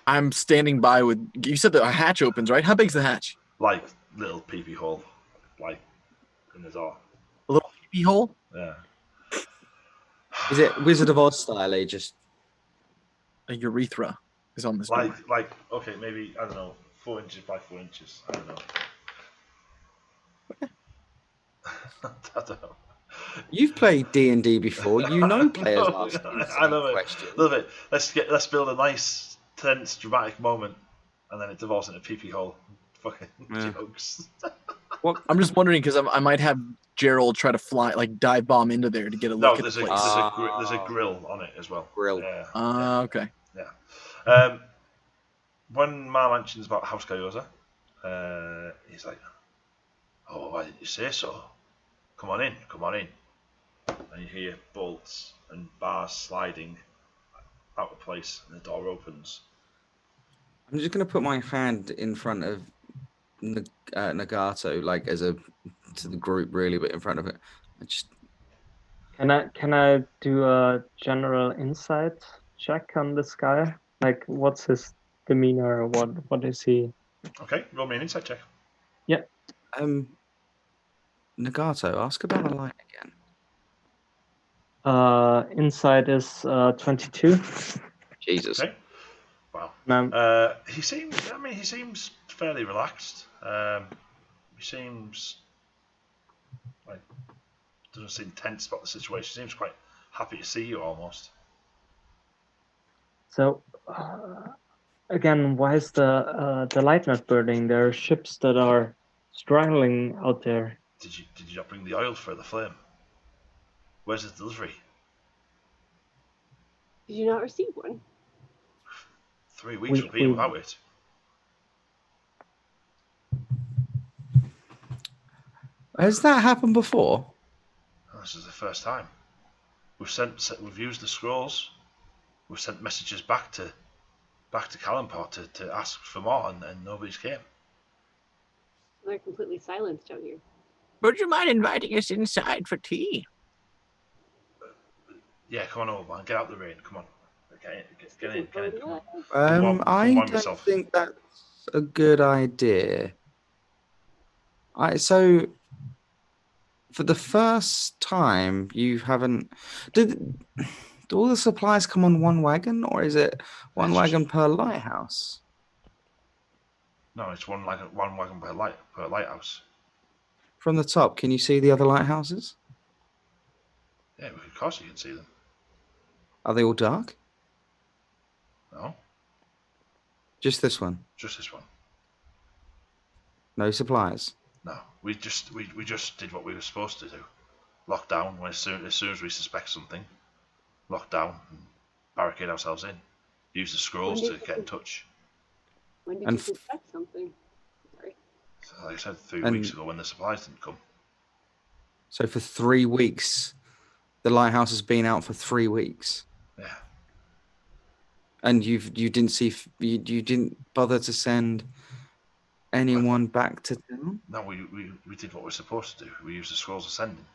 I'm standing by with. You said the hatch opens, right? How big's the hatch? Like little peepee hole, like in the door. A little pee hole? Yeah. Is it Wizard of Oz style? Just A urethra is on this like door. like okay, maybe I don't know, 4 inches by 4 inches. I don't know. I don't know. You've played D&D before. You know players ask you I love it. questions. Love it. Let's build a nice, tense, dramatic moment, and then it devolves into pee hole. Fucking jokes. I'm just wondering because I might have Gerald try to fly, like dive bomb into there to get a No, look at the place. there's a grill on it as well. Grill. Yeah. Okay. Yeah. When Ma mentions about House Goyoza, he's like, "Oh, why didn't you say so? Come on in. And you hear bolts and bars sliding out of place, and the door opens. I'm just going to put my hand in front of Nagato, like to the group, really, but in front of it. Can I do a general insight check on this guy? Like, what's his demeanor? What is he? Okay, roll me an insight check. Yeah. Nagato, ask about the light again. Insight is 22. Jesus. Okay. Wow. He seems fairly relaxed. He seems like doesn't seem tense about the situation. Seems quite happy to see you almost. So, again, why is the light not burning? There are ships that are struggling out there. Did you not bring the oil for the flame? Where's the delivery? Did you not receive one? 3 weeks we'll be without it. Has that happened before? Oh, this is the first time. We've used the scrolls. We've sent messages back to back to Callanport to ask for more, and nobody's came. They're completely silenced out here. Would you mind inviting us inside for tea? Yeah, come on over, man. Get out the rain. Come on. Get in. Come on. I warm don't yourself. think that's a good idea. So for the first time, you haven't. Do all the supplies come on one wagon, or is it one wagon per lighthouse? No, it's one wagon per lighthouse. From the top, can you see the other lighthouses? Yeah, of course you can see them. Are they all dark? No, Just this one. just this one. No supplies. No, we just did what we were supposed to do. Lock down as soon as we suspect something. Lock down and barricade ourselves in. Use the scrolls to get in touch. When did you suspect something? Sorry. So, like I said, 3 weeks ago when the supplies didn't come. So for 3 weeks, the lighthouse has been out for 3 weeks. Yeah. And you didn't bother to send anyone back to town? No, we did what we're supposed to do. We used the scrolls of sending.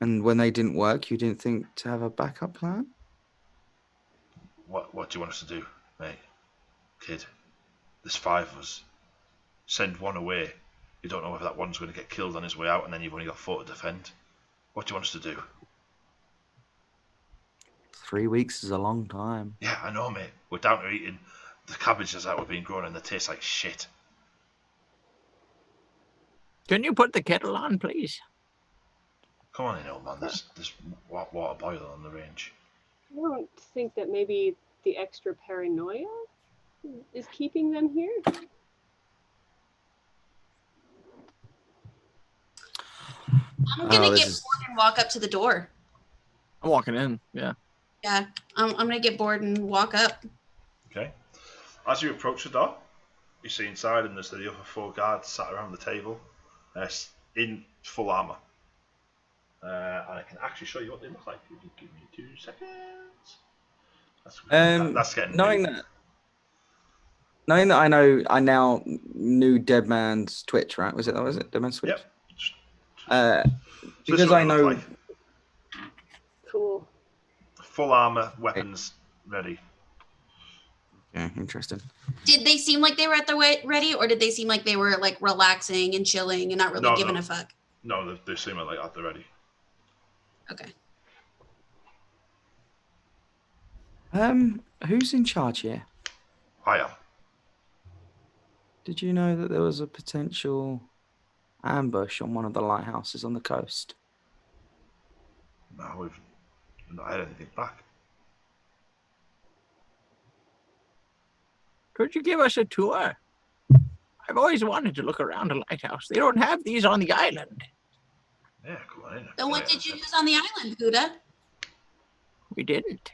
And when they didn't work, you didn't think to have a backup plan? What do you want us to do, mate? Kid, there's 5 of us. Send one away. You don't know whether that one's going to get killed on his way out, and then you've only got 4 to defend. What do you want us to do? 3 weeks is a long time. Yeah, I know, mate. We're down to eating the cabbages that were being grown, and they taste like shit. Can you put the kettle on, please? Come on in, old man. There's water boiling on the range. I don't think that maybe the extra paranoia is keeping them here. I'm gonna get bored and walk up to the door. I'm walking in. Yeah. Yeah, I'm gonna get bored and walk up. Okay. As you approach the door, you see inside, and there's the other 4 guards sat around the table, in full armor. And I can actually show you what they look like. If you give me 2 seconds. That's getting knowing that I now knew Dead Man's Twitch, right? Was it Dead Man's Twitch? Yep. Because I know. Cool. Full armor, weapons ready. Yeah, interesting. Did they seem like they were at the ready, or did they seem like they were like relaxing and chilling and not really giving a fuck? No, they seem like at the ready. Okay. Who's in charge here? I am. Did you know that there was a potential ambush on one of the lighthouses on the coast? No, we've not had anything back. Could you give us a tour? I've always wanted to look around a lighthouse. They don't have these on the island. Yeah, come on in. Then what did you use on the island, Huda? We didn't.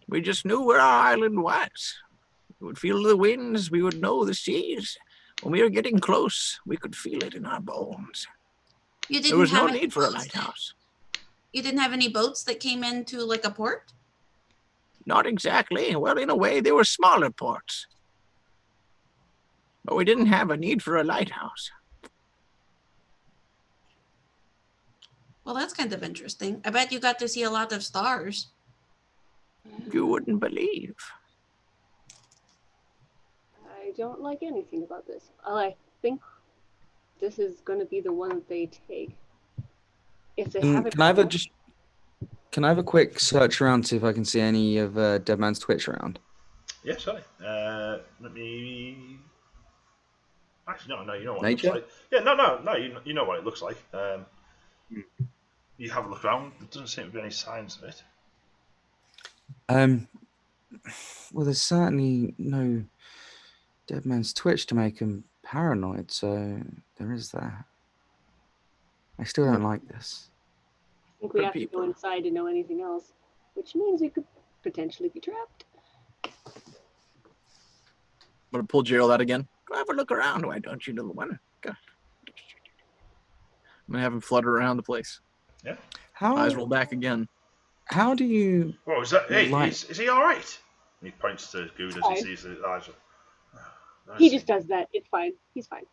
We just knew where our island was. We would feel the winds. We would know the seas. When we were getting close, we could feel it in our bones. There was no need for a lighthouse. You didn't have any boats that came into like a port? Not exactly. Well, in a way, they were smaller ports. But we didn't have a need for a lighthouse. Well, that's kind of interesting. I bet you got to see a lot of stars. You wouldn't believe. I don't like anything about this. I think this is going to be the one that they take. If they have it. Can I have a quick search around to see if I can see any of Dead Man's Twitch around? Yeah, sorry. Let me. Actually, no. You know what Nature? it looks like. Yeah, no. You know what it looks like. You have a look around. There doesn't seem to be any signs of it. Well, there's certainly no Dead Man's Twitch to make him paranoid, so there is that. I still don't like this. I think we have to go inside to know anything else, which means we could potentially be trapped. I'm going to pull Gerald out again. Go have a look around. Why don't you, little one? Go. I'm going to have him flutter around the place. Yeah. Eyes roll back again. How do you What was that? Hey, light? is he all right? And he points to Good as he Fine. sees the Elijah. He just does that. It's fine. He's fine.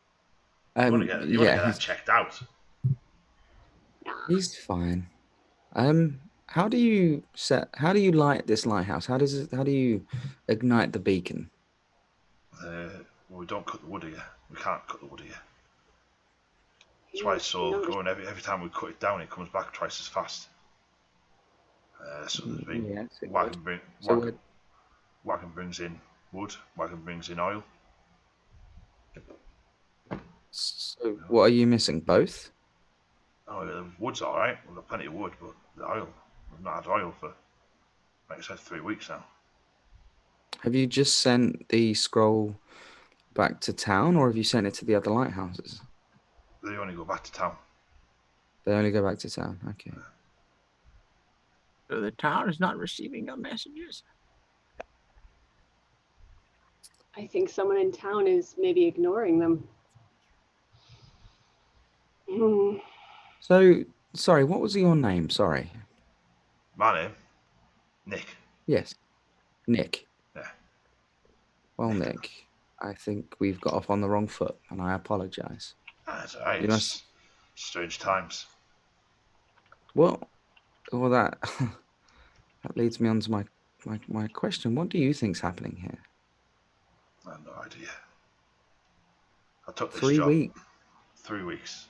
You want to get Yeah, that checked out. Nah. he's fine. How do you light this lighthouse? How do you ignite the beacon? Well, we don't cut the wood here. We can't cut the wood here. That's Yeah, why it's so no, going. Every time we cut it down, it comes back twice as fast. So there's been Yes, it wagon, would. So wagon brings in wood, wagon brings in oil. what are you missing? Both? Oh, the wood's all right. We've got plenty of wood, but the oil, we've not had oil for, like I said, 3 weeks now. Have you just sent the scroll back to town, or have you sent it to the other lighthouses? They only go back to town. They only go back to town. Okay. So the town is not receiving no messages. I think someone in town is maybe ignoring them. So, sorry, what was your name? Sorry. My name, Nick. Yes, Nick. Yeah. Well, Nick, I think we've got off on the wrong foot, and I apologize. That's all right. You know, It's strange times. well, that that leads me on to my question. What do you think's happening here? I have no idea. I took this 3 job. weeks. 3 weeks.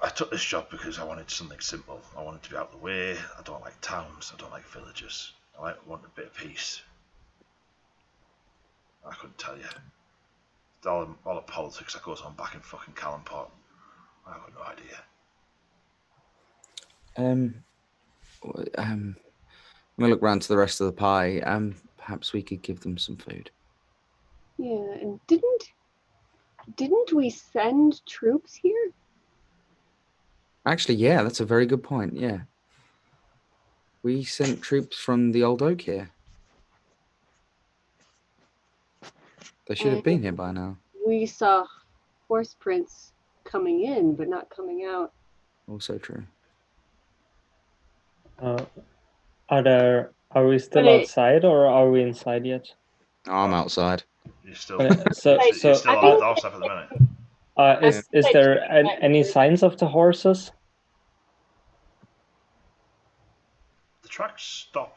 I took this job because I wanted something simple. I wanted to be out of the way. I don't like towns. I don't like villages. I want a bit of peace. I couldn't tell you. All the politics that goes on back in fucking Callanport. I have no idea. I'm gonna look round to the rest of the pie. Perhaps we could give them some food. Yeah, and didn't we send troops here? Actually, yeah, that's a very good point. Yeah, we sent troops from the Old Oak here. They should have been here by now. We saw horse prints coming in, but not coming out. Also true. Are we still outside or are we inside yet? Oh, I'm outside. You're still, So you're still on the doorstep at the minute. Is there any signs of the horses? The tracks stop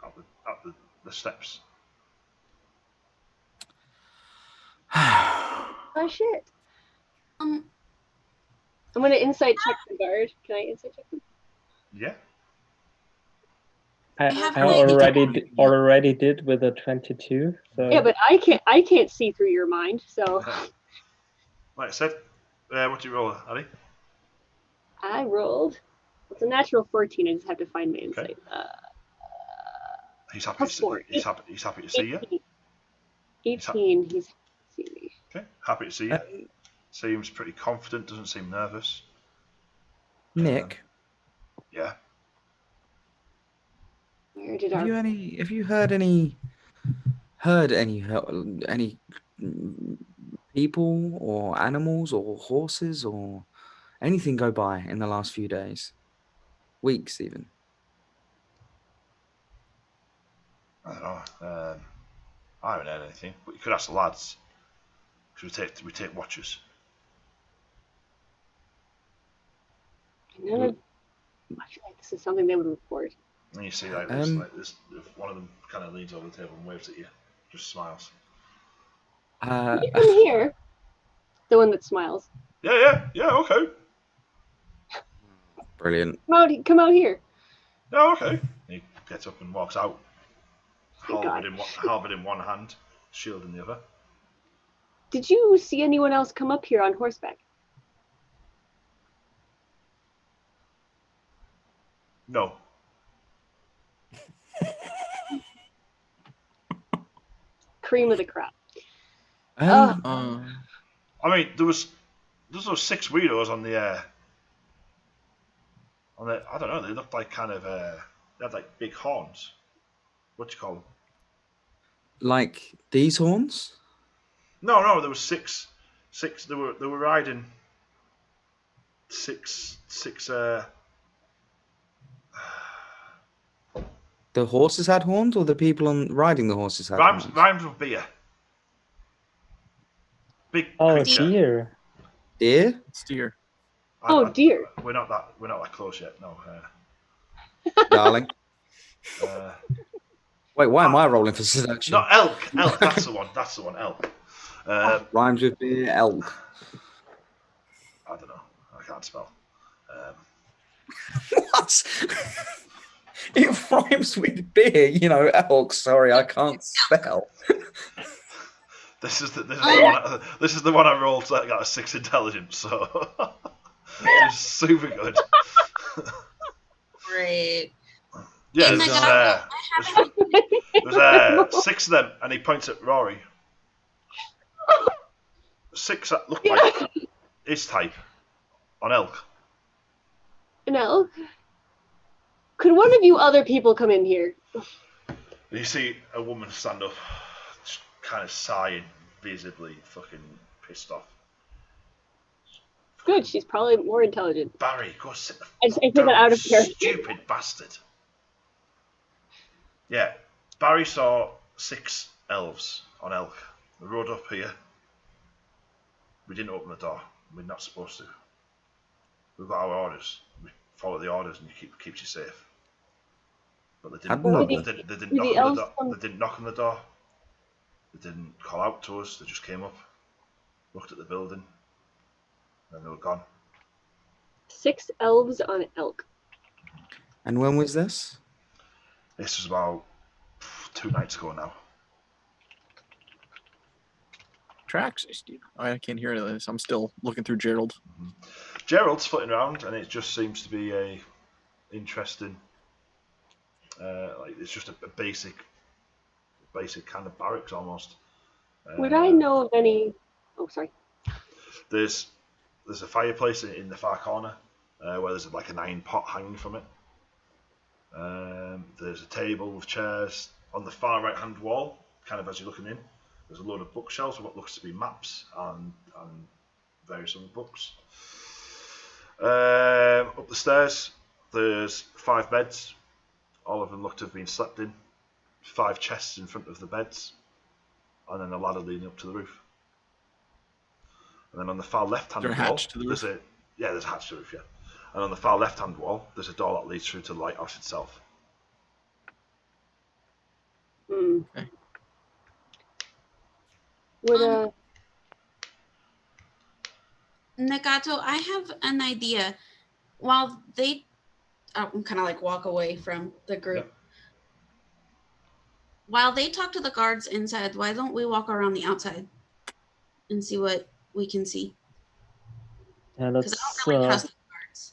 at the steps. Oh shit! I'm gonna insight check the guard. Can I insight check them? Yeah. I already did with a 22. So. Yeah, but I can't see through your mind. So Like I said, what do you roll, Ali? I rolled. It's a natural 14. I just have to find my insight. He's happy. Plus 4. He's happy to see you. 18. He's see me. Okay, happy to see you. Seems pretty confident. Doesn't seem nervous. Nick, Yeah. Where did have you heard any people or animals or horses or anything go by in the last few days, weeks even? I don't know. I haven't heard anything, but you could ask the lads. Because we take watches. This is something they would report. And you see like this, one of them kind of leans over the table and waves at you, just smiles. You come here. The one that smiles. Yeah, okay. Brilliant. Come out here. Yeah, okay. He gets up and walks out. Oh, Halberd in one hand, shield in the other. Did you see anyone else come up here on horseback? No. Cream of the crop. I mean, there was those 6 weirdos on the I don't know. They looked like kind of they had like big horns. What do you call them? Like these horns? No. There was six. They were riding six. The horses had horns, or the people on riding the horses had Rhymes, horns? rhymes with beer. Big Oh, creature. deer. Deer? Steer. Oh, dear. We're not that close yet. No. Darling. Uh, Wait, why am I rolling for seduction? not elk. Elk. That's the one. Elk. Rhymes with beer, elk. I don't know. I can't spell. What? It rhymes with beer, you know, elk. Sorry, I can't spell. This is the one I rolled that got a 6 intelligence, so it's super good. Great. Yeah, Oh my there's 6 of them, and he points at Rory. 6 that look like his type on elk. An elk? Could one of you other people come in here? You see a woman stand up, just kind of sighing, visibly fucking pissed off. Good, she's probably more intelligent. Barry, go sit I said that out of character. stupid bastard. Yeah, Barry saw 6 elves on elk. They rode up here. We didn't open the door. We're not supposed to. We've got our orders. We follow the orders, and you keeps you safe. But they didn't. Admirable. They didn't knock on the door. They didn't knock on the door. They didn't call out to us. They just came up, looked at the building, and they were gone. 6 elves on elk. And when was this? This was about 2 nights ago now. Tracks. I can't hear this. I'm still looking through Gerald. Mm-hmm. Gerald's flitting around, and it just seems to be a interesting. Like it's just a basic kind of barracks almost. Would I know of any? Oh, sorry. There's a fireplace in the far corner where there's like an iron pot hanging from it. There's a table with chairs on the far right hand wall, kind of as you're looking in. There's a load of bookshelves with what looks to be maps and various other books. Up the stairs, there's 5 beds. All of them look to have been slept in. 5 chests in front of the beds, and then a ladder leading up to the roof. And then on the far left-hand wall, there's a hatch to the roof, yeah. And on the far left-hand wall, there's a door that leads through to the lighthouse itself. Okay. Would Nagato, I have an idea. While they, I'm kind of like walk away from the group. Yep. While they talk to the guards inside, why don't we walk around the outside and see what we can see? Yeah, Because I don't really trust the guards.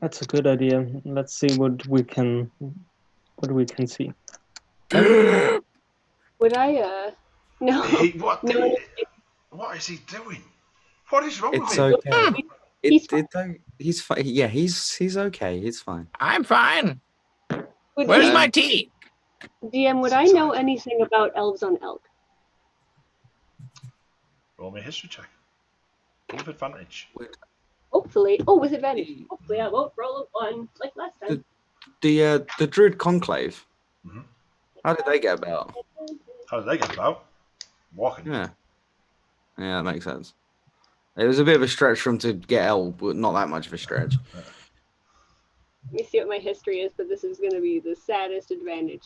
that's a good idea. Let's see what we can see. would I? No. What is he doing? What is wrong It's with him? okay. He's fine. Yeah, he's okay. He's fine. I'm fine. Would Where's DM my tea? DM, would I know anything about elves on elk? Roll me a history check. With advantage. Hopefully. Oh, with advantage. Hopefully I won't roll a 1 like last time. The Druid Conclave. Mm-hmm. How did they get about? How did they get about? Walking. Yeah, that makes sense. It was a bit of a stretch for him to get L, but not that much of a stretch. Let me see what my history is, but this is going to be the saddest advantage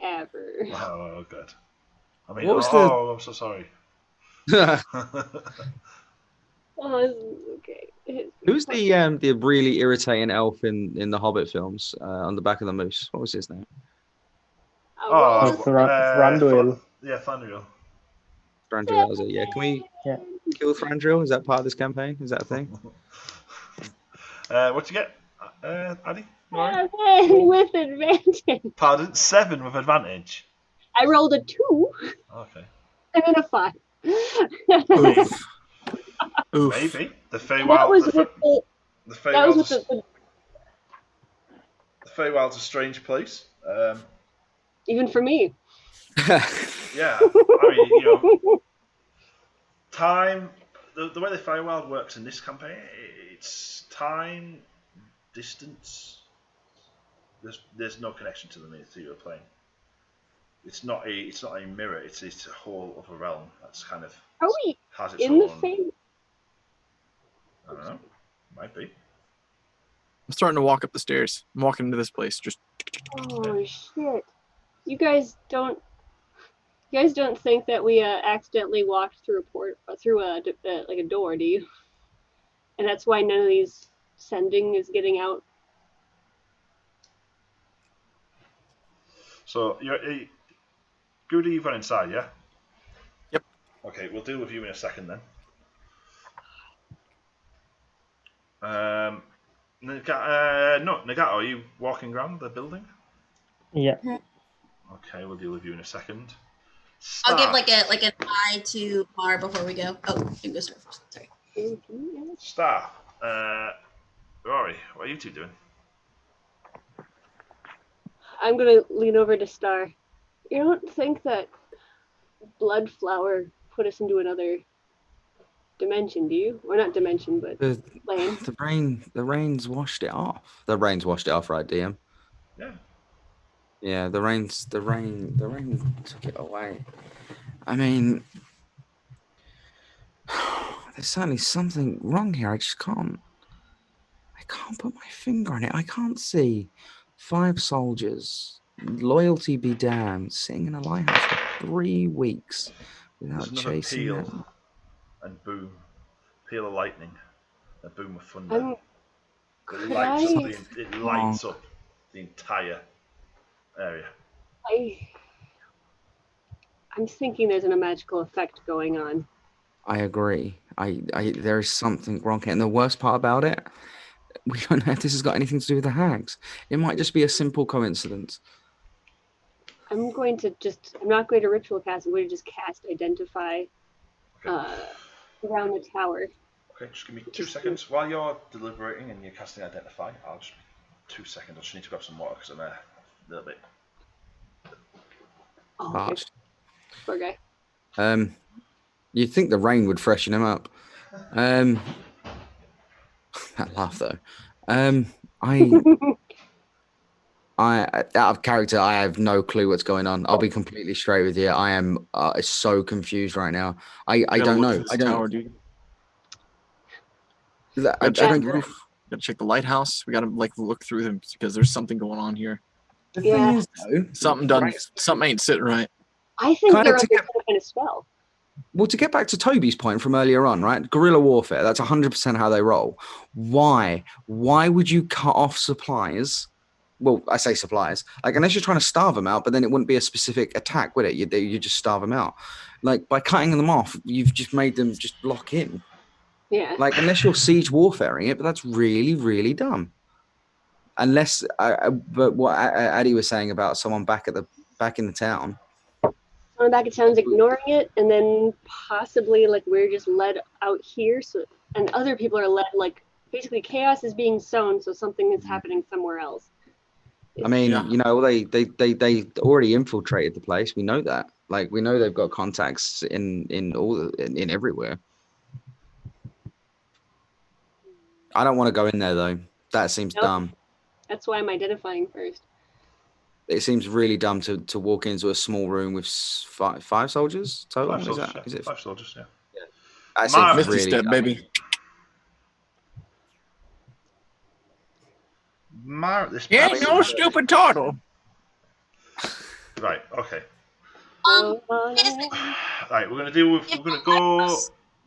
ever. Oh, good. I mean, What was I'm so sorry. Oh, this is okay. Who's the really irritating elf in the Hobbit films on the back of the moose? What was his name? Thranduil. Yeah, Thranduil. Thranduil, is it? Yeah. Can we kill Thranduil? Is that part of this campaign? Is that a thing? What'd you get, Addy? 7 with advantage. Pardon? 7 with advantage. I rolled a 2 Okay. and then a 5. Oof. Oof. Maybe the That Feywild. was with the. The That was with Feywild's the. the Feywild's a strange place. Even for me. Yeah, I mean, time. The way the Feywild works in this campaign, it's time, distance, there's no connection to the Mendito plane. It's not a mirror. It's a whole other realm that's kind of Are we has its in the own. same? I don't know. Might be. I'm starting to walk up the stairs. I'm walking into this place. Just Oh shit! You guys don't think that we accidentally walked through like a door, do you? And that's why none of these sending is getting out. So Goody, you've gone inside, yeah? Yep. Okay, we'll deal with you in a second then. Nagato, are you walking around the building? Yeah. Okay, we'll deal with you in a second. I'll give Star. like an eye to Mar before we go. Oh, you can go start first. Sorry. Star. Rory, what are you two doing? I'm gonna lean over to Star. You don't think that blood flower put us into another dimension, do you? Or not dimension, but plane. The rain's washed it off. The rain's washed it off, right, DM? Yeah. Yeah, the rain took it away. I mean, there's certainly something wrong here. I can't put my finger on it. I can't see 5 soldiers, loyalty be damned, sitting in a lighthouse for 3 weeks There's without another chasing peal them. and boom. Peal of lightning. A boom of thunder. Could It lights up the entire area. I'm thinking there's a magical effect going on. I agree. There is something wrong here. And the worst part about it, we don't know if this has got anything to do with the hags. It might just be a simple coincidence. I'm not going to ritual cast. I'm going to just cast Identify around the tower. Okay, just give me 2 seconds. While you're deliberating and you're casting Identify, I'll just 2 seconds. I just need to grab some water because I'm a little bit. Oh, Parched. Poor guy. You'd think the rain would freshen him up. That laugh though. I out of character, I have no clue what's going on. I'll be completely straight with you. I am so confused right now. I don't know. I don't. Tower, dude. I don't. Gotta check the lighthouse. We gotta look through them because there's something going on here. The thing is, though, Something ain't sitting right. I think Kinda they're to under some kind of spell. Well, to get back to Toby's point from earlier on, right? Guerrilla warfare, that's 100% how they roll. Why? Why would you cut off supplies? Well, I say supplies. Like, unless you're trying to starve them out, but then it wouldn't be a specific attack, would it? You just starve them out. Like, by cutting them off, you've just made them just lock in. Yeah. Like, unless you're siege warfaring it, but that's really, really dumb. Unless, but what Addy was saying about someone back in the town. Someone back in town's ignoring it, and then possibly we're just led out here, and other people are led basically chaos is being sown, so something is happening somewhere else. I mean, they already infiltrated the place. We know that. Like, we know they've got contacts in everywhere. I don't want to go in there though. That seems dumb. That's why I'm identifying first. It seems really dumb to walk into a small room with 5 soldiers total. 5 soldiers, Is it 5 soldiers? Yeah. That seems Misty step, baby. This ain't no stupid turtle. Right. Okay. Yes. Right. We're gonna go.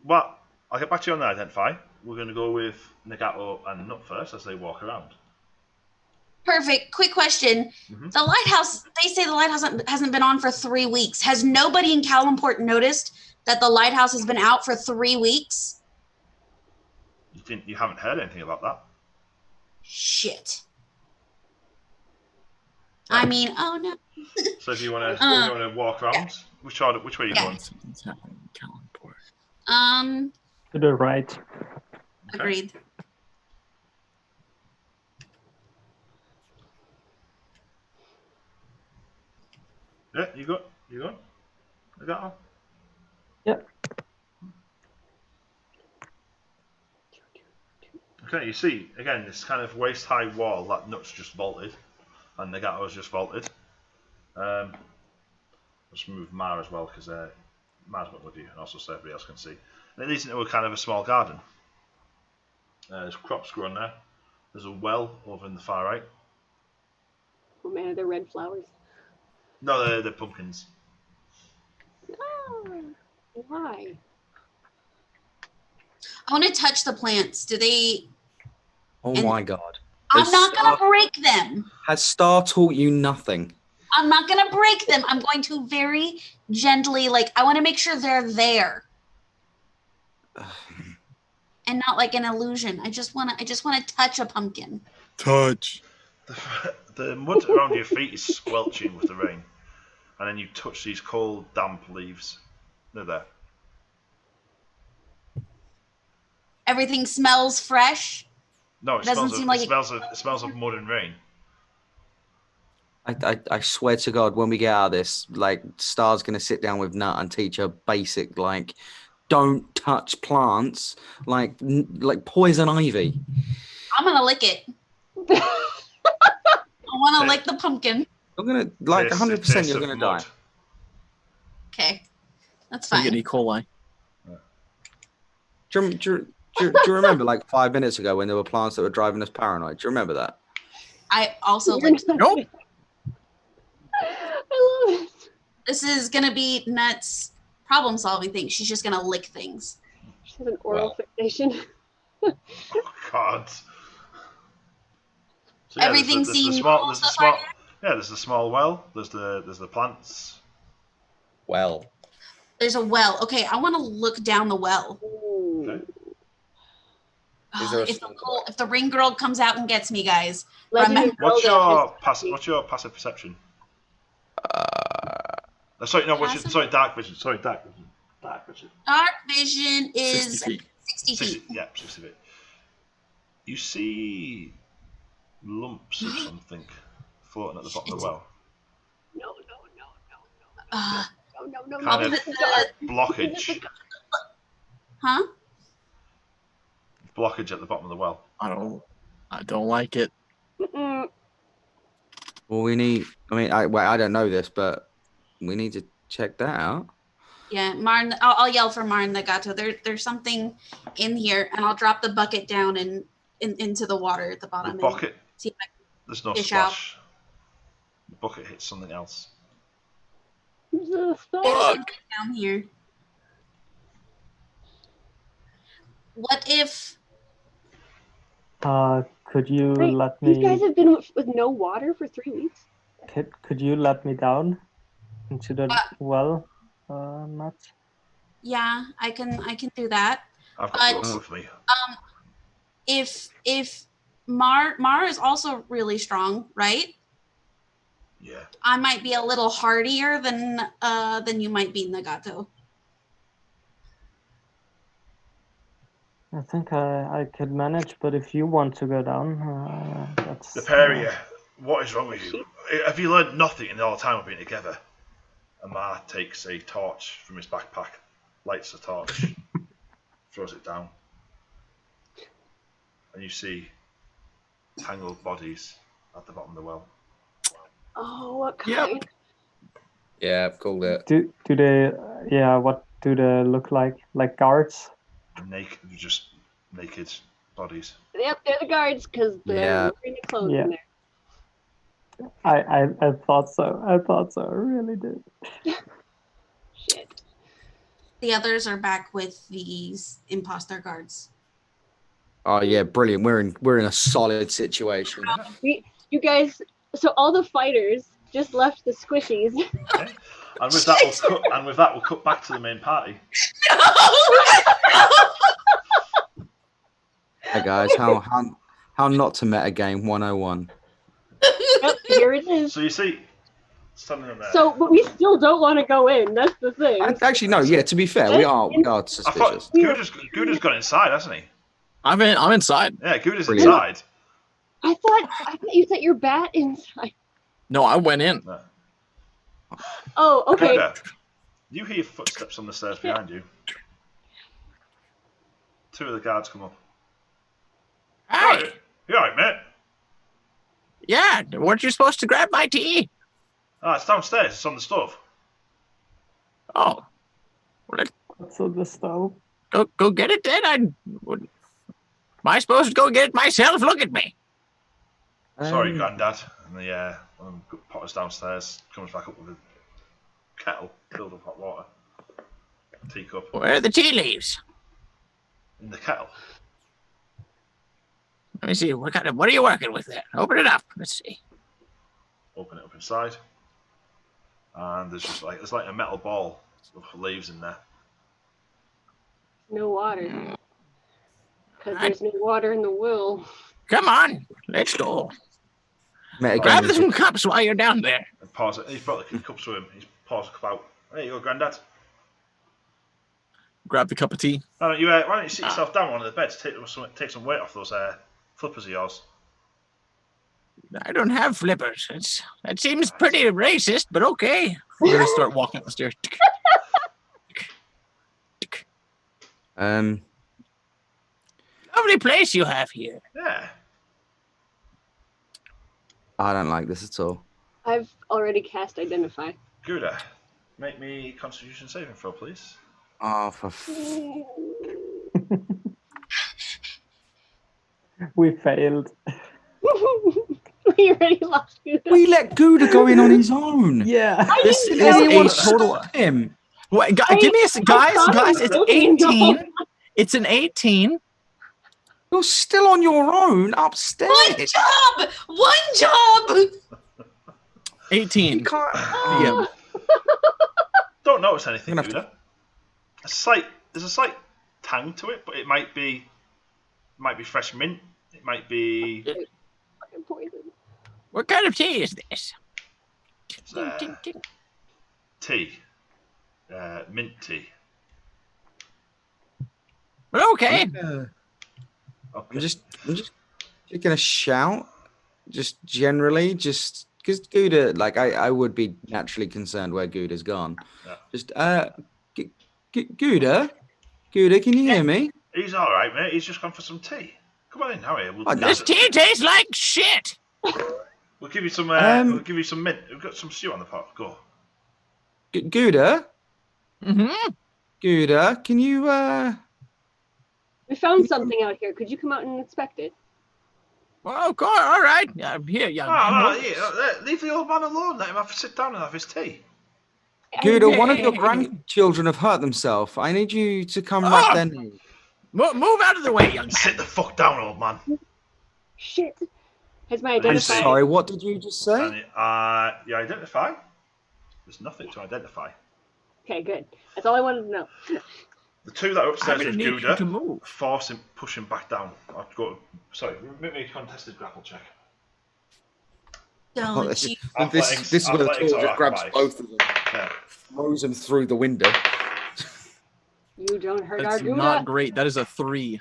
Well, I'll get back to you on the Identify. We're gonna go with Nagato and Nut first as they walk around. Perfect. Quick question. Mm-hmm. The lighthouse, they say the lighthouse hasn't been on for 3 weeks. Has nobody in Calimport noticed that the lighthouse has been out for 3 weeks? You haven't heard anything about that? Shit. I mean, oh no. So if you want to walk around, yeah. Which way are you going? Something's happening in Calimport. To the right. Okay. Agreed. Yeah, you go. I got one. Yeah. Okay, you see again this kind of waist-high wall that Nut's just vaulted. and Nagato's just vaulted. Let's move Mar as well, because Mar's not with you, and also so everybody else can see. And it leads into a kind of a small garden. There's crops growing there. There's a well over in the far right. Oh man, are there red flowers? No, they're pumpkins. Oh, why? I want to touch the plants. Do they? Oh And- my god. I'm not gonna break them. Has Star taught you nothing? I'm not gonna break them. I'm going to very gently, like, I want to make sure they're there, and not like an illusion. I just want to touch a pumpkin. Touch. The mud around your feet is squelching with the rain, and then you touch these cold, damp leaves. They're there. Everything smells fresh. No, it Doesn't smells seem of, like it smells of mud and rain. I swear to God, when we get out of this, like, Star's gonna sit down with Nut and teach her basic, like, don't touch plants, like poison ivy. I'm gonna lick it. I want to lick the pumpkin. You're gonna, like, Taste- 100%. taste You're of gonna mud. die. Okay, that's You get fine. E. coli. Do you remember, like, 5 minutes ago when there were plants that were driving us paranoid? Do you remember that? I also You're like. not- Nope. I love it. This is gonna be Nut's problem-solving thing. She's just gonna lick things. She has an oral fixation. Oh God. So, Everything there's the seems small, normal there's the so small, far? yeah. There's the small well. There's the plants. Well, There's a well. Okay, I want to look down the well. Ooh. Okay. Is there a If, small if the ring girl comes out and gets me, guys, Legend Remember- of Zelda has- What's your passive perception? Sorry, no. Passive? Sorry, dark vision. Sorry, dark vision. Dark vision. dark vision is 60 feet. 60 60, feet. yeah, 60 feet. You see lumps of something floating at the bottom of the well. No. Uh, No. Kind of This is dark. blockage. huh? Blockage at the bottom of the well. I don't like it. Mm-mm. well, we need. I mean, I don't know this, but we need to check that out. Yeah, Marn. I'll yell for Marn Nagato. There's something in here, and I'll drop the bucket down and into the water at the The bottom. bucket, And see if I there's no fish out. splash. The bucket hits something else. There's a can star. get down here. What if? Could you Wait, let these me? guys have been with no water for 3 weeks. Could you let me down into the well, Matt? Yeah, I can do that. I've got But- rope with me. If Mar is also really strong, right? Yeah. I might be a little hardier than you might be, Nagato. I think I could manage, but if you want to go down, that's. The pair of you, what is wrong with you? Have you learned nothing in all the time we've been together? Amar takes a torch from his backpack, lights a torch, throws it down, and you see tangled bodies at the bottom of the well. Oh, what kind? Yep. Yeah, I've called it. Do they? Yeah. What do they look like? Like guards? Naked, just naked bodies. Yep, they're the guards because they're Yeah. wearing the clothes Yeah. in there. I thought so. I really did. Shit. The others are back with these imposter guards. Oh yeah, brilliant. We're in a solid situation. You guys. So all the fighters just left the squishies. Okay? And with that, we'll cut back to the main party. Hey guys, how not to meta game 101. Yep, here it is. So you see, standing in there. So, but we still don't want to go in. That's the thing. Actually, no. Yeah, to be fair, we are I thought suspicious. Gouda's got inside, hasn't he? I'm inside. Yeah, Gouda's Brilliant. inside. I thought you set your bat inside. No, I went in. No. Oh, okay. Gouda, you hear footsteps on the stairs behind you. 2 of the guards come up. Hey, You alright, mate? Yeah, weren't you supposed to grab my tea? Ah, it's downstairs. It's on the stove. Oh. Well, What's on the stove? go get it then. Am I supposed to go get it myself? Look at me. Sorry, Grandad. And the potter's downstairs. Comes back up with a kettle filled with hot water. Teacup. Where are the tea leaves? In the kettle. Let me see. What are you working with there? Open it up. Let's see. Open it up inside. And there's like a metal ball with leaves in there. No water. Because there's no water in the will. Come on. Let's go. Metagame Grab is- some cups while you're down there. And pours it. He's brought the cups with him. He's pours a cup out. There you go, Grandad. Grab the cup of tea. Why don't you sit yourself down on one of the beds, take some weight off those flippers of yours. I don't have flippers. That seems pretty racist, but okay. We're gonna start walking up the stairs. Lovely place you have here. Yeah. I don't like this at all. I've already cast Identify. Gouda, make me Constitution saving throw, please. Oh, We failed. We already lost you. we let Gouda go in on his own. Yeah. This didn't is know. a Anyone total. stop him? Wait, I give me a guys. thought It's it was 18. It's an 18. You're still on your own upstairs. One job. 18. You can't. Yeah. Don't notice anything, I'm gonna Gouda. There's a slight tang to it, but it might be fresh mint. It might be Poison. What kind of tea is this? tea, mint tea. Well, okay. Okay. I'm just gonna shout, just generally, just because Gouda, like I would be naturally concerned where Gouda's gone. Yeah. Just Gouda, can you hear me? He's all right, mate. He's just gone for some tea. Come on in, Harry. This tea tastes like shit. We'll give you some. We'll give you some mint. We've got some stew on the pot. Go. Gouda, Mm-hmm. Gouda, can you We found something out here. Could you come out and inspect it? Well, of course. All right. Here, young man. Leave the old man alone. Let him sit down and have his tea. Gouda, one of your grandchildren have hurt themselves. I need you to come back then. Move out of the way, young man. Sit the fuck down, old man. Shit. Has my I'm identify? sorry, what did you just say? And you identify. There's nothing to identify. Okay, good. That's all I wanted to know. The two that are I'm upstairs gonna with need you Gouda to move. force him, push him back down. I've got. Sorry, make me a contested grapple check. Don't this, you? this is where the Athletics tool or just grabs acrobatics? both of them, Yeah. throws them through the window. You don't hurt That's our Gouda. not great. That is a 3.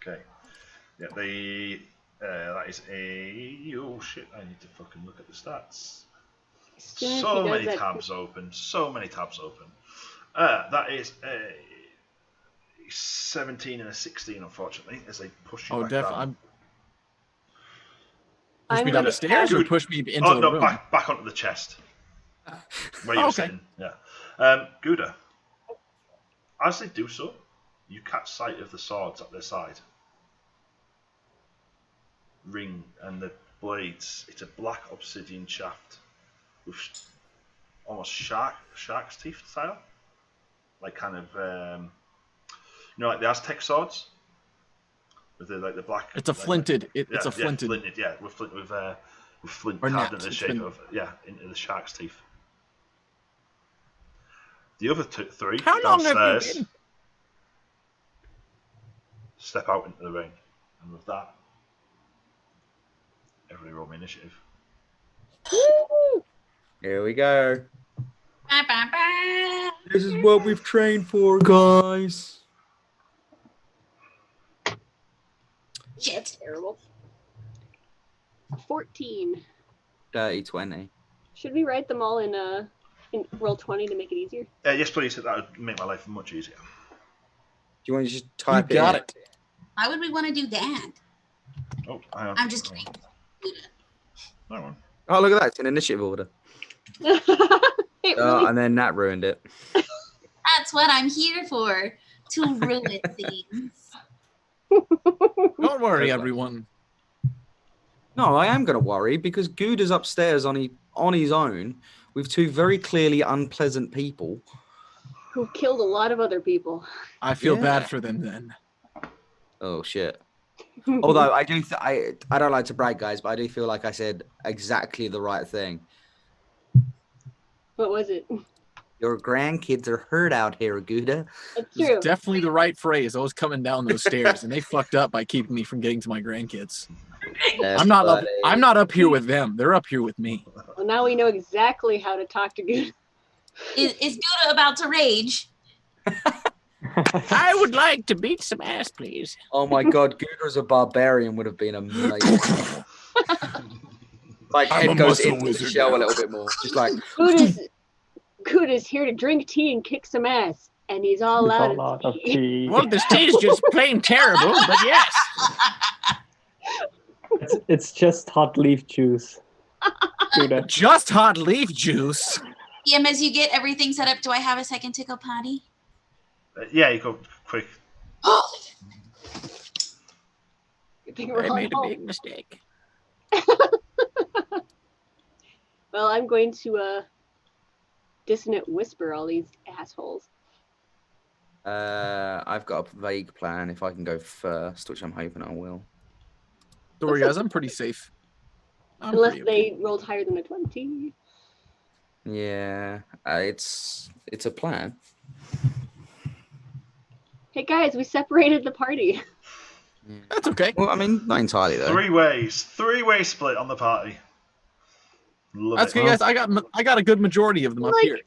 Okay. Yeah, that is a. Oh shit! I need to fucking look at the stats. As soon as So he does many that- tabs open. So many tabs open. That is a 17 and a 16, unfortunately, as they push you Oh, back definitely. down. Push I'm me down gonna the stairs or Good. push me into Oh the no, room? back onto the chest where you're Okay. sitting. Yeah. Gouda. As they do so, you catch sight of the swords at their side. Ring and the blades. It's a black obsidian shaft with almost shark's teeth style, like kind of like the Aztec swords with the black. It's a flinted. It's a flinted. Flinted, yeah, with flint Or carved napped, into the it's shape been- of into the shark's teeth. The other three How long have downstairs you been? step out into the ring, and with that, everybody roll me initiative. Here we go. Ba, ba, ba. This is what we've trained for, guys. Shit. Terrible. 14. Dirty 20. Should we write them all in roll 20 to make it easier? Yes, please. That would make my life much easier. Do you want to just type You got in? it. Why would we want to do that? Oh, hang on. I'm just kidding. That one. Oh, look at that. It's in initiative order. It really And then Nat ruined it. That's what I'm here for, to ruin things. Don't worry, Okay. everyone. No, I am going to worry because Gouda's upstairs on his own with two very clearly unpleasant people. who killed a lot of other people. I feel Yeah. bad for them then. Oh shit! Although I do, I don't like to brag, guys, but I do feel like I said exactly the right thing. What was it? Your grandkids are hurt out here, Gouda. That's This true. is definitely the right phrase. I was coming down those stairs, and they fucked up by keeping me from getting to my grandkids. Yes, I'm not up. buddy. I'm not up here with them. They're up here with me. Well, now we know exactly how to talk to Good. Is Gouda about to rage? I would like to beat some ass, please. Oh my god, Gouda as a barbarian would have been amazing. Like I'm a head goes muscle into the wizard shell now. a little bit more, just like Good is here to drink tea and kick some ass, and he's all It's out all of out of tea. tea. Well, this tea is just plain terrible, but yes. It's just hot leaf juice. Do that. Just hot leaf juice. As you get everything set up, do I have a second to go potty? Yeah, you go quick. Oh, Good thing we're I all made a home. big mistake. Well, I'm going to dissonant whisper all these assholes. I've got a vague plan if I can go first, which I'm hoping I will. Don't worry, guys. I'm pretty safe. I'm Unless pretty okay. they rolled higher than a 20. Yeah, it's a plan. Hey guys, we separated the party. That's okay. Well, I mean, not entirely though. Three-way split on the party. Love That's it. good, guys. I got a good majority of them up Like, here.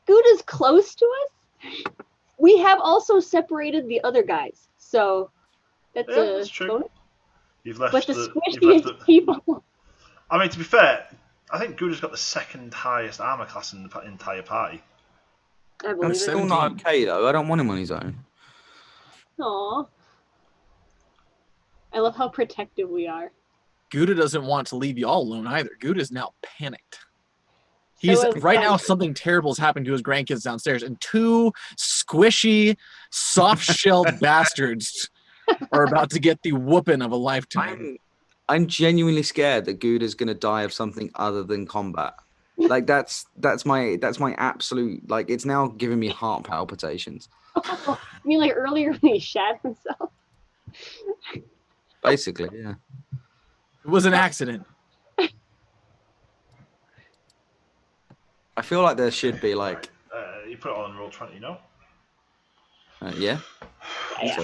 Good is close to us. We have also separated the other guys, so that's Yeah, that's true. bonus. You've left But the you've squishiest left people. I mean, to be fair, I think Gouda's got the second highest armor class in the entire party. I I'm believe it. still not okay though. I don't want him on his own. Aw. I love how protective we are. Gouda doesn't want to leave y'all alone either. Gouda's now panicked. He's So is right now. Spencer. Something terrible is happening to his grandkids downstairs, and two squishy, soft-shelled bastards are about to get the whooping of a lifetime. I'm genuinely scared that Gouda's gonna die of something other than combat. Like that's my absolute, like, it's now giving me heart palpitations. I mean, like earlier when he shat himself. Basically, yeah. It was an accident. I feel like there should be like, You put it on roll 20, no? yeah. Yeah.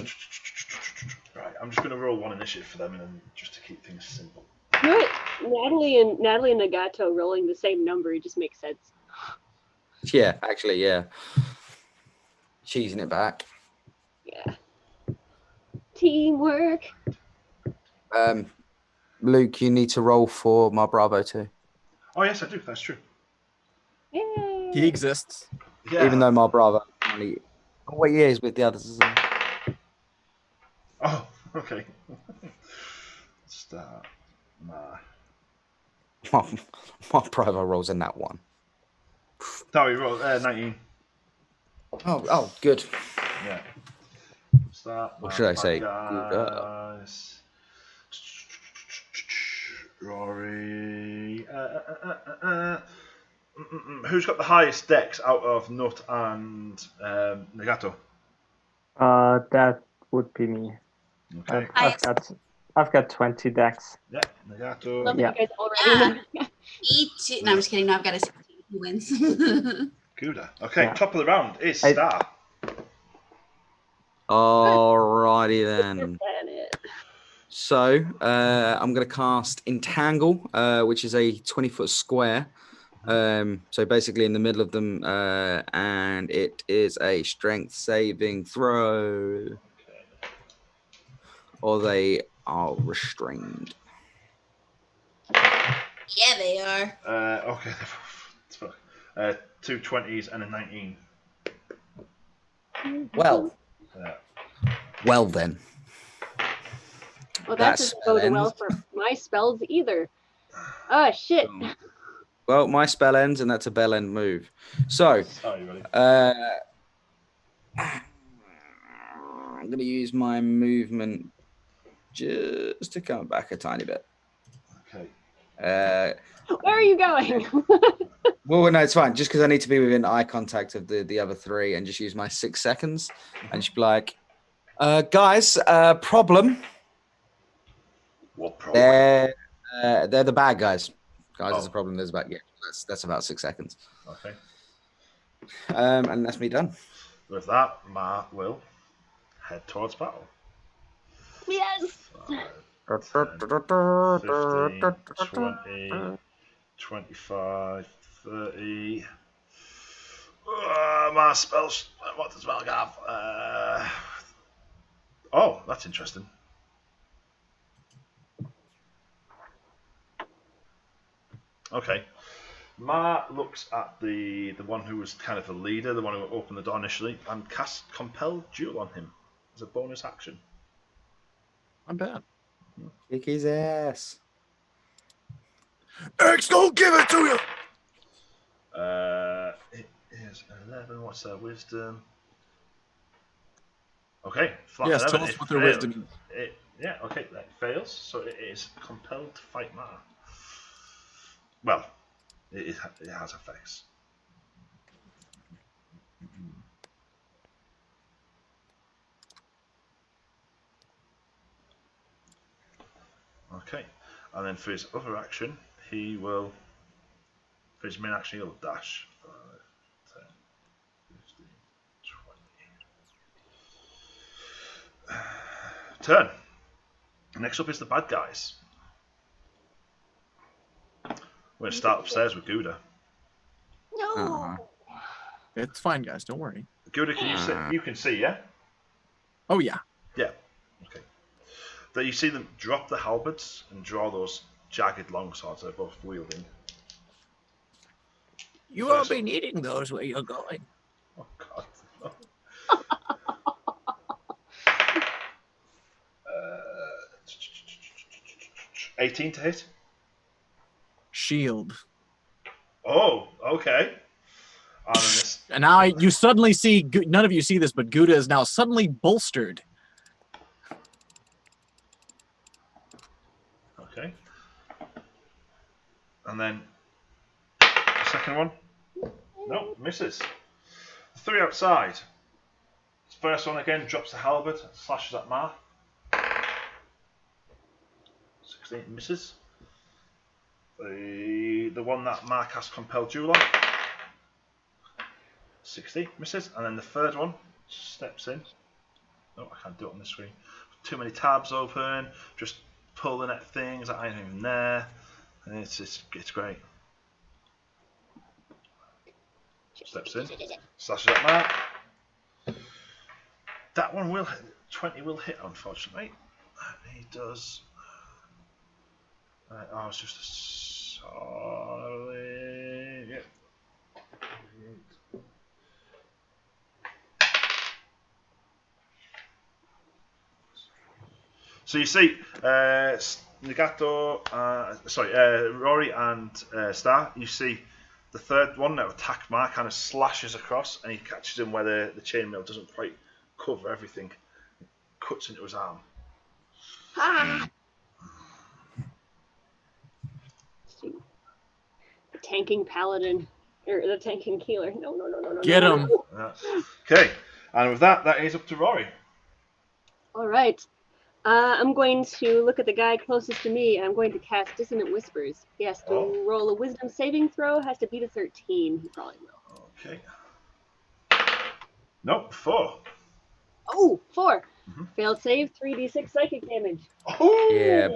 Right, I'm just going to roll one initiative for them, and then just to keep things simple. You know what? Natalie and Nagato rolling the same number, it just makes sense. Yeah, actually, yeah. Cheesing it back. Yeah. Teamwork. Luke, you need to roll for my Bravo too. Oh yes, I do. That's true. Yay. He exists. Yeah. Even though my Bravo only, what years with the others? Isn't it? Oh, okay. Start. Nah. My Bravo rolls in that one. Sorry, roll 19. Oh, good. Yeah. Start. Or should I say, guys. Rory. Who's got the highest dex out of Nut and Nagato? That would be me. Okay. I've got 20 decks. Yeah, Nagato. Love Yeah. that you guys already know. Me too. No, I'm just kidding. No, I've got a 16. He wins. Gouda. Okay, Yeah. top of the round is I- Star. Alrighty then. Planet. So I'm going to cast Entangle, which is a 20-foot square. So basically in the middle of them, and it is a strength saving throw, or they are restrained. Yeah, they are. Okay. Two 20s and a 19. Well, Yeah. well then. Well, that That's doesn't bode spell well ends. for my spells either. Oh shit! Well, my spell ends, and that's a bell end move. So, Oh, you ready? I'm going to use my movement just to come back a tiny bit. Okay. Where are you going? Well, no, it's fine. Just because I need to be within eye contact of the other three, and just use my 6 seconds, and just be like, guys, problem. What problem? They're the bad guys. Guys, there's a Oh. problem. There's about that's about 6 seconds. Okay. And that's me done. With that, Mark will head towards battle. Yes. 5, 10, 15, 20, 25, 30. My spells. What does Mark have? Oh, that's interesting. Okay. Ma looks at the one who was kind of the leader, the one who opened the door initially, and casts Compel Duel on him as a bonus action. Not bad. Kick his ass. X, don't give it to you. It is 11. What's their wisdom? Okay, flat Yes, 11. tell us It what their failed. wisdom is. Yeah, okay, that fails. So it is compelled to fight Ma. Well, it has effects. Okay, and then for his other action, he will. For his main action, he'll dash. 5, 10, 15, 20. Turn. Next up is the bad guys. We're going to start upstairs with Gouda. No. It's fine, guys. Don't worry. Gouda, can you see? You can see, yeah? Oh, yeah. Yeah. Okay. Then you see them drop the halberds and draw those jagged long swords they're both wielding. You won't be needing those where you're going. Oh, God. 18 to hit. Shield. Oh, okay. And then this. And now you suddenly see, none of you see this, but Gouda is now suddenly bolstered. Okay. And then the second one. No, misses. 3 outside. This first one again drops the halberd, slashes at Ma. 16 misses. The one that Ma casts Compel Duel on. 60 misses. And then the third one steps in. No, I can't do it on this screen. Too many tabs open. Just pulling at things that aren't even there. And it's great. Steps in. Slashes at Ma. That one will hit. 20 will hit, unfortunately. And he does. Oh, it's just a solid. Yeah. So you see, Nagato, Rory and Star, you see the third one that attacked Mark kind of slashes across and he catches him where the chainmail doesn't quite cover everything. Cuts into his arm. Ah. The tanking paladin. Or the tanking healer. No. Get him. Okay, and with that is up to Rory. Alright. I'm going to look at the guy closest to me and I'm going to cast Dissonant Whispers. He has to roll a wisdom saving throw, has to beat a 13. He probably will. Okay. Nope, 4. Oh, 4. Failed save, 3d6 psychic damage. Oh! Yeah.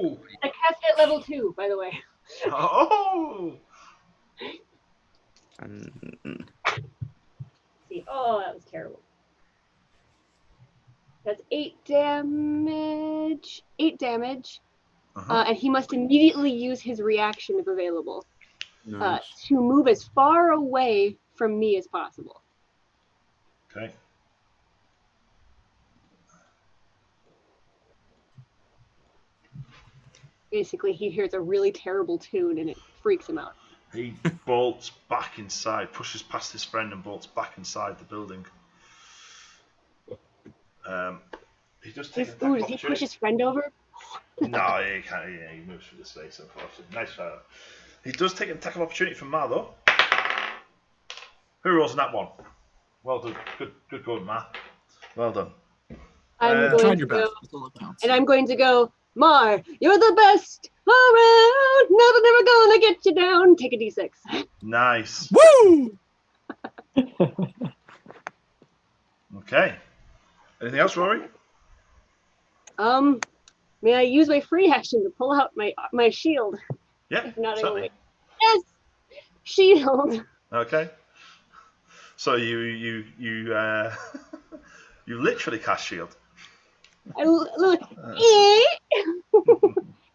I cast it at level 2, by the way. Oh! See, oh, that was terrible. That's 8 damage. 8 damage. And he must immediately use his reaction if available to move as far away from me as possible. Okay. basically he hears a really terrible tune and it freaks him out. He bolts back inside, pushes past his friend and bolts back inside the building. He does take an attack Ooh, does he push his friend over? No, he can't. He moves through the space, unfortunately. Nice try. He does take an attack of opportunity from Ma, though. Who rolls in that one? Well done. Good going, Ma. Well done. I'm Tried going your to best. go, That's all that counts. and I'm going to go, Mar, you're the best around. Nothing ever gonna get you down. Take a d6. Nice. Woo! Okay. Anything else, Rory? May I use my free action to pull out my shield? Yeah, If not, I certainly. will. Yes, shield. Okay. So you you literally cast shield. I look.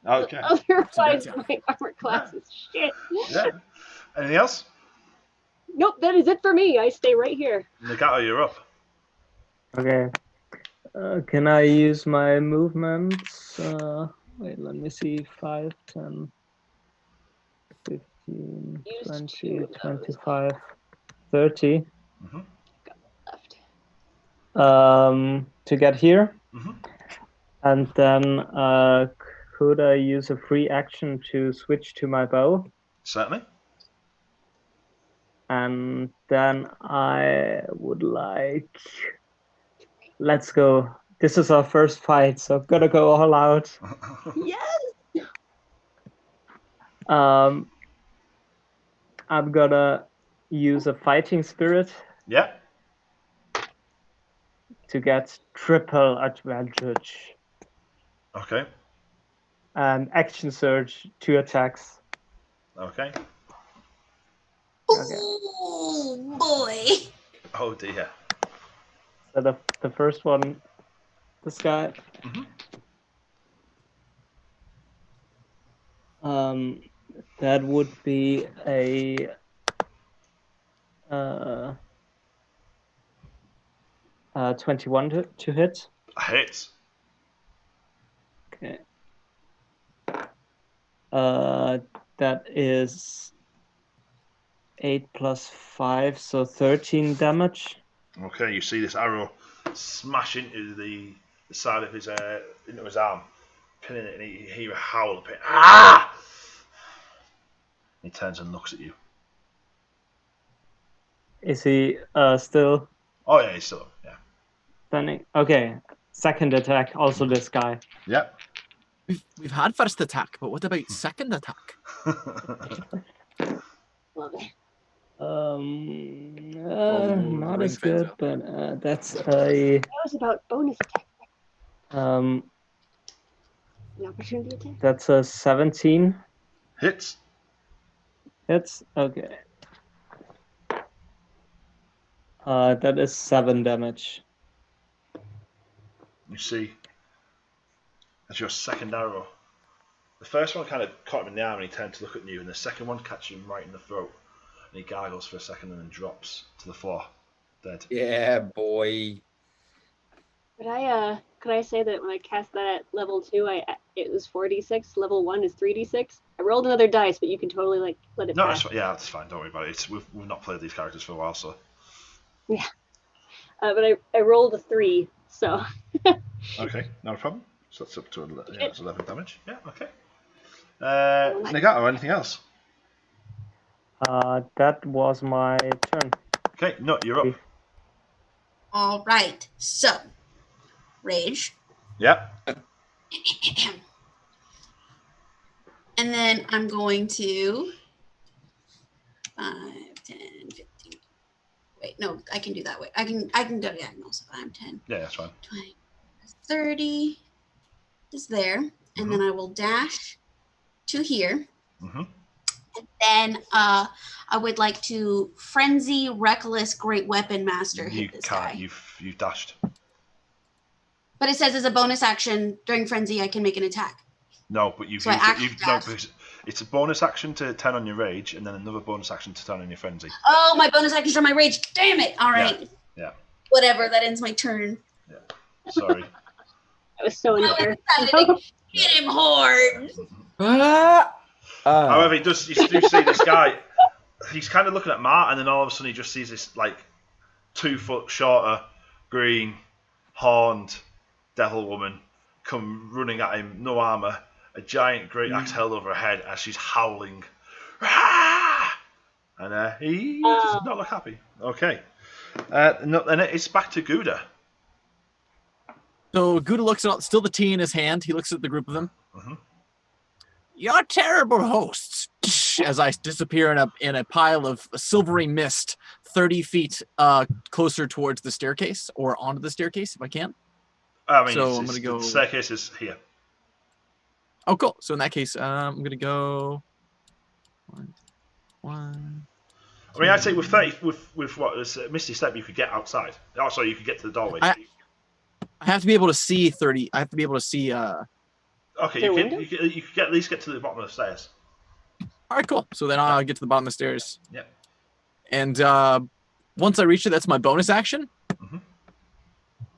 Okay. Otherwise, my armor class is shit. Yeah. Anything else? Nope, that is it for me. I stay right here. Nagato, you're up. Okay. Can I use my movements? Wait, let me see. 5, 10, 15, Use 20, 2 of those. 25, 30. Mm-hmm. Left. To get here. Mm-hmm. And then could I use a free action to switch to my bow? Certainly. And then I would like... Let's go. This is our first fight, so I'm gonna go all out. Yes. I'm gonna use a fighting spirit Yeah. to get triple advantage. Okay. And action surge, 2 attacks. Okay. Oh boy. Oh dear. So the first one, this guy. Mm-hmm. That would be a 21 to hit. Hits. Okay. That is 8 plus 5, so 13 damage. Okay, you see this arrow smash into the side of his into his arm, pinning it, and you hear a howl of pain. Ah! He turns and looks at you. Is he still Oh yeah, he's still up. Yeah. standing? Okay. Second attack, also this guy. Yep. We've had first attack, but what about second attack? Love it. Not ring as good, fence but that's a That was about bonus attack. an Opportunity attack. that's a 17 Hits. hits. Okay. That is 7 damage. You see, that's your second arrow. The first one kind of caught him in the arm, and he turned to look at you, and the second one catches him right in the throat, and he gargles for a second and then drops to the floor, dead. Yeah, boy. Could I say that when I cast that at level 2, it was 4d6. Level 1 is 3d6. I rolled another dice, but you can totally let it No, pass. that's fine. Don't worry about it. We've not played these characters for a while, so. Yeah. But I rolled a 3, so. Okay, not a problem. So that's up to that's 11 damage. Yeah, okay. Nagato, anything else? That was my turn. Okay, no, you're up. All right. So, rage. Yep. And then I'm going to 5, 10, 15. Wait, no, I can do that way. I can go diagonal. So 5, 10, Yeah, that's fine. 20, 30 is there. And then I will dash to here. Mm-hmm. And then I would like to frenzy, reckless, great weapon master hit this guy. You've dashed. But it says as a bonus action during frenzy, I can make an attack. No, but you've because it's a bonus action to turn on your rage, and then another bonus action to turn on your frenzy. Oh, my bonus actions are my rage. Damn it! All right. Yeah. Whatever. That ends my turn. Yeah. Sorry. I was so unfair. Hit him hard. However, you do see this guy. He's kind of looking at Mart, and then all of a sudden he just sees this like 2 foot shorter, green, horned devil woman come running at him, no armor, a giant great axe held over her head as she's howling. And he does not look happy. Okay. And it's back to Gouda. So Gouda looks at still the tea in his hand. He looks at the group of them. Mm-hmm. You're terrible hosts. As I disappear in a pile of silvery mist 30 feet closer towards the staircase, or onto the staircase if I can. I mean, so I'm going to go... The staircase is here. Oh, cool. So in that case, I'm going to go... One. I mean, I'd say with 30, with what is Misty Step, you could get outside. Oh, sorry, you could get to the doorway. I have to be able to see 30. I have to be able to see... Okay, you could at least get to the bottom of the stairs. All right, cool. So then I'll get to the bottom of the stairs. Yeah. And once I reach it, that's my bonus action.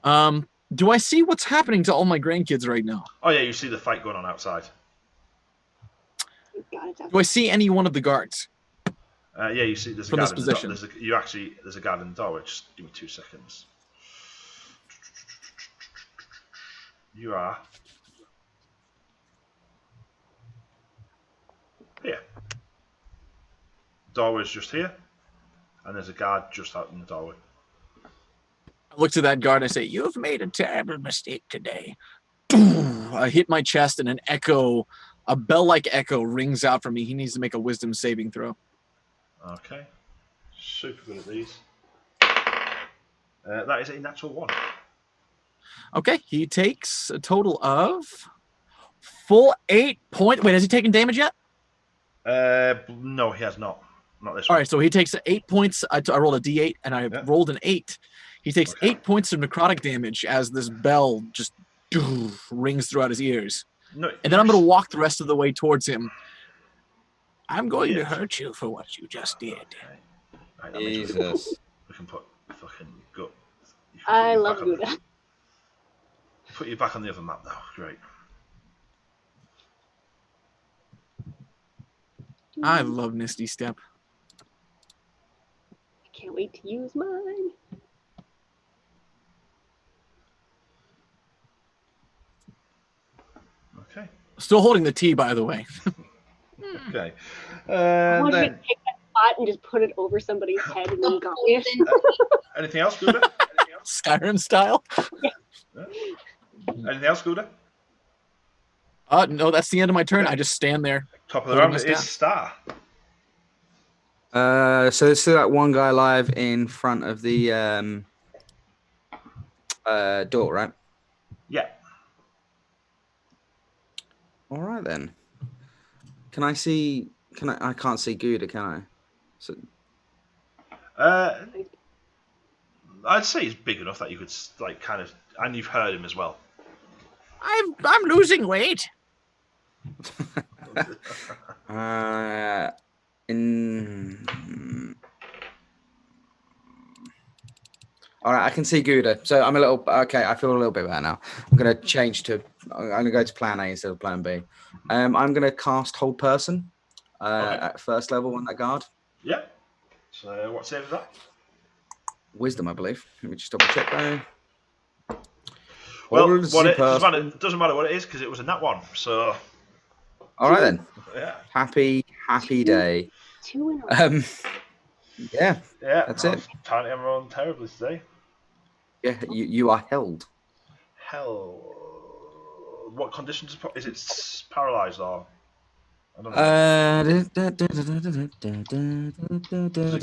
Mm-hmm. Do I see what's happening to all my grandkids right now? Oh yeah, you see the fight going on outside. Do I see any one of the guards? Yeah, you see there's a from guard this in the position? there's a guard in the doorway. Just give me 2 seconds. You are here. Doorway's just here, and there's a guard just out in the doorway. I look to that guard and I say, "You've made a terrible mistake today." I hit my chest and an echo, a bell-like echo rings out from me. He needs to make a wisdom saving throw. Okay. Super good at these. That is a natural 1. Okay, he takes a total of full 8 points. Wait, has he taken damage yet? No, he has not. Not this one. All right, so he takes 8 points. I rolled a d8 and I rolled an 8. He takes 8 points of necrotic damage as this bell just rings throughout his ears. No, and then I'm going to walk the rest of the way towards him. I'm going to hurt you for what you just did. Right, Jesus. We can put fucking gut. I love Gouda. Put you back on the other map now. Great. I love Misty Step. I can't wait to use mine. Okay. Still holding the tea, by the way. Okay. I want you to Then, take that pot and just put it over somebody's head and then go. anything else, Gouda? Skyrim style. Anything else, Gouda? No, that's the end of my turn. I just stand there. Top of the round is Star. So there's still that one guy alive in front of the door, right? Yeah. All right then. Can I see? I can't see Gouda, can I? So I'd say he's big enough that you could like kind of, and you've heard him as well. I'm losing weight. All right, I can see Gouda. So I'm a little okay. I feel a little bit better now. I'm going to change to. I'm going to go to Plan A instead of Plan B. I'm going to cast Hold Person at first level on that guard. Yeah. So what save is that? Wisdom, I believe. Let me just double check there. Well, it doesn't matter what it is because it was a nat 1. So. All right then. Yeah. Happy day. 2 in a row. Yeah. That's it. Apparently, I'm rolling terribly today. Yeah, you are held. Hell. What conditions is it? Paralyzed or? I don't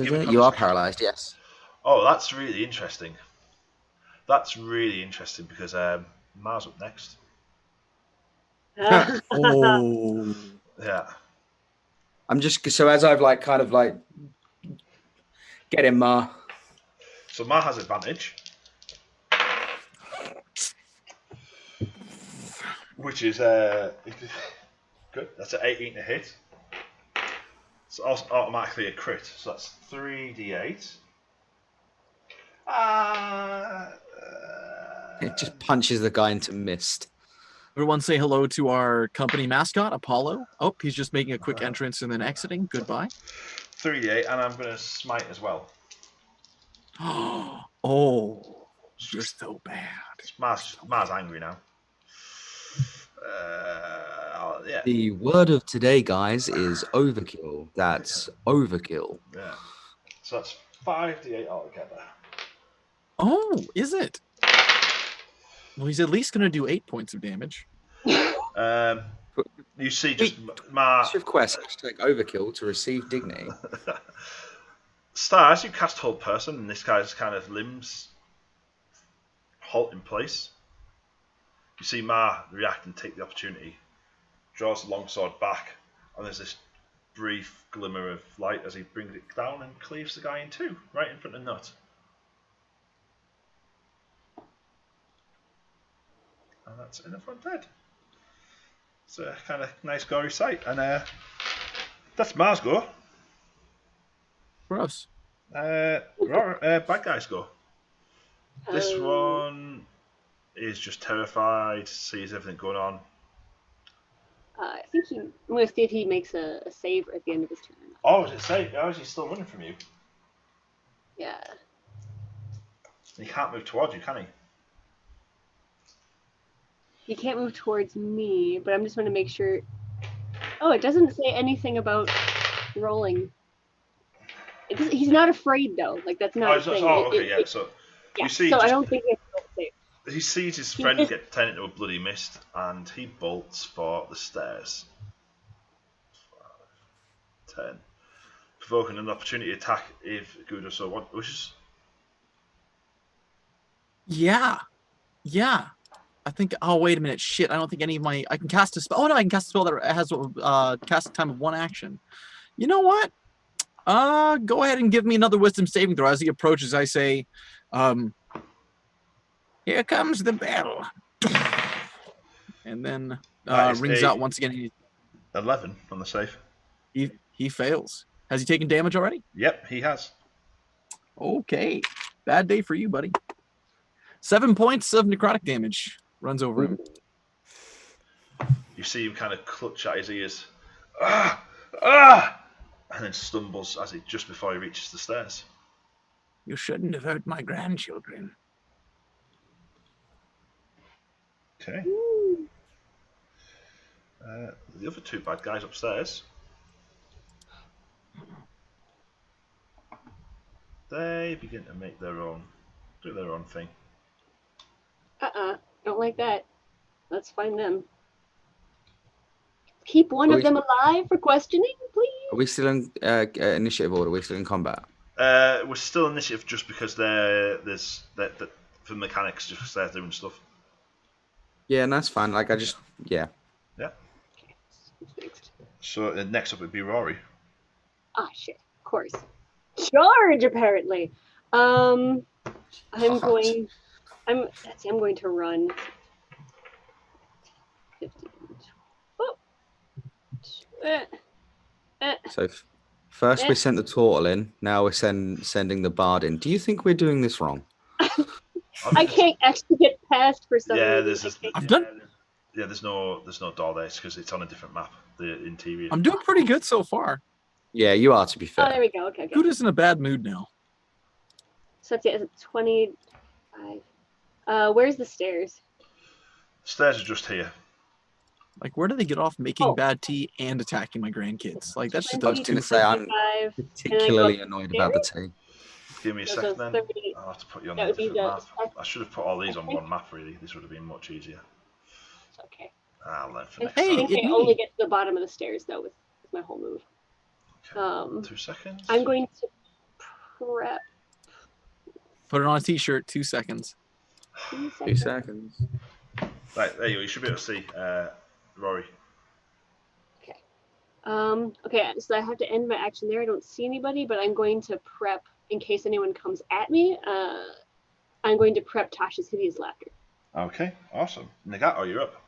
know. You are paralyzed. Yes. Oh, that's really interesting. That's really interesting because Mars up next. Oh. Yeah. I'm just so as I've like kind of like get in Ma. So Ma has advantage, which is good. That's an 18 to hit. It's also automatically a crit. So that's 3d8. It just punches the guy into mist. Everyone say hello to our company mascot, Apollo. Oh, he's just making a quick entrance and then exiting. Goodbye. 3d8, and I'm going to smite as well. Oh, you're so bad. Mars angry now. Yeah. The word of today, guys, is overkill. That's overkill. Yeah. So that's 5d8 altogether. Oh, is it? Well, he's at least going to do 8 points of damage. You see just Clash of Quest, hashtag overkill to receive dignity. Star, as you cast Hold Person, and this guy's kind of limbs halt in place, you see Ma react and take the opportunity, draws the longsword back, and there's this brief glimmer of light as he brings it down and cleaves the guy in two, right in front of Nut. And that's in the front head. It's a kind of nice gory sight, and that's Ma's go. Gross. Bad guys go. This one is just terrified, sees everything going on. I think I'm going to see if he makes a save at the end of his turn. Oh, is it safe? Oh, is he still running from you? Yeah. He can't move towards you, can he? He can't move towards me, but I'm just going to make sure. Oh, it doesn't say anything about rolling. He's not afraid though. Like that's not. So you see. So I don't think it's safe. He sees his friend get turned into a bloody mist, and he bolts for the stairs. 10, provoking an opportunity attack if Gudo so wishes. Yeah. I think. Oh, wait a minute. Shit. I don't think any of my. I can cast a spell. Oh no, I can cast a spell that has cast time of 1 action. You know what? Go ahead and give me another wisdom saving throw. As he approaches, I say, here comes the bell. And then rings out once again. 11 on the save. He fails. Has he taken damage already? Yep, he has. Okay. Bad day for you, buddy. 7 points of necrotic damage runs over him. You see him kind of clutch at his ears. Ah! And then stumbles as just before he reaches the stairs. You shouldn't have hurt my grandchildren. Okay. The other two bad guys upstairs. They begin to make do their own thing. Don't like that. Let's find them. Keep one of them alive for questioning, please. Are we still in initiative order? Are we still in combat? We're still initiative just because there's for mechanics, just because they're doing stuff. Yeah, and that's fine. Like yeah. Yeah. Okay. Who's next? So next up would be Rory. Ah, shit. Of course. Charge, apparently. I'm going to run. 15. So first we sent the turtle in. Now we're sending the bard in. Do you think we're doing this wrong? I can't actually get past for some reason. There's no door there because it's on a different map. The interior. I'm doing pretty good so far. Yeah, you are, to be fair. Oh, there we go. Okay. Guda's in a bad mood now. So that's 25. Where's the stairs? Stairs are just here. Like, where do they get off making bad tea and attacking my grandkids? Like, that's just. I was going to say I'm particularly annoyed about the tea. Give me a second then. I'll have to put you on a different map. I should have put all these on one map, really. This would have been much easier. It's okay. I'll learn for next I time. think I only get to the bottom of the stairs, though, with my whole move. Okay. 2 seconds. I'm going to prep. Put it on a t-shirt. 2 seconds. 2 seconds. Right, there you go. You should be able to see Rory. Okay. Okay, so I have to end my action there. I don't see anybody, but I'm going to prep in case anyone comes at me. I'm going to prep Tasha's Hideous Laughter. Okay, awesome. Nagato, you're up.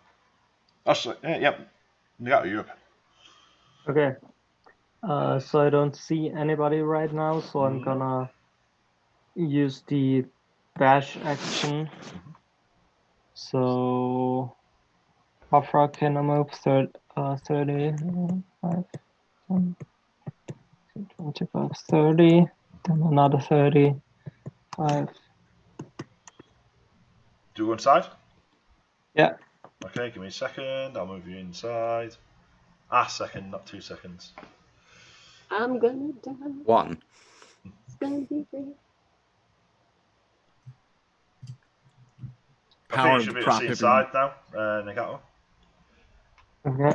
Oh, sorry. Yep. Nagato, you're up. Okay. So I don't see anybody right now, so I'm gonna use the dash action. So How far can I move? 30, 5, 10, 25, 30. Then another 30. 5. Do you go inside? Yeah. Okay, give me a second. I'll move you inside. Second, not 2 seconds. I'm gonna die. 1. It's gonna be great. I Power think you of should the be able to prop see hipping. inside now, Nagato. Okay.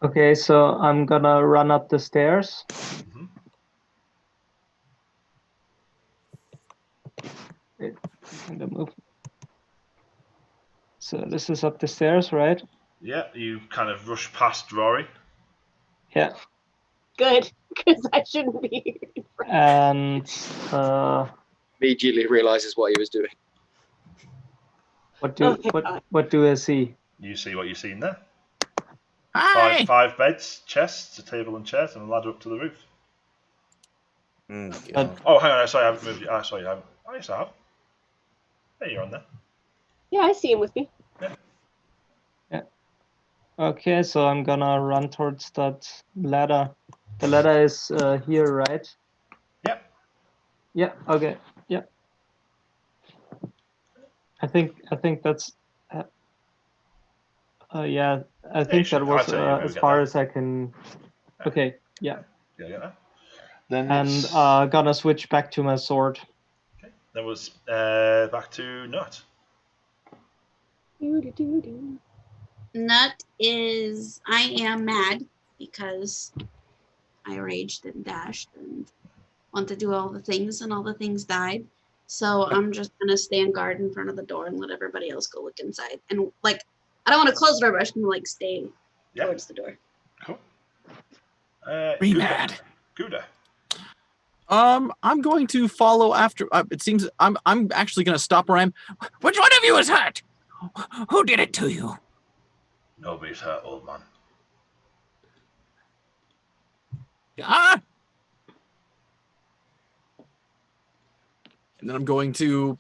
Okay, so I'm gonna run up the stairs. Mm-hmm. Wait, I'm gonna move. So this is up the stairs, right? Yeah, you kind of rush past Rory. Yeah. Good, because I shouldn't be here in front. And Immediately realizes what he was doing. what Oh do my what God. what do I see? You see what you've seen there. Hi. Five beds, chests, a table and chairs, and a ladder up to the roof. God. Oh, hang on. Sorry, I haven't moved you. Sorry, I haven't. Oh, yes, I have. Hey, you're on there. Yeah, I see him with me. Okay, so I'm gonna run towards that ladder. The ladder is here, right? Yep. Yeah. Okay. Yeah. I think that's. Yeah. I think that was I'd say you'll be able as to get far there. as I can. Okay. Yeah. Yeah, get there. Then And it's gonna switch back to my sword. okay. Then was back to Nut. Do-do-do-do. Nut is I am mad because I raged and dashed and want to do all the things and all the things died. So I'm just gonna stand guard in front of the door and let everybody else go look inside. And like I don't want to close the door, but I just want to like stay Yeah. towards the door. Cool. Be Gouda. mad. Gouda. I'm going to follow after. It seems I'm actually going to stop where I'm. Which one of you is hurt? Who did it to you? Nobody's hurt, old man. Ah. And then I'm going to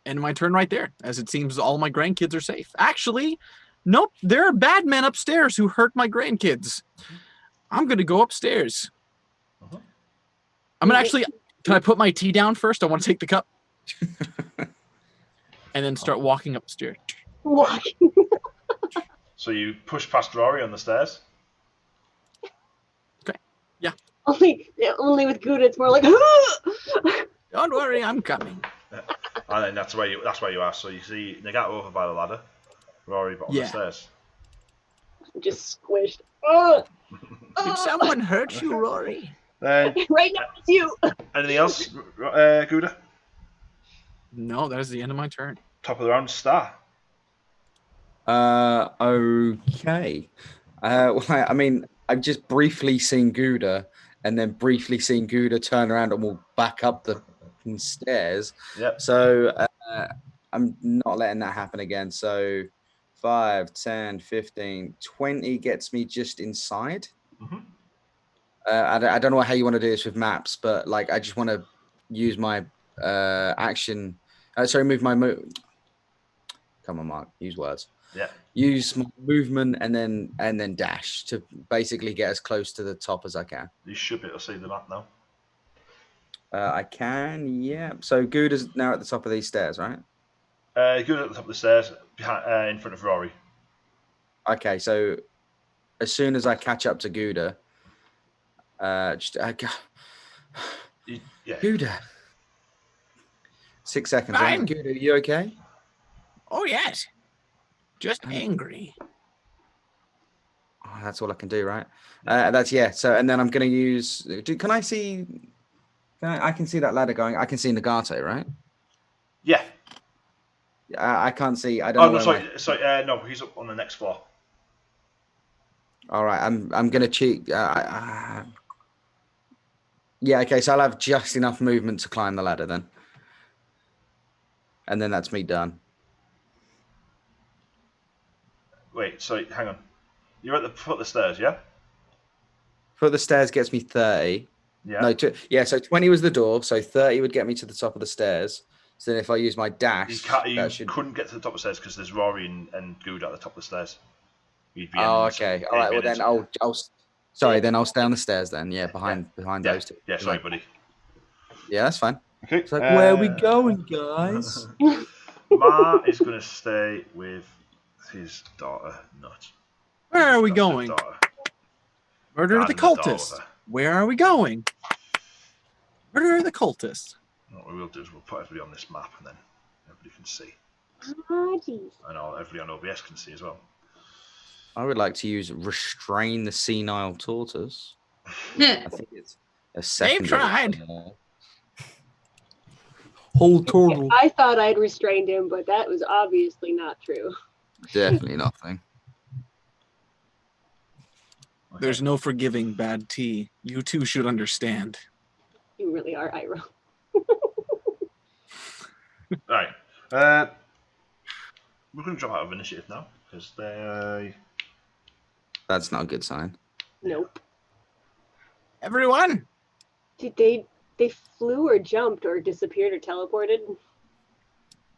end my turn right there, as it seems all my grandkids are safe. Actually, nope. There are bad men upstairs who hurt my grandkids. I'm going to go upstairs. Uh-huh. I'm going to actually. Can I put my tea down first? I want to take the cup. And then start walking upstairs. Walking. So you push past Rory on the stairs. Okay. Yeah. Only with Gouda, it's more like. Don't worry, I'm coming. And then that's where you are. So you see Nagato over by the ladder, Rory on the stairs. Just squished. Oh, Did someone hurt you, Rory? Then right now it's you. anything else, Gouda? No, that is the end of my turn. Top of the round, Star. Okay. Well, I mean, I've just briefly seen Gouda, and then briefly seen Gouda turn around and walk back up the stairs. Yep. So I'm not letting that happen again. So 5, 10, 15, 20 gets me just inside. Mm-hmm. I don't know how you want to do this with maps, but like I just want to use my action. Move my move. Come on, Mark. Use words. Yeah. Use my movement and then dash to basically get as close to the top as I can. You should be able to see the map now. I can, yeah. So Gouda's now at the top of these stairs, right? Gouda at the top of the stairs, behind, in front of Rory. Okay, so as soon as I catch up to Gouda, Yeah. Gouda. 6 seconds. Fine. Right? Gouda, you okay? Oh, yes. Just angry. Oh, that's all I can do, right? That's yeah. So, and then I'm going to use. Can I see? I can see that ladder going. I can see Nagato, right? Yeah. I can't see. I don't know. Sorry. No, he's up on the next floor. All right. I'm going to cheat. Yeah. Okay. So I'll have just enough movement to climb the ladder then, and then that's me done. Wait. So hang on. You're at the foot of the stairs, yeah? Foot of the stairs gets me 30. Yeah. No, so 20 was the door, so 30 would get me to the top of the stairs. So then if I use my dash, You couldn't get to the top of the stairs because there's Rory and Good at the top of the stairs. You'd be Oh, ending okay. some All right. Well, minutes. then I'll stay on the stairs then. Yeah, behind those two. Yeah, sorry, buddy. Yeah, that's fine. Okay. It's like, where are we going, guys? Ma is going to stay with his daughter, Nut. Where are we That's his going? daughter. Murder the Guarding the door cultists. with her. Where are we going? Murder the cultists. What we will do is we'll put everybody on this map and then everybody can see. Oh, jeez. And everybody on OBS can see as well. I would like to use restrain the senile tortoise. I think it's a second. They've tried. Hold turtle. I thought I'd restrained him, but that was obviously not true. Definitely nothing. Okay. There's no forgiving bad tea. You two should understand. You really are, Ira. Right. We're going to drop out of initiative now because they. That's not a good sign. Nope. Everyone, Did they flew or jumped or disappeared or teleported?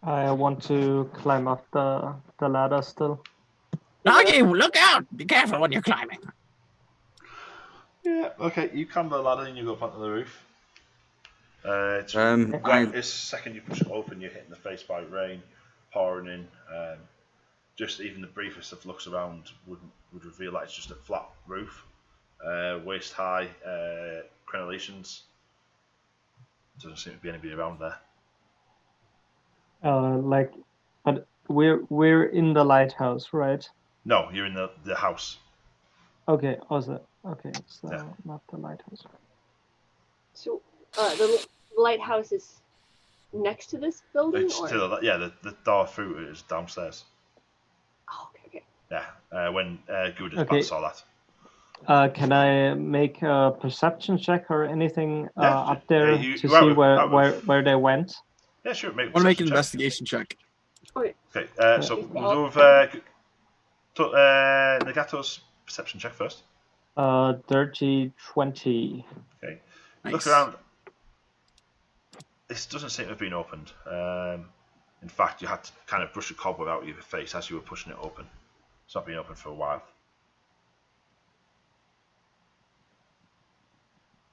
I want to climb up the ladder still. Nagi, look out! Be careful when you're climbing. Yeah. Okay. You climb the ladder and you go up onto the roof. It's the second you push it open, you're hitting the face by rain, pouring in. Just even the briefest of looks around would reveal that it's just a flat roof, waist high crenellations. Doesn't seem to be anybody around there. But we're in the lighthouse, right? No, you're in the house. Okay, also okay, so Yeah. not the lighthouse. So the lighthouse is next to this building, It's or? still the door through it is downstairs. Oh, okay. Yeah, when Good as Okay. saw that. Can I make a perception check or anything Yeah, up there you to are see with- where they went? Yeah, sure. I want to make an investigation check. Okay, so Please we'll go with Nagato's perception check first. Dirty 20. Okay. Nice. Look around. This doesn't seem to have been opened. In fact, you had to kind of brush a cobweb out of your face as you were pushing it open. It's not been open for a while.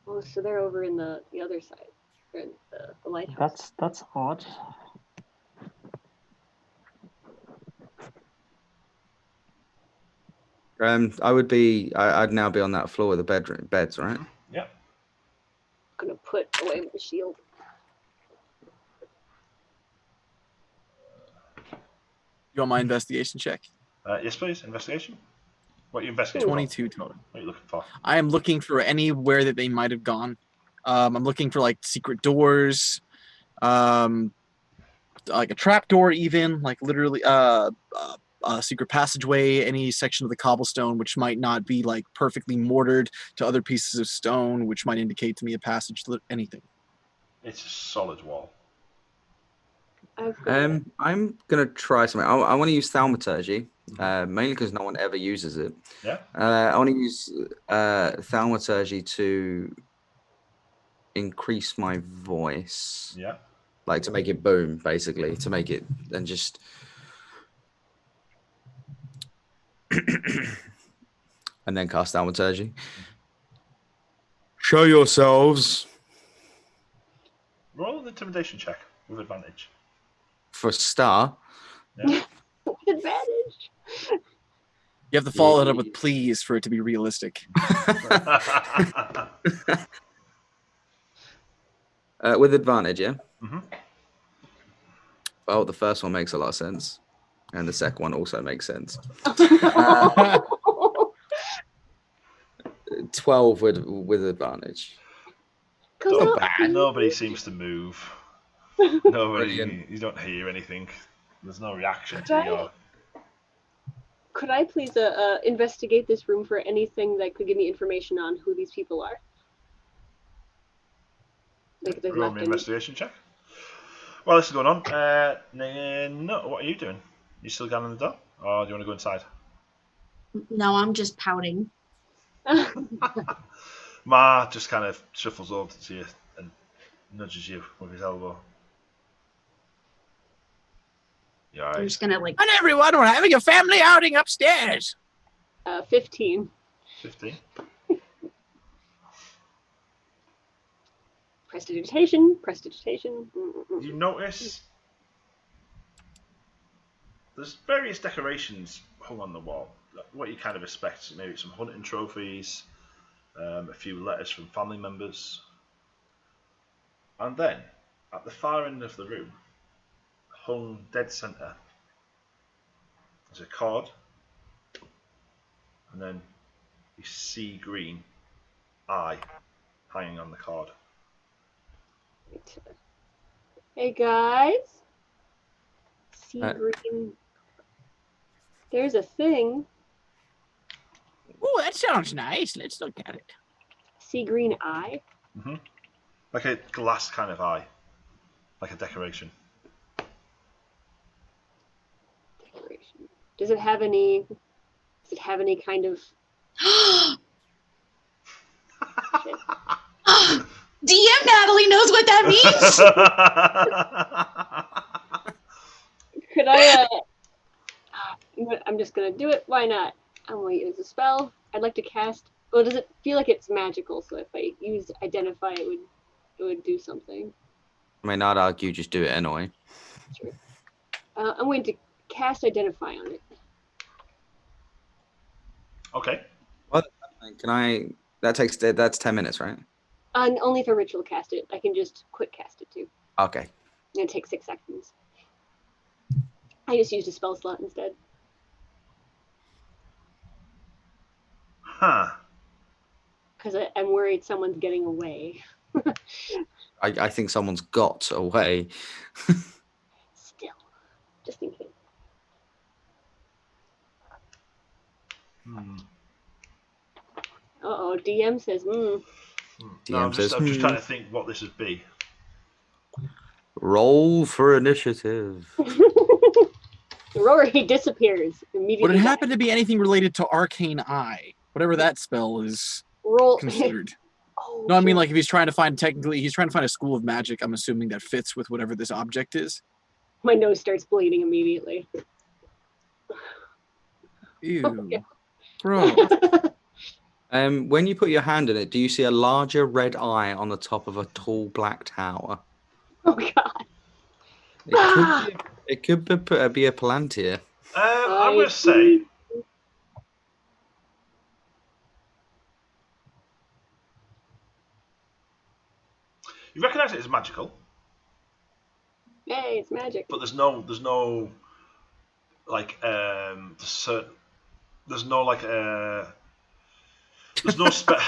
Oh, so they're over in the other side, or in the lighthouse. That's odd. I'd now be on that floor with the beds, right? Yeah. I'm gonna put away my shield. You want my investigation check? Yes, please. Investigation. What are you investigating? 22 total. What are you looking for? I am looking for anywhere that they might have gone. I'm looking for like secret doors, like a trap door, even like literally a secret passageway, any section of the cobblestone which might not be like perfectly mortared to other pieces of stone, which might indicate to me a passage. Anything. It's a solid wall. I'm gonna try something. I want to use thaumaturgy, mainly because no one ever uses it. Yeah. I want to use thaumaturgy to increase my voice. Yeah. Like to make it boom, basically, to make it and just. And then cast thaumaturgy. Show yourselves. Roll an intimidation check with advantage. For a star. Yeah. Advantage. You have to follow it up with please for it to be realistic. With advantage, yeah? Mm-hmm. Well, the first one makes a lot of sense. And the second one also makes sense. 12 with advantage. Not bad. Nobody seems to move. Nobody. Brilliant. You don't hear anything. There's no reaction Could to I- your. Could I please investigate this room for anything that could give me information on who these people are? Like if they've Roll left me any- investigation check. While this is going on, no, what are you doing? You still guarding the door, or do you want to go inside? No, I'm just pouting. Ma just kind of shuffles over to you and nudges you with his elbow. You I'm alright? just gonna like. And everyone, we're having a family outing upstairs. 15. 15. Prestidigitation. Prestidigitation. You notice there's various decorations hung on the wall. What you kind of expect, maybe some hunting trophies, a few letters from family members. And then, at the far end of the room, hung dead centre, there's a card, and then you see green eye hanging on the card. Hey guys. Sea green. There's a thing. Oh, that sounds nice. Let's look at it. Sea green eye. Mm-hmm. Like a glass kind of eye, like a decoration. Decoration. Does it have any? Does it have any kind of? Shit. DM Natalie knows what that means. Could I? I'm just gonna do it. Why not? I'm gonna use a spell. I'd like to cast. Well, does it feel like it's magical? So if I used identify, it would do something. I mean, I'd argue just do it anyway. Sure. I'm going to cast identify on it. Okay. What? Can I? That's 10 minutes, right? And only if I ritual cast it. I can just quick cast it too. Okay. And it takes 6 seconds. I just used a spell slot instead. Huh. Because I'm worried someone's getting away. I think someone's got away. Still. Just in case. Uh-oh, DM says, No, I'm just trying to think what this would be. Roll for initiative. Rory disappears immediately. Would it happen to be anything related to Arcane Eye? Whatever that spell is Roll. considered. Oh, No, I mean, sure. like, if he's trying to find a school of magic, I'm assuming that fits with whatever this object is. My nose starts bleeding immediately. Ew. Yeah. Gross. When you put your hand in it, do you see a larger red eye on the top of a tall black tower? Oh, God. It could be a Palantir. I'm going to say... You recognise it as magical. Hey, it's magic. But there's no like there's no like there's no spell.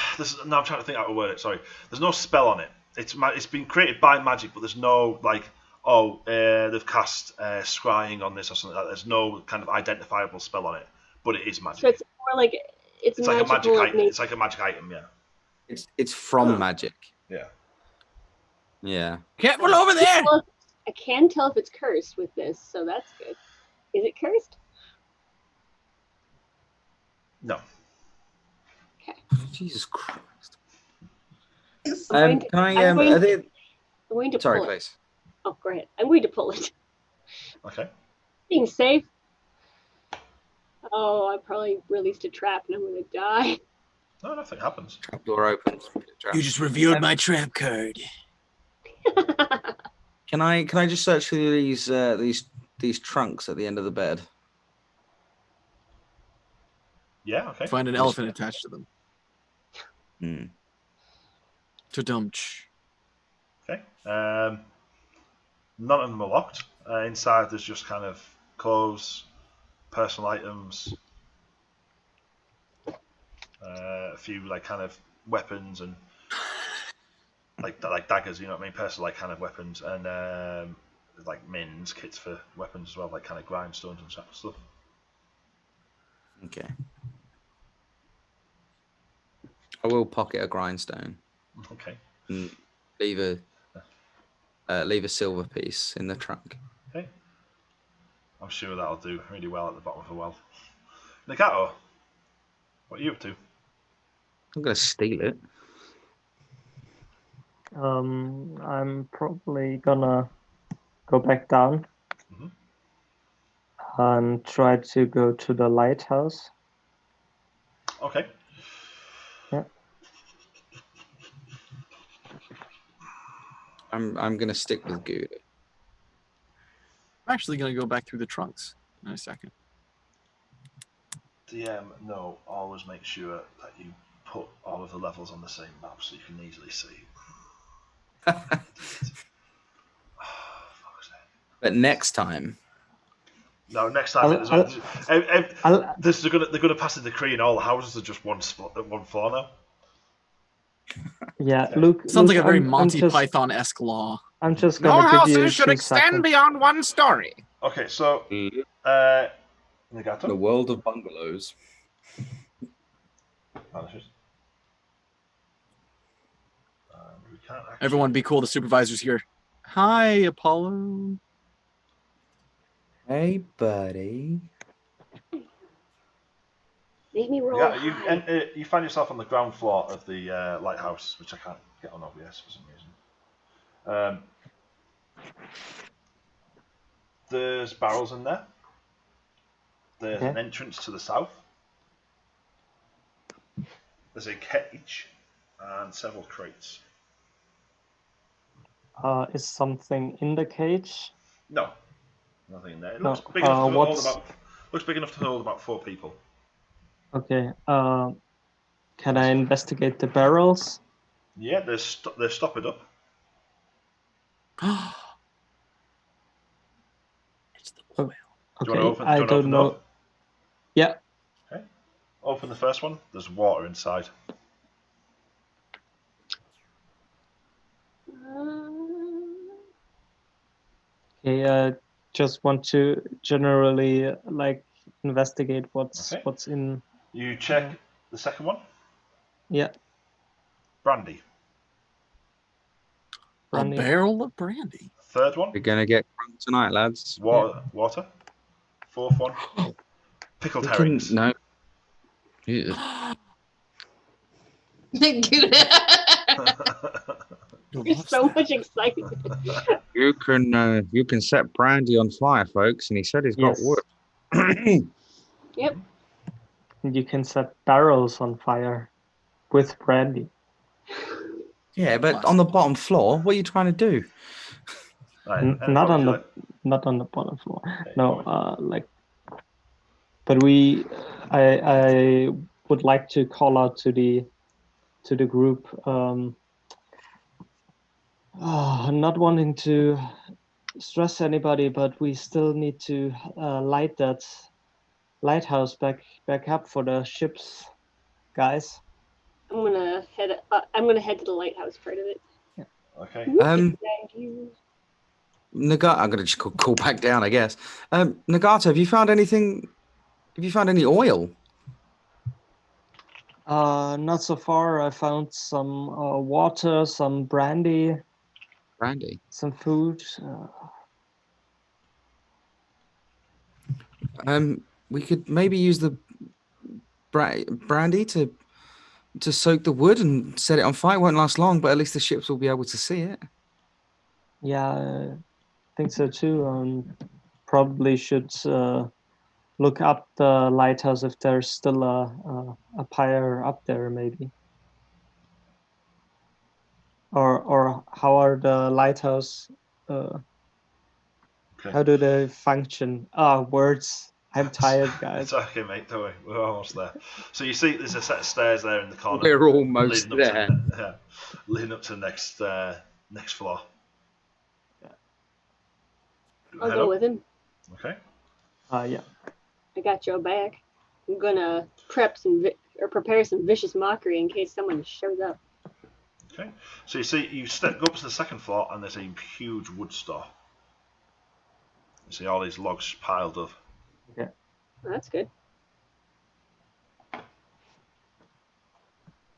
No, I'm trying to think out of a word. Sorry, there's no spell on it. It's been created by magic, but there's no like they've cast scrying on this or something like that. There's no kind of identifiable spell on it, but it is magic. So it's more like it's like a magic magical. item. It's like a magic item, yeah. It's from magic. Yeah. Yeah. Careful over there! I can tell if it's cursed with this, so that's good. Is it cursed? No. Okay. Jesus Christ. I'm going to Sorry, pull it. please. Oh, go ahead. I'm going to pull it. Okay. Being safe. Oh, I probably released a trap and I'm going to die. No, nothing happens. Trapdoor opens. You just revealed my trap card. Can I just search through these trunks at the end of the bed? Yeah. Okay. Find an elephant attached to them. Hmm. Ta-dumch. Okay. None of them are locked. Inside, there's just kind of clothes, personal items, a few like kind of weapons and like daggers. You know what I mean? Personal like kind of weapons and like mins, kits for weapons as well, like kind of grindstones and stuff. Okay. I will pocket a grindstone. Okay. And leave a silver piece in the trunk. Okay. I'm sure that'll do really well at the bottom of the well. Nagato, what are you up to? I'm gonna steal it. I'm probably gonna go back down Mhm. and try to go to the lighthouse. Okay. Yeah. I'm gonna stick with Gouda. I'm actually going to go back through the trunks in a second. DM, no, always make sure that you put all of the levels on the same map so you can easily see. Idiot. Fuck's sake. But next time, No, next time I'll they're gonna pass a decree and all the houses are just one floor now. yeah, Okay. Luke. Sounds like a very I'm Monty just Python-esque law. I'm just No gonna give you houses should 2 extend seconds. beyond one story. Okay, so the Nagato. world of bungalows. Vanishes. And we can't actually... Everyone be cool. The supervisor's here. Hi, Apollo. Hey, buddy. Make me roll. Yeah, you find yourself on the ground floor of the lighthouse, which I can't get on OBS for some reason. There's barrels in there. There's Okay. an entrance to the south. There's a cage and several crates. Is something in the cage? No, nothing in there. It No, looks big enough to hold what's- about. Looks big enough to hold about 4 people. Okay. Can I investigate the barrels? Yeah, they're stoppered up. It's the oil. Do you Okay. want to open? I do you want to don't open know. them up? Yeah. Okay. Open the first one. There's water inside. Okay. Just want to generally like investigate what's Okay. what's in. You check the second one. Yeah. Brandy. Brandy. A barrel of brandy. Third one. We're gonna get crunk tonight, lads. Water. Fourth one. Pickled herrings. No. Ew. There's so much excitement. You can set brandy on fire, folks, and he said he's got Yes. wood. Yep. You can set barrels on fire with brandy. Yeah, but on the bottom floor, what are you trying to do? Right, Not what on would you the like? not on the bottom floor. Okay, No. what Like. But I would like to call out to the group. Not wanting to stress anybody, but we still need to light that lighthouse back up for the ships, guys. I'm gonna head to the lighthouse part of it. Okay. Thank you. Nagato, I'm gonna just call back down, I guess. Nagato, have you found anything? Have you found any oil? Not so far. I found some water, some brandy, Brandy. some food. We could maybe use the brandy to soak the wood and set it on fire. It won't last long, but at least the ships will be able to see it. Yeah, I think so too. Probably should look up the lighthouse if there's still a pyre up there, maybe. Or how are the lighthouse? Okay. How do they function? Words. I'm tired, guys. It's okay, mate. Don't worry. We're almost there. So you see, there's a set of stairs there in the corner. We're almost there. Leading up to the next floor. I'll go with him. Okay. Yeah. I got your back. I'm gonna prepare some vicious mockery in case someone shows up. Okay. So you see, go up to the second floor, and there's a huge wood store. You see all these logs piled up. Oh, that's good.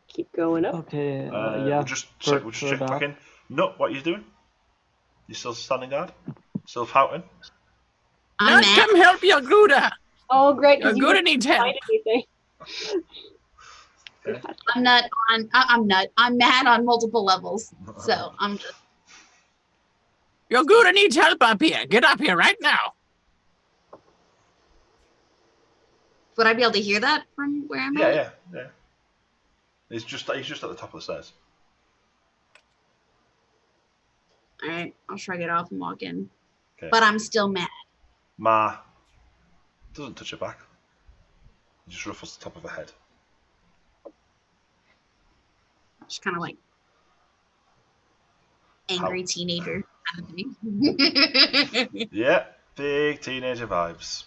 Keep going up. Okay. We'll Yeah. just check back in. No, what are you doing? You still standing guard? Still pouting? I'm Let's mad. come help you, Gouda. Oh, great! 'cause you Gouda didn't needs help. find anything. Okay. I'm mad on multiple levels. So I'm just. Your Gouda needs help up here. Get up here right now. Would I be able to hear that from where I'm at? Yeah. He's just at the top of the stairs. All right, I'll shrug it off and walk in. Okay. But I'm still mad. Ma doesn't touch her back. He just ruffles the top of her head. Just kind of like angry teenager kind of thing. Yeah, big teenager vibes.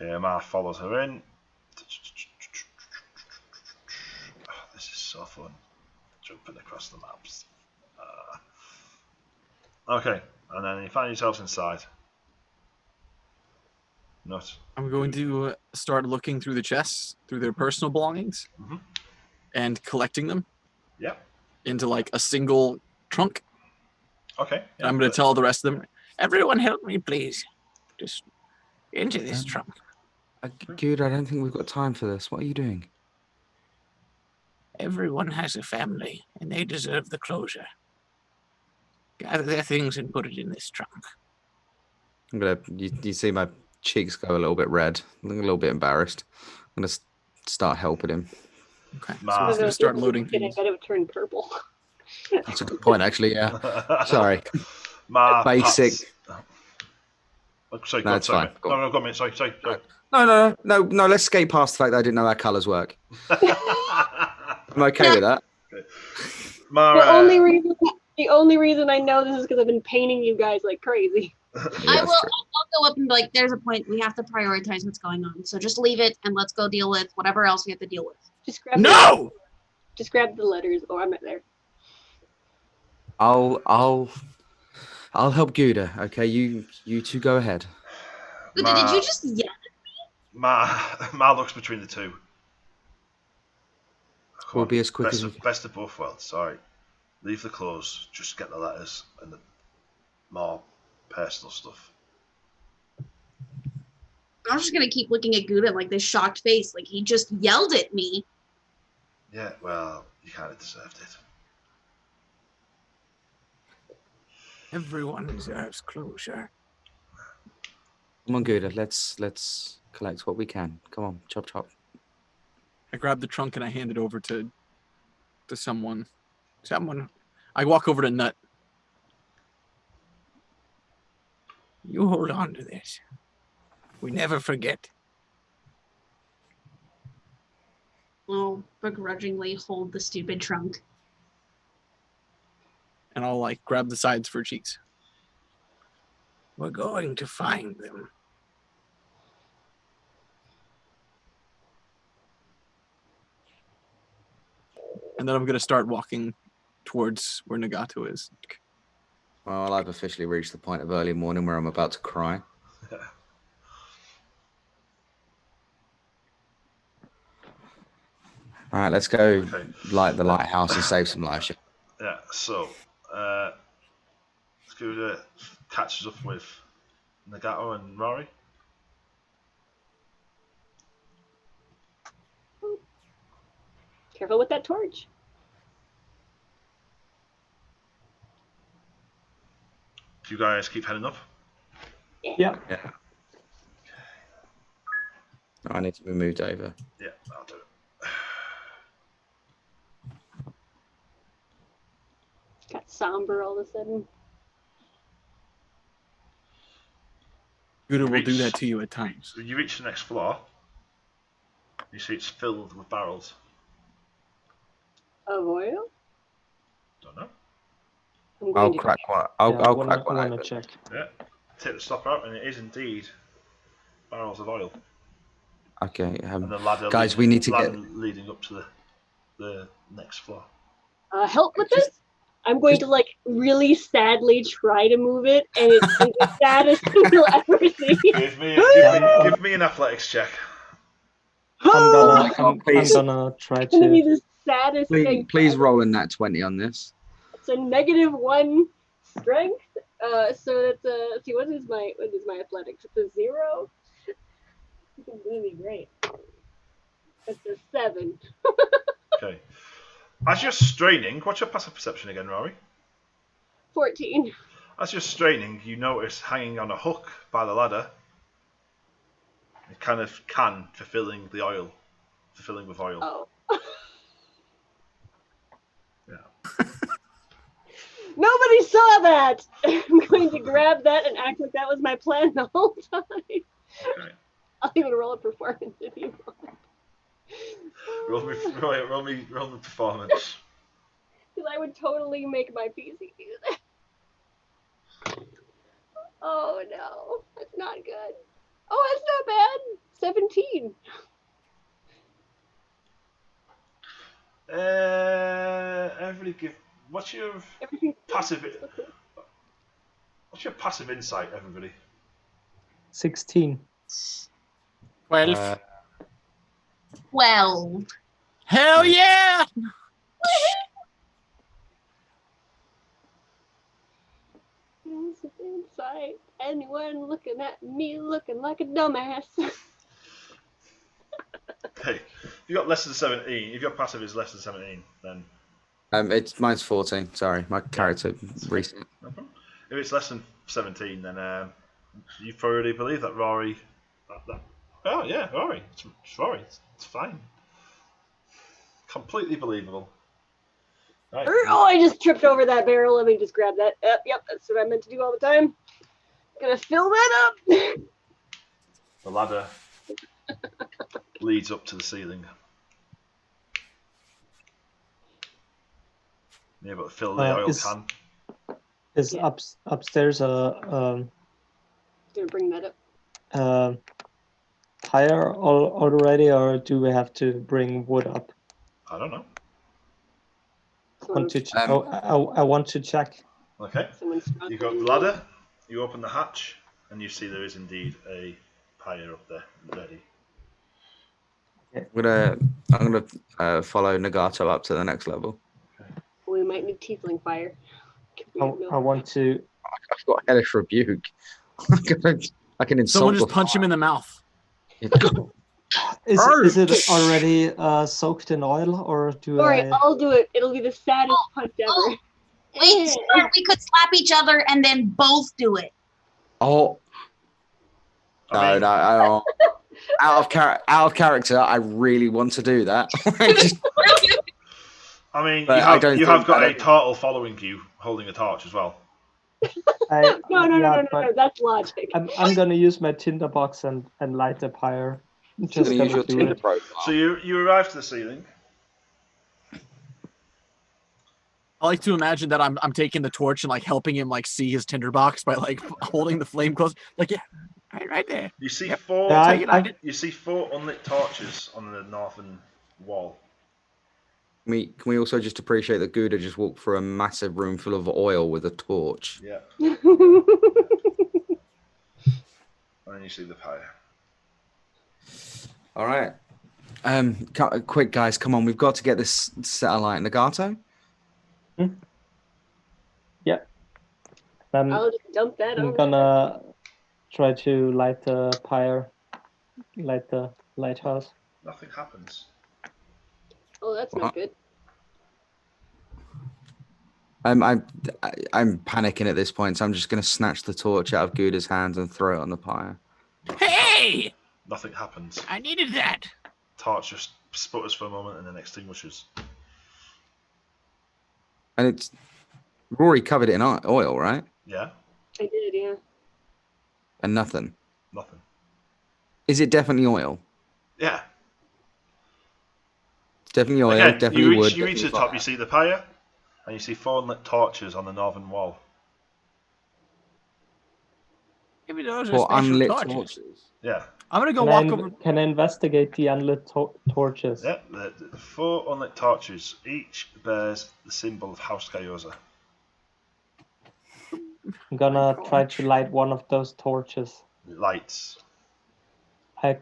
Okay, Ma follows her in. Oh, this is so fun. Jumping across the maps. Okay, and then you find yourselves inside. Nut. I'm going to start looking through the chests, through their personal belongings, and collecting them. Yep. Into like a single trunk. Okay. Yeah, I'm going to tell the rest of them, everyone help me, please. Just into this trunk. Good, I don't think we've got time for this. What are you doing? Everyone has a family, and they deserve the closure. Gather their things and put it in this trunk. I'm gonna. You see my cheeks go a little bit red. I'm a little bit embarrassed. I'm gonna start helping him. Okay. So Ma. I'm just going to start loading I things. bet it would turn purple. That's a good point, actually. Yeah. Sorry. Ma. Basic. Oh, sorry, No, it's fine. Go on. No, go on, mate. Sorry. No. Let's skate past the fact that I didn't know how colours work. I'm okay with that. Ma, The only reason I know this is because I've been painting you guys like crazy. I'll go up and be like, there's a point. We have to prioritize what's going on. So just leave it and let's go deal with whatever else we have to deal with. Just grab just grab the letters. Oh, I'm not there. I'll help Gouda. Okay, you two go ahead. Did you just yell? Ma looks between the two. We'll be as quick as we can. Best of both worlds. Sorry. Leave the clothes. Just get the letters and the more personal stuff. I'm just gonna keep looking at Gouda like this shocked face, like he just yelled at me. Yeah, well, you kind of deserved it. Everyone deserves closure. Come on, Gouda. Let's collect what we can. Come on, chop. I grab the trunk and I hand it over to someone. I walk over to Nut. You hold on to this. We never forget. I'll begrudgingly hold the stupid trunk. And I'll like grab the sides for cheeks. We're going to find them. And then I'm going to start walking towards where Nagato is. Well, I've officially reached the point of early morning where I'm about to cry. All right, let's go light the lighthouse and save some lives. Yeah, so Scooter catches up with Nagato and Rory. Careful with that torch. Do you guys keep heading up? Yeah. I need to be moved over. Yeah, I'll do it. Got somber all of a sudden. Gouda will do that to you at times. So you reach the next floor. You see it's filled with barrels. Of oil? Don't know. I'll crack one. I'll crack one I open. check. Yeah. Take the stopper out, and it is indeed barrels of oil. Okay, And the ladder guys, we need to ladder leading up to the next floor. Help with this? I'm going to like really sadly try to move it, and it's the saddest thing you'll ever see. Give me an athletics check. I'm gonna try It's gonna be to. the saddest thing. Please roll in that 20 on this. It's a -1 strength. So it's a. See, what is my athletics? It's a 0. This is gonna be great. It's a 7. Okay. As you're straining, what's your passive perception again, Rory? 14. As you're straining, you notice hanging on a hook by the ladder a kind of can fulfilling with oil. Oh. Yeah. Nobody saw that! I'm going to grab that and act like that was my plan the whole time. Okay. I'll even roll a performance if you want. Roll me performance. Because I would totally make my PC do that. Oh no, that's not good. Oh, that's not bad. 17. Everybody give. What's your passive? What's your passive insight, everybody? 16. 12. 12. Hell yeah! Passive insight. Anyone looking at me looking like a dumbass? Hey, if you got less than 17, if your passive is less than 17, then Mine's 14. Sorry, my character recent. no problem. If it's less than 17, then you thoroughly believe that Rory. Oh yeah, Rory. It's Rory. It's fine. Completely believable. Right. Oh, I just tripped over that barrel. Let me just grab that. Yep, that's what I meant to do all the time. Gonna fill that up. The ladder leads up to the ceiling. You're able to fill the oil can. Is upstairs Gonna bring that up. higher already, or do we have to bring wood up? I don't know. I want to check. Okay. You got the ladder. You open the hatch, and you see there is indeed a pyre up there ready. I'm gonna follow Nagato up to the next level. We might need tiefling fire. I want to. I've got hellish rebuke. I can insult. Someone just punch him in the mouth. Is it already soaked in oil, or do Sorry, I'll do it. It'll be the saddest punch ever. Wait, sir, we could slap each other and then both do it. Oh. No. Out of character, I really want to do that. I mean, But you have got a turtle following you, holding a torch as well. No, that's logic. I'm gonna use my tinderbox and light the pyre. Just gonna use your Tinder profile. So you arrive to the ceiling. I like to imagine that I'm taking the torch and like helping him like see his tinderbox by like holding the flame close. Like right there. You see four. You see 4 unlit torches on the northern wall. Can we also just appreciate that Gouda just walked through a massive room full of oil with a torch? Yeah. And then you see the pyre. All right. Quick, guys, come on. We've got to get this satellite. Nagato? Yeah. I'll just dump that I'm over. gonna try to light the pyre, light the lighthouse. Nothing happens. Oh, that's not good. I'm panicking at this point, so I'm just going to snatch the torch out of Gouda's hands and throw it on the pyre. Hey! Nothing happens. I needed that. Torch just sputters for a moment and then extinguishes. And it's Rory covered it in oil, right? Yeah. I did, yeah. And nothing. Nothing. Is it definitely oil? Yeah. It's definitely oil. Again, definitely wood. You reach the top. You see the pyre, and you see 4 lit torches on the northern wall. Maybe those are 4 special unlit torches. Yeah. I'm gonna go walk over. Can I investigate the unlit torches? Yeah. The 4 unlit torches each bears the symbol of House Kayosa. I'm gonna try to light one of those torches. Lights. I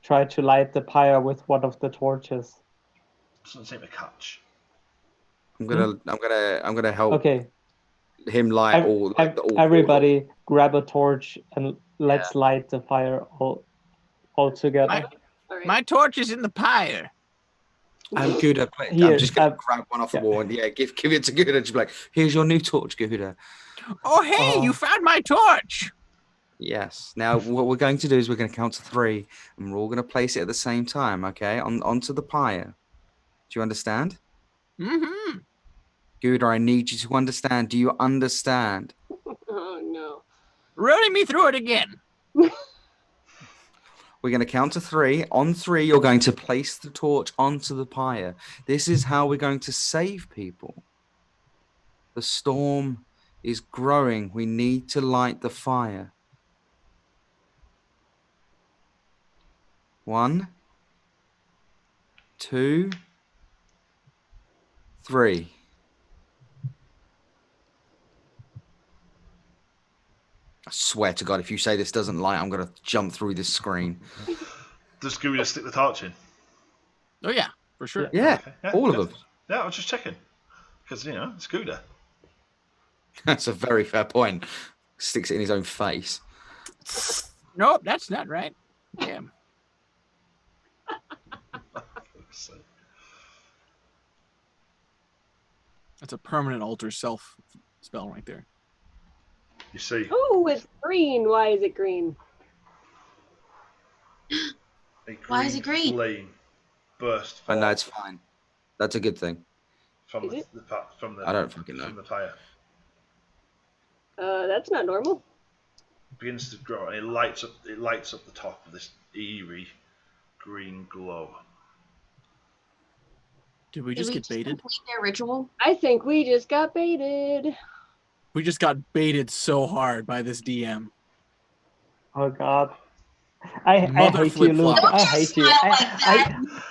try to light the pyre with one of the torches. Doesn't seem to catch. I'm gonna help. Okay. Him light all. Everybody grab a torch and let's light the fire all together. All right. My torch is in the pyre. Gouda, I'm Here, just going to grab one off the wall and give it to Gouda. Just be like, here's your new torch, Gouda. Oh, hey, you found my torch. Yes. Now, what we're going to do is we're going to count to 3, and we're all going to place it at the same time, okay? Onto the pyre. Do you understand? Mm-hmm. Gouda, I need you to understand. Do you understand? Oh no. Running me through it again. We're going to count to 3. On 3, you're going to place the torch onto the pyre. This is how we're going to save people. The storm is growing. We need to light the fire. 1, 2, 3. I swear to God, if you say this doesn't light, I'm going to jump through this screen. Does Gouda stick the torch in? Oh, yeah, for sure. Yeah, Okay. Yeah, all of good. them. Yeah, I was just checking. Because, it's Gouda. That's a very fair point. Sticks it in his own face. Nope, that's not right. Damn. That's a permanent alter self spell right there. You see. Oh, it's green. Why is it green? Why is it green? Flame burst. Oh, no, it's fine. That's a good thing. From Is it? I don't fucking know. From the fire. That's not normal. It begins to grow and it lights up the top of this eerie green glow. Did we just get baited? Complete their ritual? I think we just got baited. We just got baited so hard by this DM. Oh God. I Mother hate you, Luke. flip-flop. I hate you.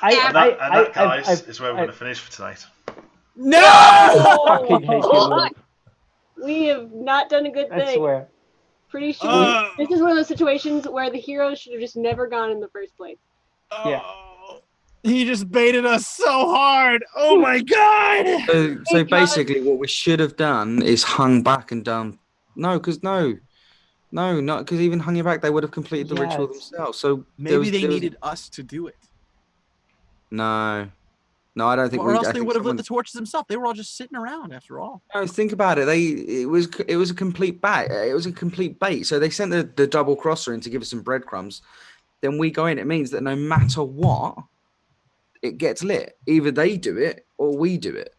And that, guys, is where we're going to finish for tonight. No! I fucking hate you, Luke. We have not done a good I thing. swear. Pretty sure this is one of those situations where the heroes should have just never gone in the first place. Yeah. He just baited us so hard. Oh my God! So basically, what we should have done is hung back and done. No, because not because even hung you back, they would have completed the ritual themselves. So Maybe they needed us to do it. No, I don't think. Or else they would have lit the torches themselves. They were all just sitting around after all. No, think about it. It was a complete bait. It was a complete bait. So they sent the double crosser in to give us some breadcrumbs. Then we go in. It means that no matter what, it gets lit. Either they do it or we do it.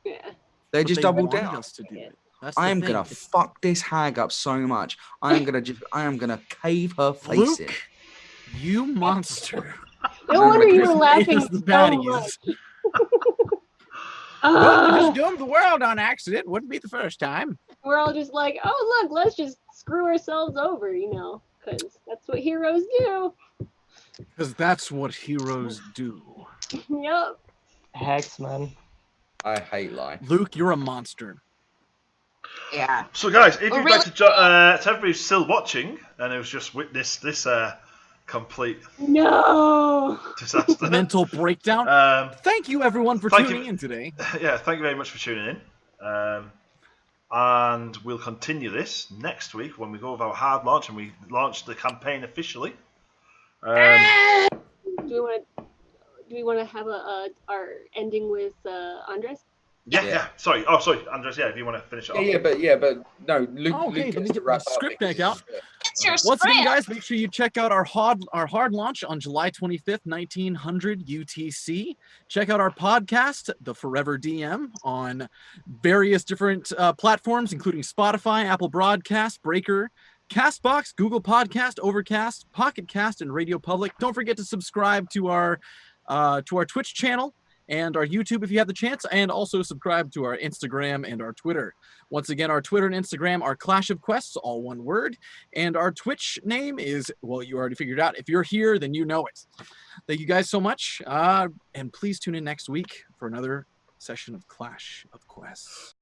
Yeah. They just double wanted down. us to do it. I am gonna fuck this hag up so much. I am gonna cave her face in. You monster. No wonder you were laughing The so baddies. much. Well, we just doomed the world on accident. Wouldn't be the first time. We're all just like, oh look, let's just screw ourselves over, because that's what heroes do. Because that's what heroes do. Yep. Hacks, man. I hate life. Luke, you're a monster. Yeah. So, guys, if you'd really- like to everybody who's still watching and who's just witnessed this complete No. disaster, Mental breakdown. Thank you, everyone, for tuning in today. Yeah, thank you very much for tuning in. And we'll continue this next week when we go with our hard launch and we launch the campaign officially. Do we want to have our ending with Andres? Yeah. Sorry. Oh, sorry, Andres. Yeah, if you want to finish it off. But no. Luke. Okay, Luke let me gets to get wrap my up script back because- out. It's your Once again, script. guys, make sure you check out our hard launch on July 25th, 1900 UTC. Check out our podcast, The Forever DM, on various different platforms, including Spotify, Apple Broadcast, Breaker, Castbox, Google Podcast, Overcast, Pocket Cast, and Radio Public. Don't forget to subscribe to our Twitch channel and our YouTube if you have the chance, and also subscribe to our Instagram and our Twitter. Once again, our Twitter and Instagram are Clash of Quests, all one word, and our Twitch name is, well, you already figured out. If you're here, then you know it. Thank you guys so much, and please tune in next week for another session of Clash of Quests.